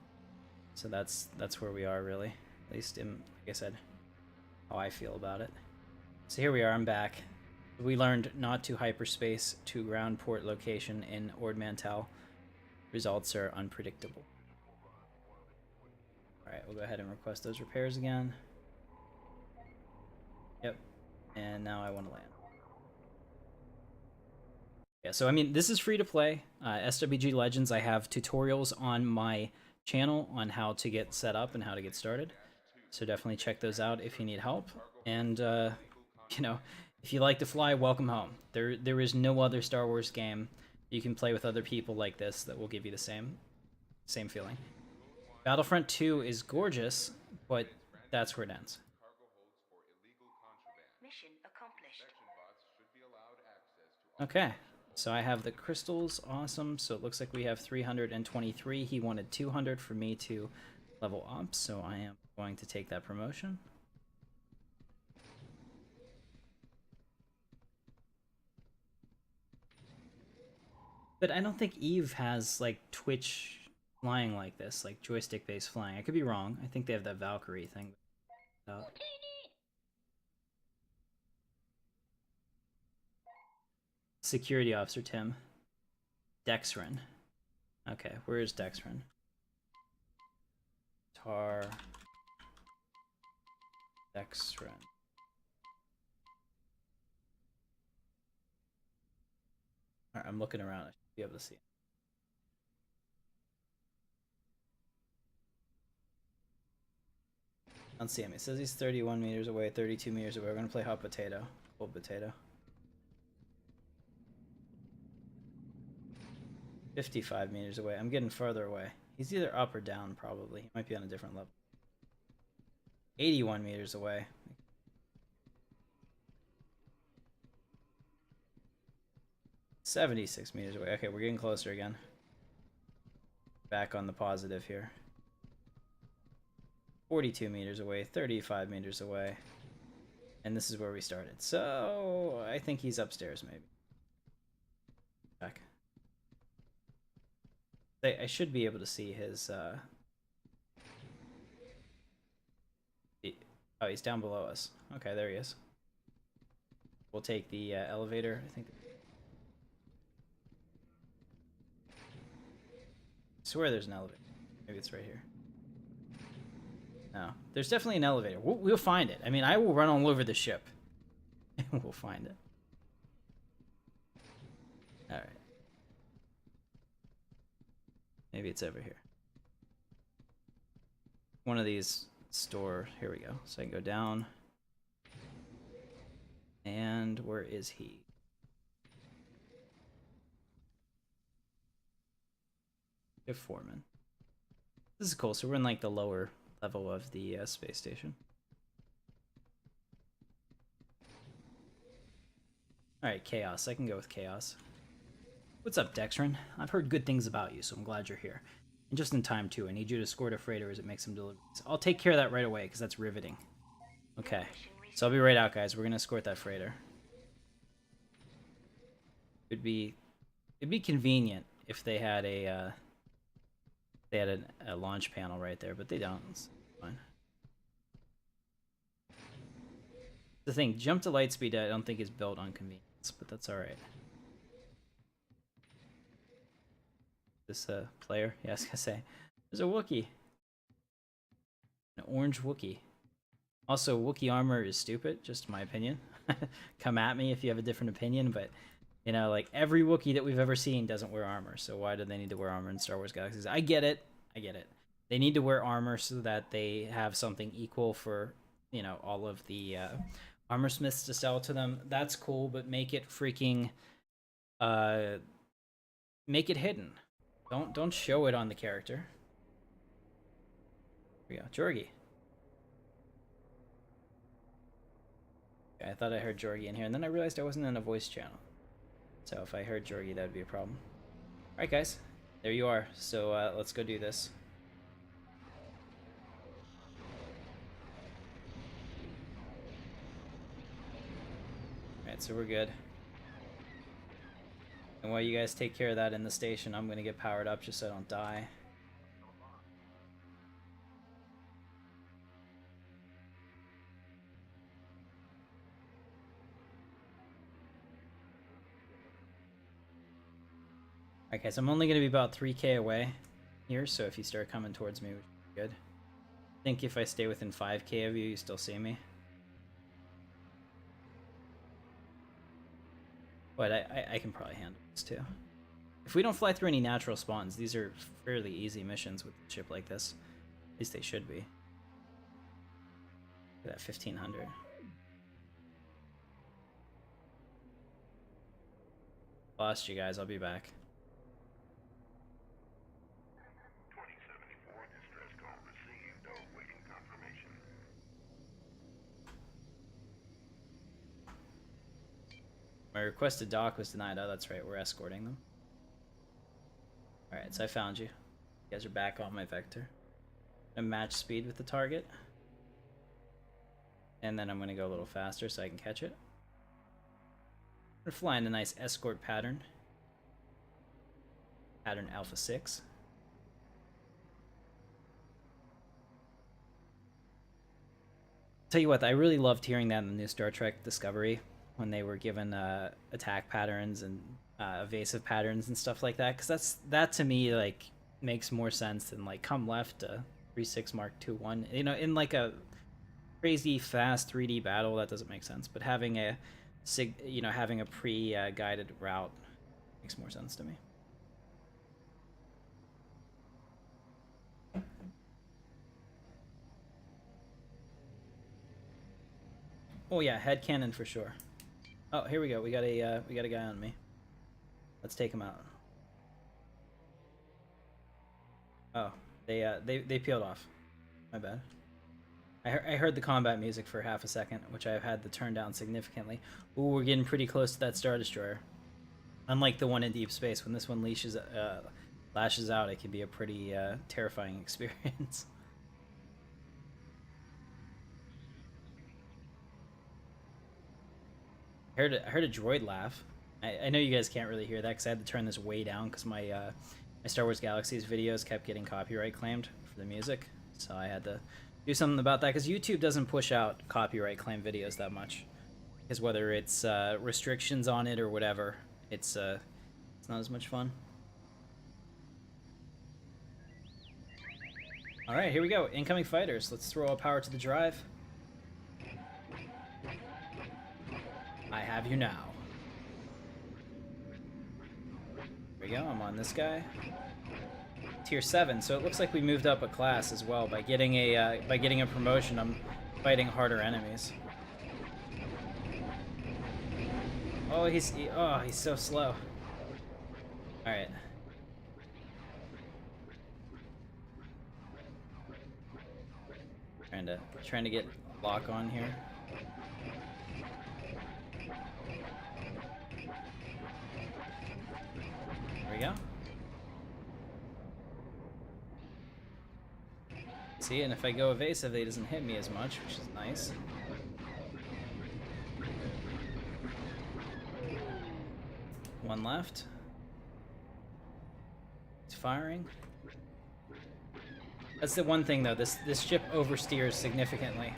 S1: So that's where we are, really. At least, like I said, how I feel about it. So here we are, I'm back. We learned not to hyperspace to ground port location in Ord Mantell. Results are unpredictable. Alright, we'll go ahead and request those repairs again. Yep. And now I want to land. Yeah, so I mean, this is free to play. SWG Legends, I have tutorials on my channel on how to get set up and how to get started. So definitely check those out if you need help. And, you know, if you like to fly, welcome home. There is no other Star Wars game you can play with other people like this that will give you the same feeling. Battlefront 2 is gorgeous, but that's where it ends.
S4: Mission accomplished.
S1: Okay, so I have the crystals, awesome. So it looks like we have 323. He wanted 200 for me to level up, so I am going to take that promotion. But I don't think Eve has like Twitch flying like this, like joystick-based flying. I could be wrong. I think they have that Valkyrie thing. Security officer Tim. Dexrin. Okay, where is Dexrin? Tar. Dexrin. Alright, I'm looking around. I should be able to see. I don't see him. It says he's 31 meters away, 32 meters away. We're gonna play hot potato. Cold potato. 55 meters away. I'm getting farther away. He's either up or down, probably. He might be on a different level. 81 meters away. 76 meters away. Okay, we're getting closer again. Back on the positive here. 42 meters away, 35 meters away. And this is where we started. So, I think he's upstairs, maybe. Back. I should be able to see his, oh, he's down below us. Okay, there he is. We'll take the elevator, I think. I swear there's an elevator. Maybe it's right here. No, there's definitely an elevator. We'll find it. I mean, I will run all over the ship. We'll find it. Alright. Maybe it's over here. One of these store. Here we go. So I can go down. And where is he? Shift foreman. This is cool. So we're in like the lower level of the space station. Alright, Chaos. I can go with Chaos. What's up, Dexrin? I've heard good things about you, so I'm glad you're here. And just in time, too. I need you to escort a freighter as it makes some deliveries. I'll take care of that right away, because that's riveting. Okay. So I'll be right out, guys. We're going to escort that freighter. It'd be convenient if they had a launch panel right there, but they don't. It's fine. The thing, jump to Lightspeed, I don't think is built on convenience, but that's alright. This player? Yeah, I was gonna say. There's a Wookiee. An orange Wookiee. Also, Wookiee armor is stupid, just my opinion. Come at me if you have a different opinion, but You know, like every Wookiee that we've ever seen doesn't wear armor, so why do they need to wear armor in Star Wars Galaxies? I get it. I get it. They need to wear armor so that they have something equal for, you know, all of the armor smiths to sell to them. That's cool, but make it freaking make it hidden. Don't show it on the character. Here we go. Jorgie. Okay, I thought I heard Jorgie in here, and then I realized I wasn't in a voice channel. So if I heard Jorgie, that would be a problem. Alright guys, there you are. So let's go do this. Alright, so we're good. And while you guys take care of that in the station, I'm going to get powered up just so I don't die. Okay, so I'm only going to be about 3k away here, so if you start coming towards me, which is good. I think if I stay within 5k of you, you still see me. But I can probably handle this too. If we don't fly through any natural spawns, these are fairly easy missions with a ship like this. At least they should be. Look at that 1500. Lost you guys, I'll be back.
S2: 2074, distress call received, awaiting confirmation.
S1: My requested dock was denied. Oh, that's right, we're escorting them. Alright, so I found you. You guys are back on my vector. I'm gonna match speed with the target. And then I'm gonna go a little faster so I can catch it. We're flying a nice escort pattern. Pattern Alpha 6. Tell you what, I really loved hearing that in the new Star Trek Discovery when they were given attack patterns and evasive patterns and stuff like that, because that to me like makes more sense than like come left 3.6 Mark 2.1. You know, in like a crazy fast 3D battle, that doesn't make sense. But having a having a pre-guided route makes more sense to me. Oh yeah, headcanon for sure. Oh, here we go. We got a guy on me. Let's take him out. Oh, they peeled off. My bad. I heard the combat music for half a second, which I've had to turn down significantly. Ooh, we're getting pretty close to that Star Destroyer. Unlike the one in deep space, when this one lashes out, it can be a pretty terrifying experience. I heard a droid laugh. I know you guys can't really hear that because I had to turn this way down because my my Star Wars Galaxies videos kept getting copyright claimed for the music, so I had to do something about that because YouTube doesn't push out copyright claim videos that much. Because whether it's restrictions on it or whatever, it's not as much fun. All right, here we go. Incoming fighters. Let's throw all power to the drive. I have you now. There we go. I'm on this guy. Tier 7, so it looks like we moved up a class as well by getting a promotion. I'm fighting harder enemies. Oh, he's so slow. All right. Trying to get lock on here. There we go. See, and if I go evasive, he doesn't hit me as much, which is nice. One left. He's firing. That's the one thing though, this ship oversteers significantly.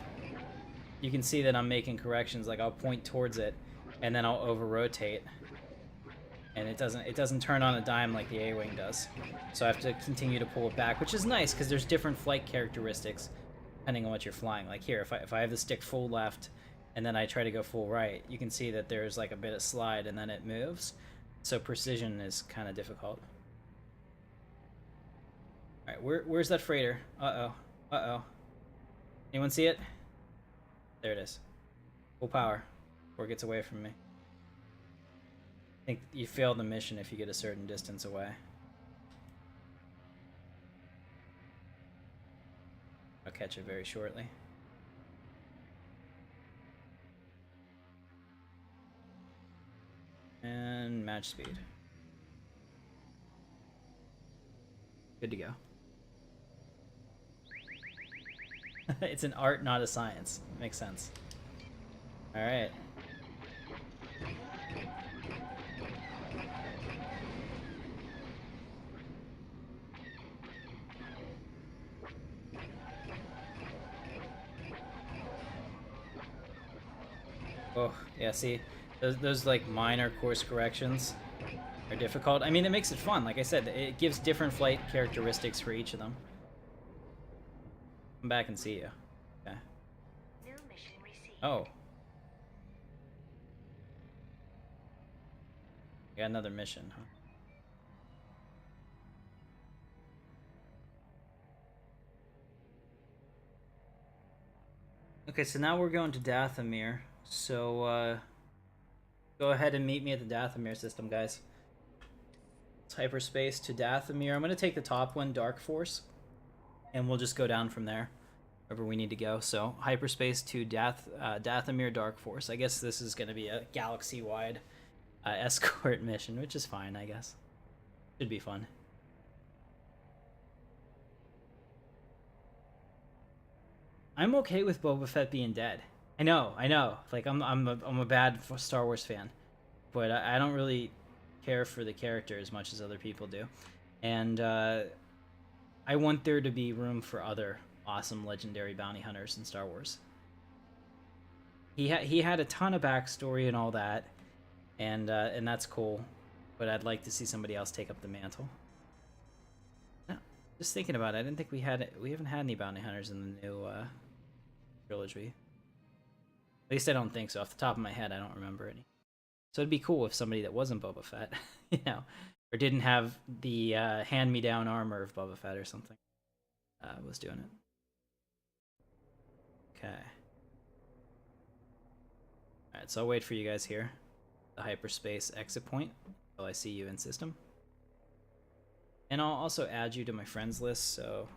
S1: You can see that I'm making corrections, like I'll point towards it and then I'll over rotate. And it doesn't turn on a dime like the A-Wing does. So I have to continue to pull it back, which is nice because there's different flight characteristics depending on what you're flying. Like here, if I have the stick full left and then I try to go full right, you can see that there's like a bit of slide and then it moves. So precision is kind of difficult. Alright, where's that freighter? Uh-oh. Uh-oh. Anyone see it? There it is. Full power. Before it gets away from me. I think you fail the mission if you get a certain distance away. I'll catch it very shortly. And match speed. Good to go. It's an art, not a science. Makes sense. Alright. Oh, yeah, see? Those like minor course corrections are difficult. I mean, it makes it fun. Like I said, it gives different flight characteristics for each of them. Come back and see you. Okay.
S4: New mission received.
S1: Oh. We got another mission, huh? Okay, so now we're going to Dathomir. So, go ahead and meet me at the Dathomir system, guys. It's hyperspace to Dathomir. I'm going to take the top one, Dark Force, and we'll just go down from there, wherever we need to go. So, hyperspace to Dathomir Dark Force. I guess this is going to be a galaxy-wide escort mission, which is fine, I guess. Should be fun. I'm okay with Boba Fett being dead. I know. Like I'm a bad Star Wars fan, but I don't really care for the character as much as other people do, and I want there to be room for other awesome legendary bounty hunters in Star Wars. He had a ton of backstory and all that, and that's cool, but I'd like to see somebody else take up the mantle. No, just thinking about it, I didn't think we haven't had any bounty hunters in the new trilogy. At least I don't think so. Off the top of my head, I don't remember any. So it'd be cool if somebody that wasn't Boba Fett, you know, or didn't have the hand-me-down armor of Boba Fett or something, was doing it. Okay. Alright, so I'll wait for you guys here. The hyperspace exit point until I see you in system. And I'll also add you to my friends list, so...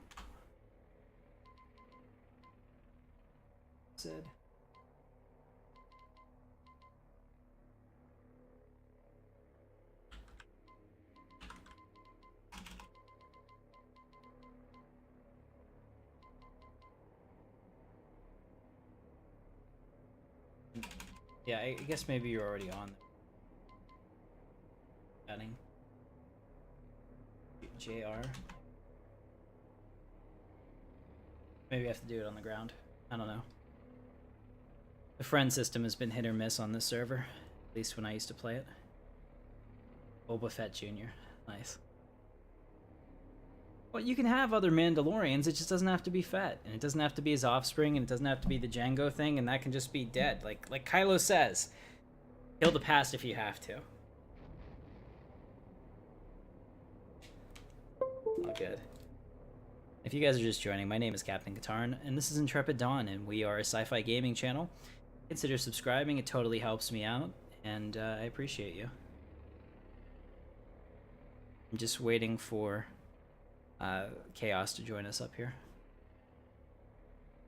S1: Said. Yeah, I guess maybe you're already on. Adding JR. Maybe I have to do it on the ground. I don't know. The friend system has been hit or miss on this server, at least when I used to play it. Boba Fett Jr. Nice. Well, you can have other Mandalorians, it just doesn't have to be Fett, and it doesn't have to be his offspring, and it doesn't have to be the Django thing, and that can just be dead. Like Kylo says, kill the past if you have to. All good. If you guys are just joining, my name is Captain Katarn, and this is Intrepid Dawn, and we are a sci-fi gaming channel. Consider subscribing, it totally helps me out, and I appreciate you. I'm just waiting for Chaos to join us up here.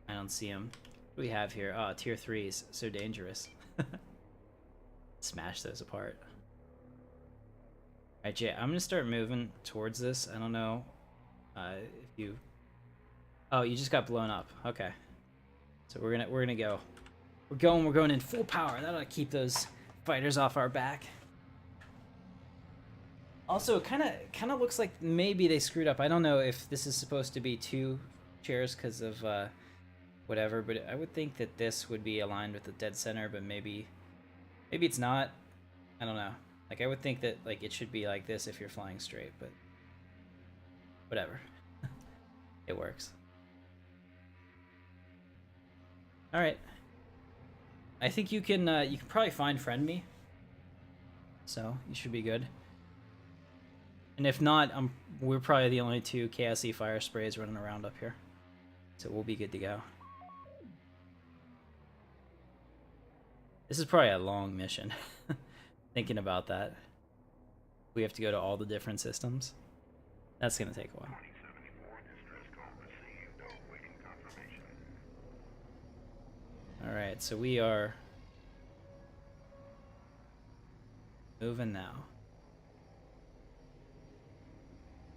S1: I don't see him. What do we have here? Oh, tier 3s. So dangerous. Smash those apart. Alright, Jay, I'm gonna start moving towards this. I don't know if you... Oh, you just got blown up. Okay. So we're gonna go. We're going in full power. That'll keep those fighters off our back. Also, it kind of looks like maybe they screwed up. I don't know if this is supposed to be 2 chairs because of whatever, but I would think that this would be aligned with the dead center, but maybe it's not. I don't know. Like, I would think that like it should be like this if you're flying straight, but whatever. It works. All right. I think you can probably friend me. So you should be good. And if not, we're probably the only two KSC Firesprits running around up here. So we'll be good to go. This is probably a long mission. Thinking about that. We have to go to all the different systems. That's gonna take a while.
S2: 2074, distress call received, awaiting confirmation.
S1: Alright, so we are moving now.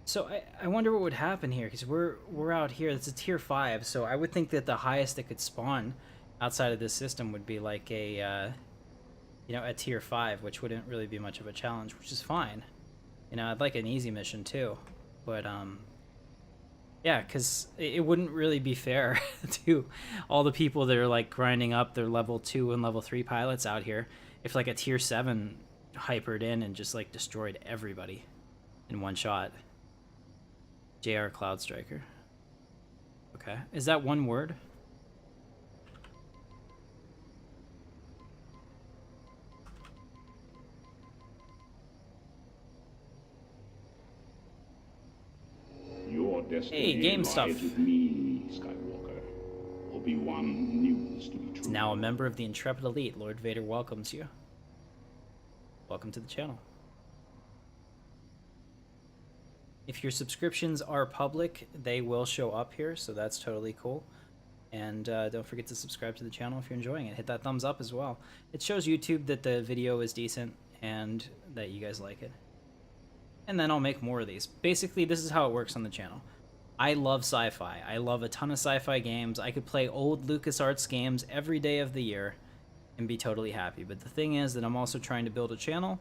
S1: So I wonder what would happen here, because we're out here. It's a tier 5, so I would think that the highest that could spawn outside of this system would be like a you know, a tier 5, which wouldn't really be much of a challenge, which is fine. You know, I'd like an easy mission too, but yeah, because it wouldn't really be fair to all the people that are like grinding up their level 2 and level 3 pilots out here if like a tier 7 hypered in and just like destroyed everybody in one shot. JR Cloud Striker. Okay, is that one word?
S5: Your destiny
S1: Hey, game
S5: lies
S1: stuff.
S5: with me, Skywalker. Obi-Wan knew this to be true.
S1: Now a member of the Intrepid Elite, Lord Vader welcomes you. Welcome to the channel. If your subscriptions are public, they will show up here, so that's totally cool. And don't forget to subscribe to the channel if you're enjoying it. Hit that thumbs up as well. It shows YouTube that the video is decent and that you guys like it. And then I'll make more of these. Basically, this is how it works on the channel. I love sci-fi. I love a ton of sci-fi games. I could play old LucasArts games every day of the year and be totally happy. But the thing is that I'm also trying to build a channel,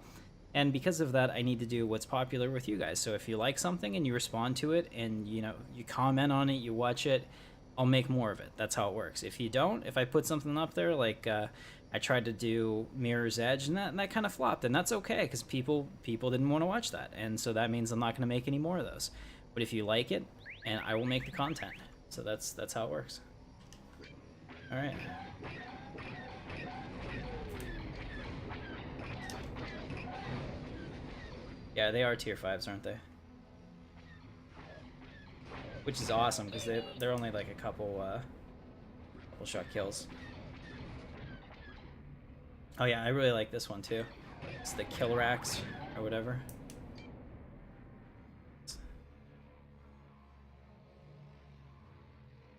S1: and because of that, I need to do what's popular with you guys. So if you like something and you respond to it and you know, you comment on it, you watch it, I'll make more of it. That's how it works. If you don't, if I put something up there like I tried to do Mirror's Edge and that kind of flopped, and that's okay because people didn't want to watch that, and so that means I'm not going to make any more of those. But if you like it, and I will make the content. So that's how it works. All right. Yeah, they are tier 5s, aren't they? Which is awesome because they're only like a couple shot kills. Oh yeah, I really like this one too. It's the kill racks or whatever.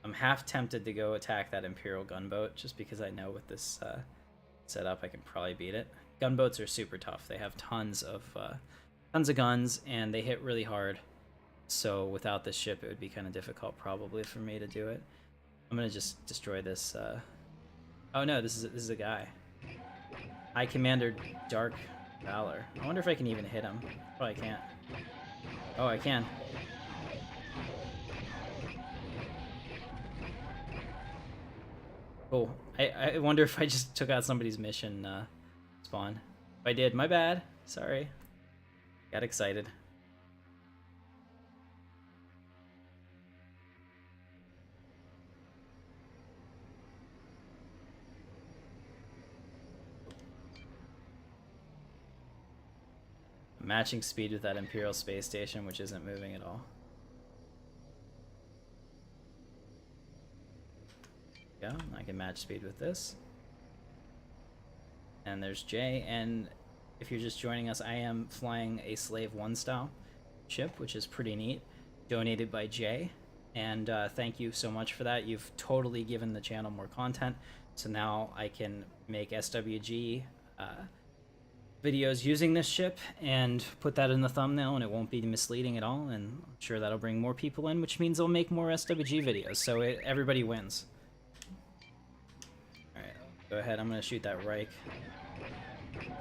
S1: I'm half tempted to go attack that Imperial gunboat just because I know with this setup I can probably beat it. Gunboats are super tough. They have tons of guns and they hit really hard. So without this ship, it would be kind of difficult probably for me to do it. I'm gonna just destroy this. Oh no, this is a guy. High Commander Dark Valor. I wonder if I can even hit him. Probably can't. Oh, I can. Cool. I wonder if I just took out somebody's mission spawn. If I did, my bad. Sorry. Got excited. Matching speed with that Imperial space station, which isn't moving at all. Yeah, I can match speed with this. And there's Jay, and if you're just joining us, I am flying a Slave 1 style ship, which is pretty neat, donated by Jay, and thank you so much for that. You've totally given the channel more content, so now I can make SWG videos using this ship and put that in the thumbnail, and it won't be misleading at all, and I'm sure that'll bring more people in, which means I'll make more SWG videos, so everybody wins. Alright, go ahead, I'm gonna shoot that Reich.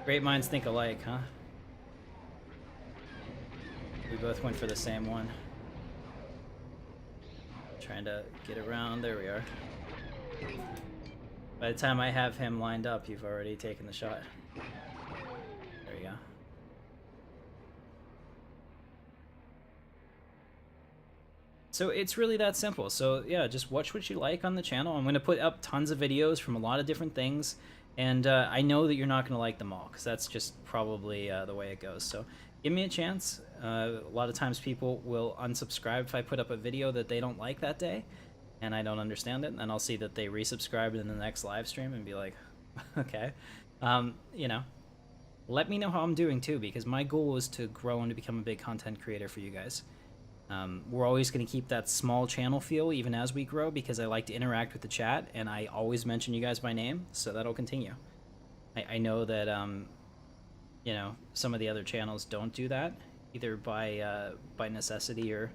S1: Great minds think alike, huh? We both went for the same one. Trying to get around, there we are. By the time I have him lined up, you've already taken the shot. There you go. So it's really that simple. So yeah, just watch what you like on the channel. I'm going to put up tons of videos from a lot of different things, And I know that you're not going to like them all, because that's just probably the way it goes. So give me a chance. A lot of times people will unsubscribe if I put up a video that they don't like that day, and I don't understand it, and then I'll see that they resubscribed in the next live stream and be like, okay. You know, let me know how I'm doing too, because my goal is to grow and to become a big content creator for you guys. We're always going to keep that small channel feel even as we grow, because I like to interact with the chat, and I always mention you guys by name, so that'll continue. I know that, you know, some of the other channels don't do that, either by necessity or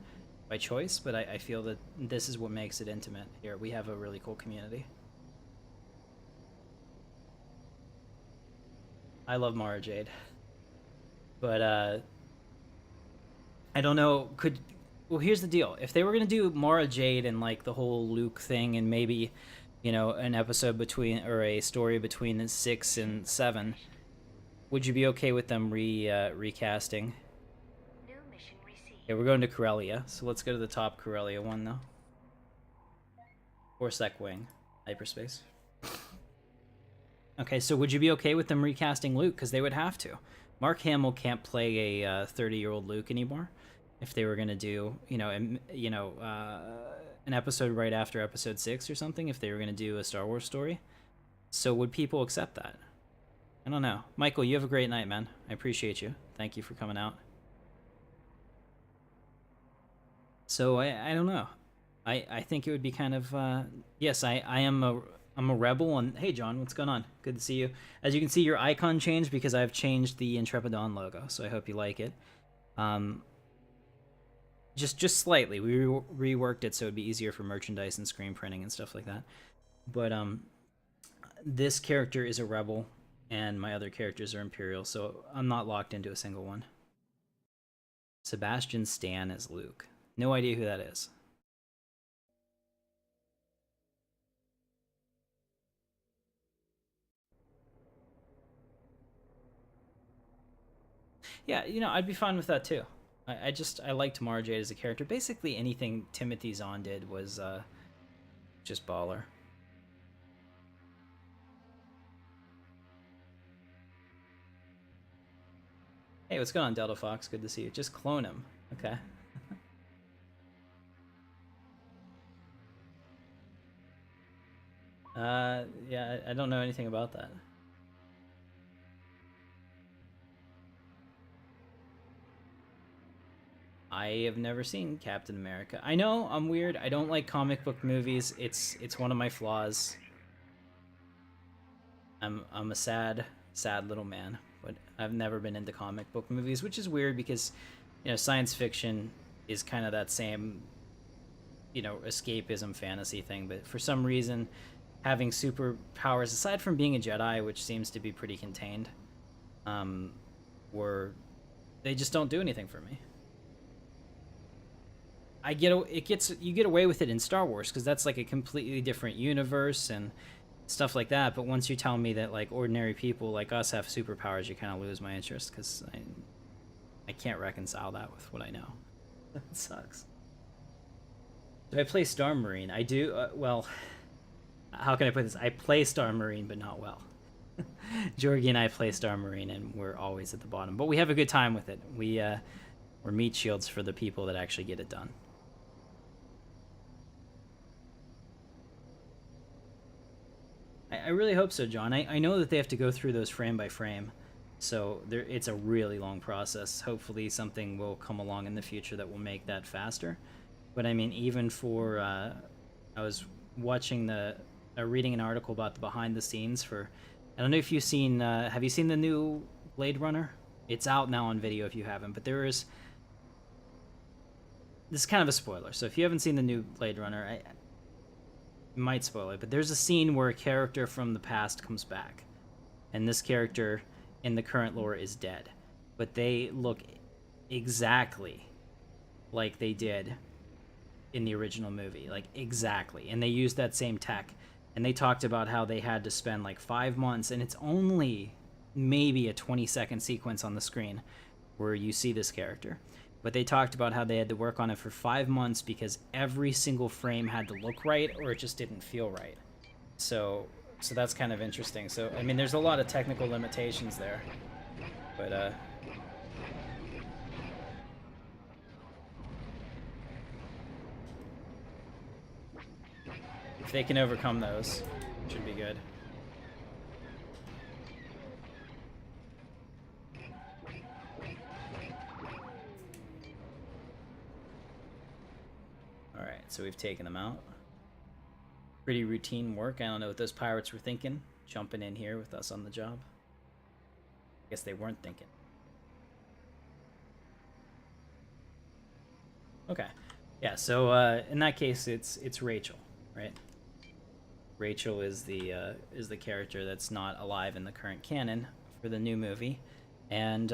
S1: by choice, but I feel that this is what makes it intimate here. We have a really cool community. I love Mara Jade. But, I don't know, well, here's the deal. If they were going to do Mara Jade and, like, the whole Luke thing, and maybe, you know, an episode between, or a story between 6 and 7, would you be okay with them recasting?
S4: New mission received.
S1: Okay, we're going to Corellia, so let's go to the top Corellia one, though. Or Sec Wing. Hyperspace. Okay, so would you be okay with them recasting Luke? Because they would have to. Mark Hamill can't play a 30-year-old Luke anymore. If they were gonna do, an episode right after Episode 6 or something, if they were gonna do a Star Wars story, so would people accept that? I don't know. Michael, you have a great night, man. I appreciate you. Thank you for coming out. So I don't know. I think it would be kind of yes. I'm a rebel, and hey, John, what's going on? Good to see you. As you can see, your icon changed because I've changed the Intrepidon logo, so I hope you like it. Just slightly. We reworked it so it'd be easier for merchandise and screen printing and stuff like that. But this character is a rebel, and my other characters are Imperial, so I'm not locked into a single one. Sebastian Stan as Luke. No idea who that is. Yeah, I'd be fine with that too. I liked Mara Jade as a character. Basically, anything Timothy Zahn did was just baller. Hey, what's going on, Delta Fox? Good to see you. Just clone him. Okay. Yeah, I don't know anything about that. I have never seen Captain America. I know, I'm weird. I don't like comic book movies. It's one of my flaws. I'm a sad little man, but I've never been into comic book movies, which is weird because, science fiction is kind of that same, escapism fantasy thing, but for some reason, having superpowers, aside from being a Jedi, which seems to be pretty contained, they just don't do anything for me. You get away with it in Star Wars because that's like a completely different universe and stuff like that. But once you tell me that like ordinary people like us have superpowers, you kind of lose my interest because I can't reconcile that with what I know. That sucks. Do I play Star Marine? I do. Well, how can I put this? I play Star Marine, but not well. Jorgie and I play Star Marine, and we're always at the bottom. But we have a good time with it. We're meat shields for the people that actually get it done. I really hope so, John. I know that they have to go through those frame by frame, so it's a really long process. Hopefully something will come along in the future that will make that faster. But I mean, even for, I was watching reading an article about the behind the scenes for, I don't know if you've seen, have you seen the new Blade Runner? It's out now on video if you haven't, but this is kind of a spoiler, so if you haven't seen the new Blade Runner, I might spoil it, but there's a scene where a character from the past comes back, and this character in the current lore is dead, but they look exactly like they did in the original movie, like exactly, and they used that same tech, and they talked about how they had to spend like 5 months, and it's only maybe a 20-second sequence on the screen where you see this character. But they talked about how they had to work on it for 5 months because every single frame had to look right or it just didn't feel right. So So that's kind of interesting. So, I mean, there's a lot of technical limitations there. But, if they can overcome those, it should be good. Alright, so we've taken them out. Pretty routine work. I don't know what those pirates were thinking, jumping in here with us on the job. I guess they weren't thinking. Okay. Yeah, so in that case it's Rachel, right? Rachel is the character that's not alive in the current canon for the new movie. And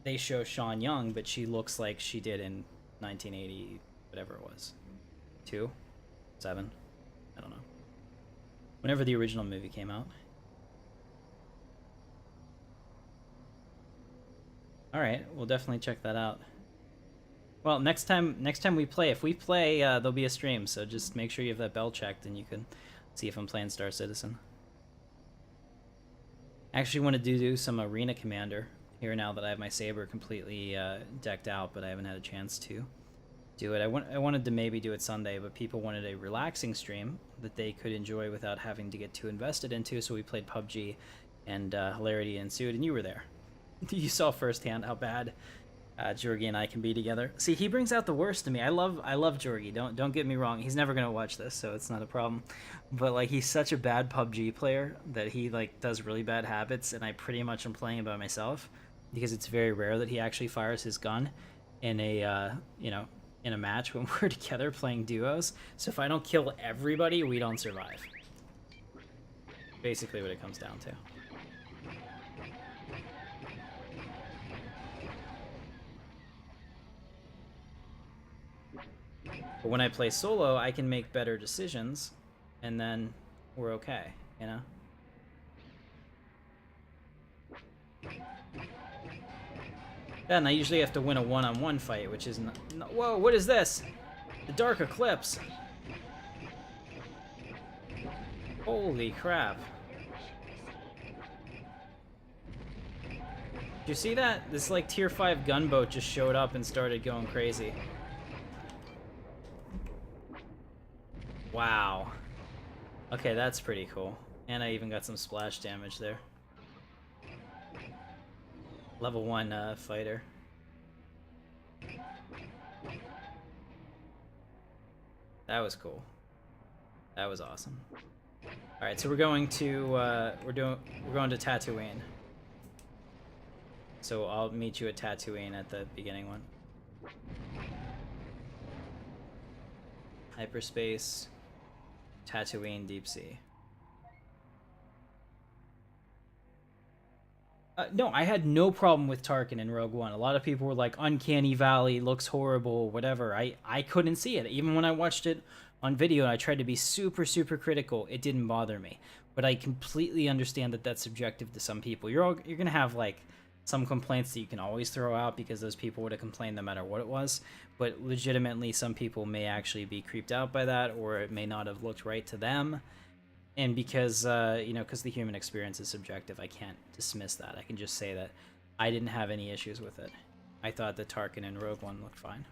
S1: they show Sean Young, but she looks like she did in 1980, whatever it was. 2? 7? I don't know. Whenever the original movie came out. Alright, we'll definitely check that out. Well, next time we play, if we play, there'll be a stream, so just make sure you have that bell checked and you can see if I'm playing Star Citizen. I actually want to do some Arena Commander here now that I have my saber completely decked out, but I haven't had a chance to do it. I wanted to maybe do it Sunday, but people wanted a relaxing stream that they could enjoy without having to get too invested into, so we played PUBG, and hilarity ensued, and you were there. You saw firsthand how bad Georgie and I can be together. See, he brings out the worst in me. I love Georgie. Don't get me wrong. He's never gonna watch this, so it's not a problem. But like, he's such a bad PUBG player that he like does really bad habits, and I pretty much am playing by myself because it's very rare that he actually fires his gun in a in a match when we're together playing duos. So if I don't kill everybody, we don't survive. Basically what it comes down to. But when I play solo, I can make better decisions, and then we're okay, you know? Yeah, and I usually have to win a one-on-one fight, which is not... Whoa, what is this? The Dark Eclipse. Holy crap. Did you see that? This, like, tier 5 gunboat just showed up and started going crazy. Wow. Okay, that's pretty cool. And I even got some splash damage there. Level 1 fighter. That was cool. That was awesome. All right, so we're going to we're going to Tatooine. So I'll meet you at Tatooine at the beginning one. Hyperspace, Tatooine, deep sea. No, I had no problem with Tarkin in Rogue One. A lot of people were like, Uncanny Valley, looks horrible, whatever. I couldn't see it. Even when I watched it on video and I tried to be super, super critical, it didn't bother me. But I completely understand that that's subjective to some people. You're going to have, like, some complaints that you can always throw out because those people would have complained no matter what it was. But legitimately, some people may actually be creeped out by that, or it may not have looked right to them. And because, because the human experience is subjective, I can't dismiss that. I can just say that I didn't have any issues with it. I thought that Tarkin and Rogue One looked fine.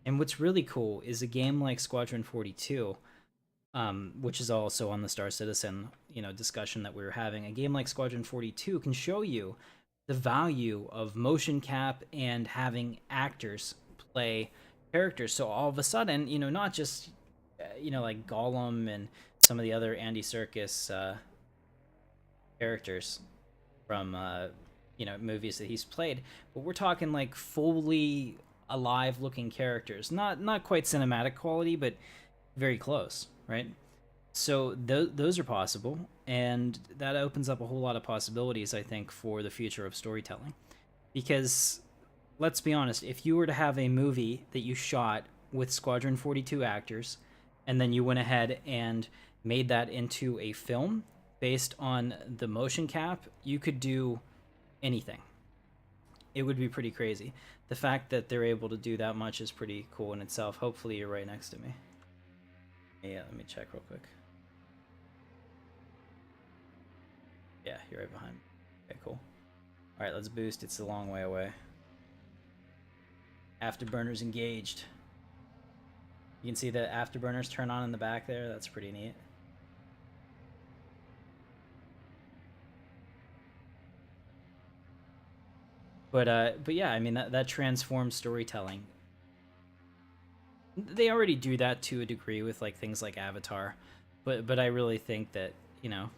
S1: And what's really cool is a game like Squadron 42, which is also on the Star Citizen, discussion that we were having. A game like Squadron 42 can show you the value of motion cap and having actors play characters. So all of a sudden, not just, like Gollum and some of the other Andy Serkis characters from, movies that he's played, but we're talking like fully alive looking characters. Not quite cinematic quality, but very close, right? So those are possible, and that opens up a whole lot of possibilities, I think, for the future of storytelling. Because, let's be honest, if you were to have a movie that you shot with Squadron 42 actors, and then you went ahead and made that into a film based on the motion cap, you could do anything. It would be pretty crazy. The fact that they're able to do that much is pretty cool in itself. Hopefully you're right next to me. Yeah, let me check real quick. Yeah, you're right behind me. Okay, cool. Alright, let's boost. It's a long way away. Afterburners engaged. You can see the afterburners turn on in the back there. That's pretty neat. But yeah, I mean that transforms storytelling. They already do that to a degree with like things like Avatar, but I really think that, you know,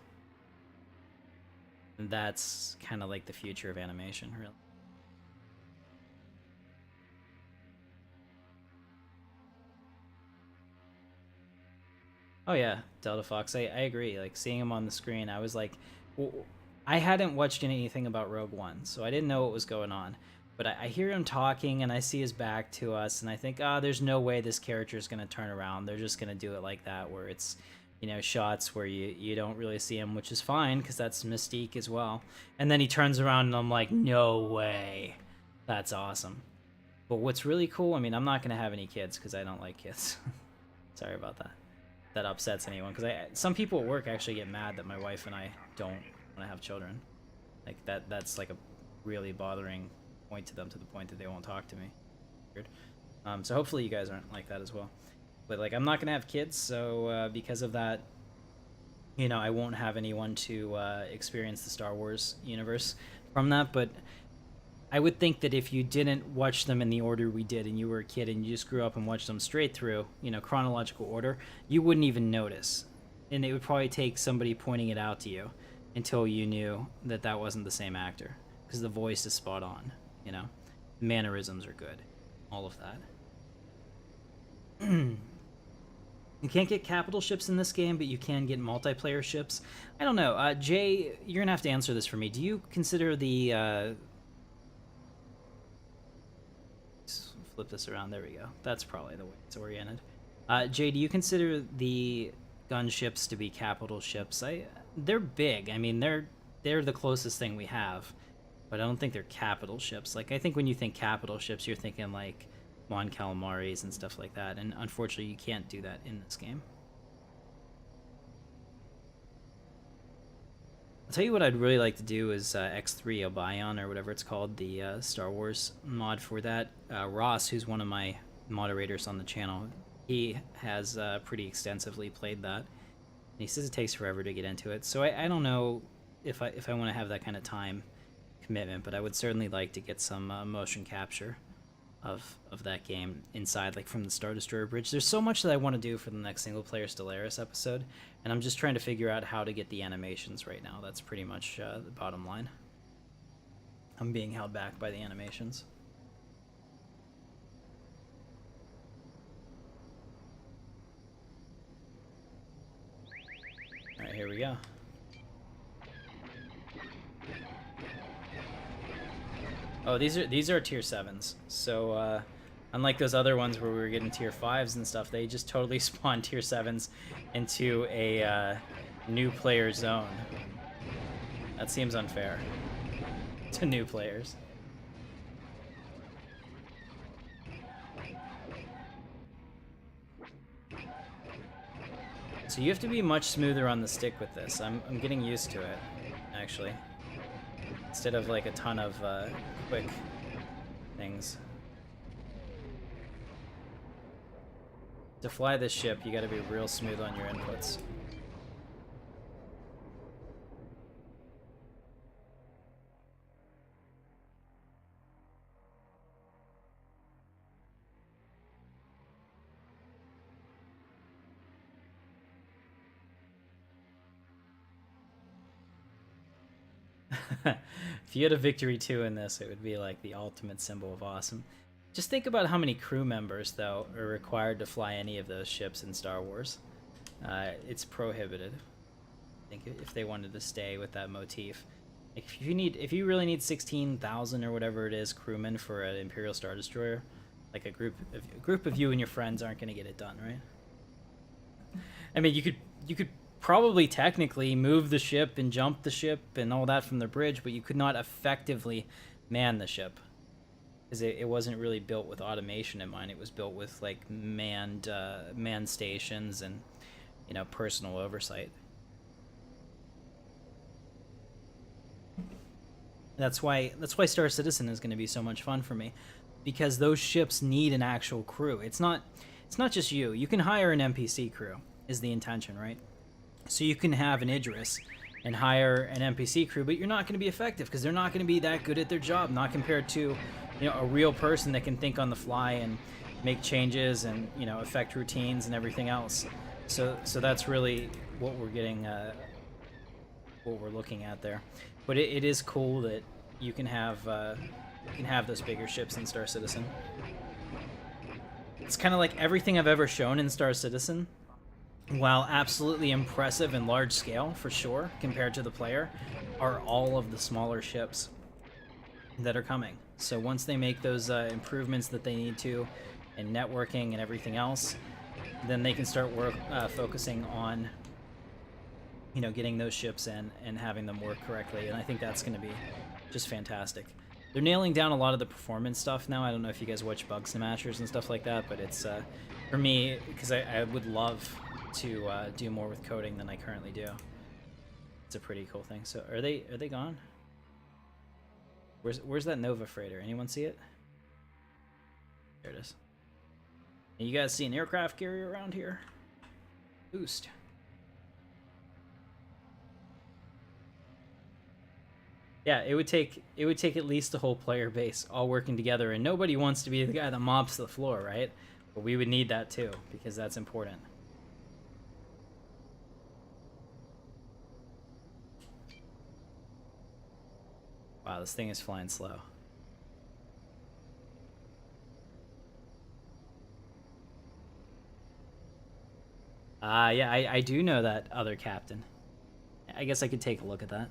S1: that's kind of like the future of animation, really. Oh yeah, Delta Fox. I agree. Like seeing him on the screen, I was like, well, I hadn't watched anything about Rogue One, so I didn't know what was going on. But I hear him talking, and I see his back to us, and I think, there's no way this character is gonna turn around. They're just gonna do it like that, where it's, you know, shots where you don't really see him, which is fine because that's Mystique as well. And then he turns around, and I'm like, no way, that's awesome. But what's really cool, I mean, I'm not gonna have any kids because I don't like kids. Sorry about that. That upsets anyone, because some people at work actually get mad that my wife and I don't want to have children. Like that's like a really bothering point to them, to the point that they won't talk to me. Weird. So hopefully you guys aren't like that as well. But like, I'm not gonna have kids, so because of that, you know, I won't have anyone to experience the Star Wars universe from that. But I would think that if you didn't watch them in the order we did, and you were a kid and you just grew up and watched them straight through, you know, chronological order, you wouldn't even notice. And it would probably take somebody pointing it out to you until you knew that that wasn't the same actor. Because the voice is spot on, you know. The mannerisms are good. All of that. You can't get capital ships in this game, but you can get multiplayer ships. I don't know. Jay, you're going to have to answer this for me. Do you consider the... flip this around. There we go. That's probably the way it's oriented. Jay, do you consider the gunships to be capital ships? They're big. I mean, they're the closest thing we have, but I don't think they're capital ships. Like, I think when you think capital ships, you're thinking like Mon Calamaris and stuff like that, and unfortunately you can't do that in this game. I'll tell you what I'd really like to do is X3 Obion, or whatever it's called, the Star Wars mod for that. Ross, who's one of my moderators on the channel, he has pretty extensively played that. And he says it takes forever to get into it, so I don't know if I want to have that kind of time commitment, but I would certainly like to get some motion capture of that game inside, like from the Star Destroyer bridge. There's so much that I want to do for the next single player Stellaris episode, and I'm just trying to figure out how to get the animations right now. That's pretty much the bottom line. I'm being held back by the animations. Alright, here we go. Oh, these are tier 7s. So, unlike those other ones where we were getting tier 5s and stuff, they just totally spawn tier 7s into a new player zone. That seems unfair to new players. So you have to be much smoother on the stick with this. I'm getting used to it, actually. Instead of like a ton of quick things. To fly this ship, you gotta be real smooth on your inputs. If you had a Victory 2 in this, it would be like the ultimate symbol of awesome. Just think about how many crew members, though, are required to fly any of those ships in Star Wars. It's prohibited. I think if they wanted to stay with that motif. Like, if you really need 16,000 or whatever it is crewmen for an Imperial Star Destroyer, like a group of you and your friends aren't going to get it done, right? I mean, you could probably technically move the ship and jump the ship and all that from the bridge, but you could not effectively man the ship, because it wasn't really built with automation in mind. It was built with like manned stations and, you know, personal oversight. That's why Star Citizen is going to be so much fun for me, because those ships need an actual crew. It's not just you. You can hire an NPC crew is the intention, right? So you can have an Idris and hire an NPC crew, but you're not going to be effective because they're not going to be that good at their job, not compared to, you know, a real person that can think on the fly and make changes and, you know, affect routines and everything else. So that's really what we're getting, what we're looking at there. But it is cool that you can have those bigger ships in Star Citizen. It's kind of like everything I've ever shown in Star Citizen, while absolutely impressive and large scale for sure compared to the player, are all of the smaller ships that are coming. So once they make those improvements that they need to in networking and everything else, then they can start focusing on, you know, getting those ships in and having them work correctly. And I think that's going to be just fantastic. They're nailing down a lot of the performance stuff now. I don't know if you guys watch Bug Smashers and stuff like that, but it's for me, because I would love to do more with coding than I currently do. It's a pretty cool thing. So are they gone? Where's that Nova freighter? Anyone see it? There it is. And you guys see an aircraft carrier around here? Boost. Yeah, it would take at least the whole player base all working together, and nobody wants to be the guy that mops the floor, right? But we would need that too, because that's important. Wow, this thing is flying slow. Yeah, I do know that other captain. I guess I could take a look at that.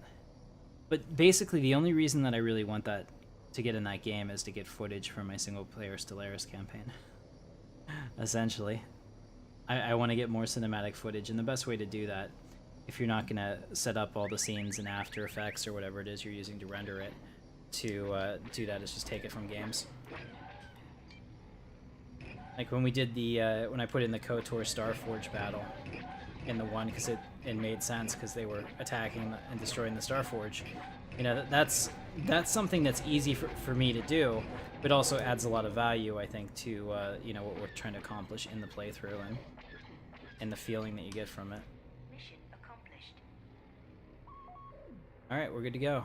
S1: But basically, the only reason that I really want that to get in that game is to get footage from my single-player Stellaris campaign. Essentially. I want to get more cinematic footage, and the best way to do that, if you're not going to set up all the scenes in After Effects or whatever it is you're using to render it, to do that is just take it from games. Like when we did the, when I put in the KOTOR Starforge battle in the one, because it made sense because they were attacking and destroying the Starforge. You know, that's something that's easy for me to do, but also adds a lot of value, I think, to you know, what we're trying to accomplish in the playthrough and the feeling that you get from it.
S4: Mission accomplished.
S1: All right, we're good to go.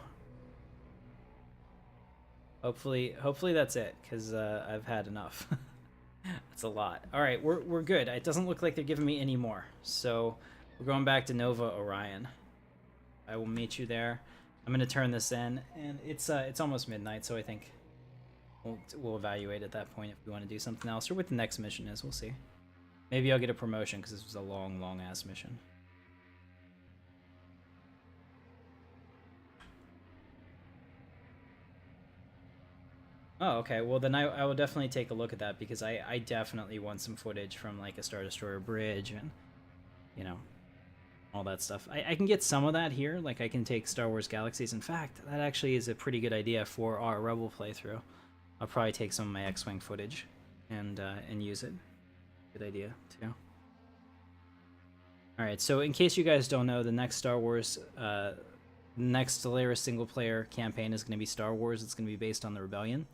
S1: Hopefully that's it, because I've had enough. That's a lot. All right, we're good. It doesn't look like they're giving me any more, so we're going back to Nova Orion. I will meet you there. I'm gonna turn this in, and it's almost midnight, so I think we'll evaluate at that point if we want to do something else or what the next mission is. We'll see. Maybe I'll get a promotion because this was a long ass mission. Oh, okay. Well, then I will definitely take a look at that, because I definitely want some footage from like a Star Destroyer bridge and, you know, all that stuff. I can get some of that here. Like I can take Star Wars Galaxies. In fact, that actually is a pretty good idea for our Rebel playthrough. I'll probably take some of my X-Wing footage and use it. Good idea too. All right. So in case you guys don't know, the next Star Wars, next Stellaris single-player campaign is going to be Star Wars. It's going to be based on the Rebellion.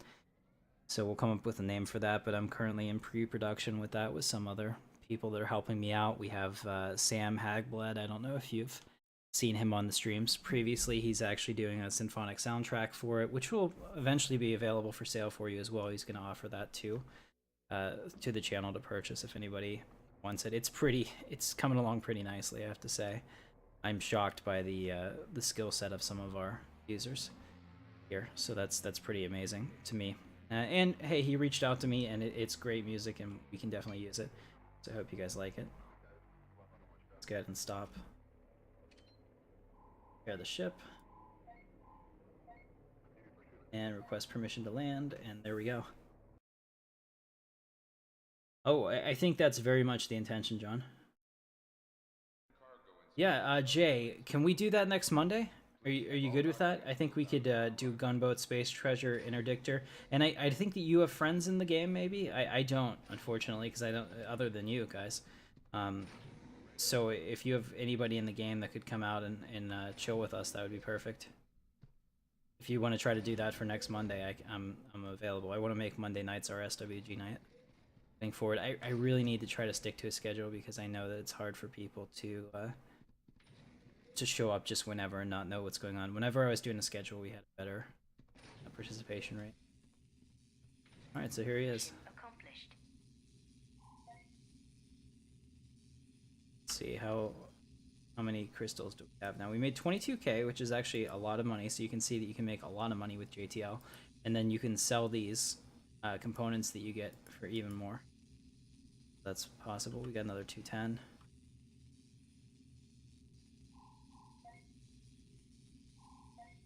S1: So we'll come up with a name for that, but I'm currently in pre-production with that with some other people that are helping me out. We have Sam Hagblad. I don't know if you've seen him on the streams previously. He's actually doing a symphonic soundtrack for it, which will eventually be available for sale for you as well. He's going to offer that too to the channel to purchase if anybody wants it. It's coming along pretty nicely, I have to say. I'm shocked by the skill set of some of our users here, so that's pretty amazing to me. And hey, he reached out to me, and it's great music, and we can definitely use it. So I hope you guys like it. Let's go ahead and stop. Prepare the ship. And request permission to land, and there we go. Oh, I think that's very much the intention, John. Yeah, Jay, can we do that next Monday? Are you good with that? I think we could do gunboat, space treasure, interdictor, and I think that you have friends in the game. Maybe I don't, unfortunately, because I don't other than you guys. So if you have anybody in the game that could come out and chill with us, that would be perfect. If you want to try to do that for next Monday, I'm available. I want to make Monday nights our SWG night. Going forward, I really need to try to stick to a schedule because I know that it's hard for people to show up just whenever and not know what's going on. Whenever I was doing a schedule, we had a better participation rate. All right, so here he is.
S4: Accomplished.
S1: Let's see how many crystals do we have now. We made 22k, which is actually a lot of money. So you can see that you can make a lot of money with JTL, and then you can sell these components that you get for even more. That's possible. We got another 210.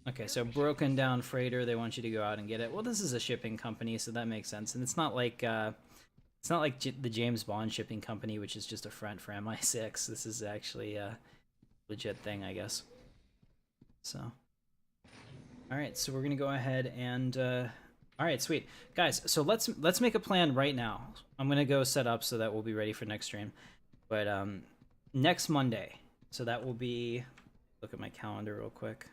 S1: Okay, so broken down freighter, they want you to go out and get it. Well, this is a shipping company, so that makes sense. And it's not like the James Bond shipping company, which is just a front for MI6. This is actually a legit thing, I guess. So, all right, so we're gonna go ahead and all right, sweet guys. So let's make a plan right now. I'm gonna go set up so that we'll be ready for next stream. But next Monday, so that will be. Look at my calendar real quick.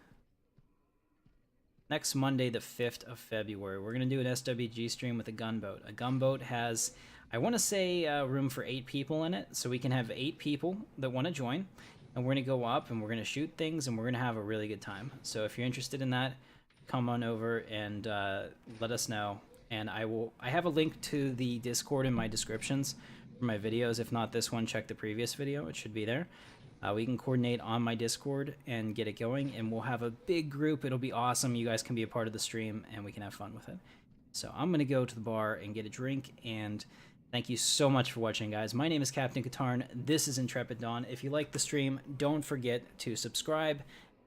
S1: Next Monday, the 5th of February, we're going to do an SWG stream with a gunboat. A gunboat has, I want to say, room for 8 people in it, so we can have 8 people that want to join, and we're going to go up, and we're going to shoot things, and we're going to have a really good time. So if you're interested in that, come on over and let us know, and I have a link to the Discord in my descriptions for my videos. If not this one, check the previous video. It should be there. We can coordinate on my Discord and get it going, and we'll have a big group. It'll be awesome. You guys can be a part of the stream, and we can have fun with it. So I'm going to go to the bar and get a drink, and thank you so much for watching, guys. My name is Captain Katarn. This is Intrepid Dawn. If you like the stream, don't forget to subscribe,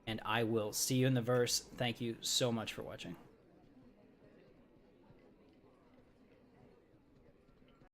S1: and I will see you in the verse. Thank you so much for watching.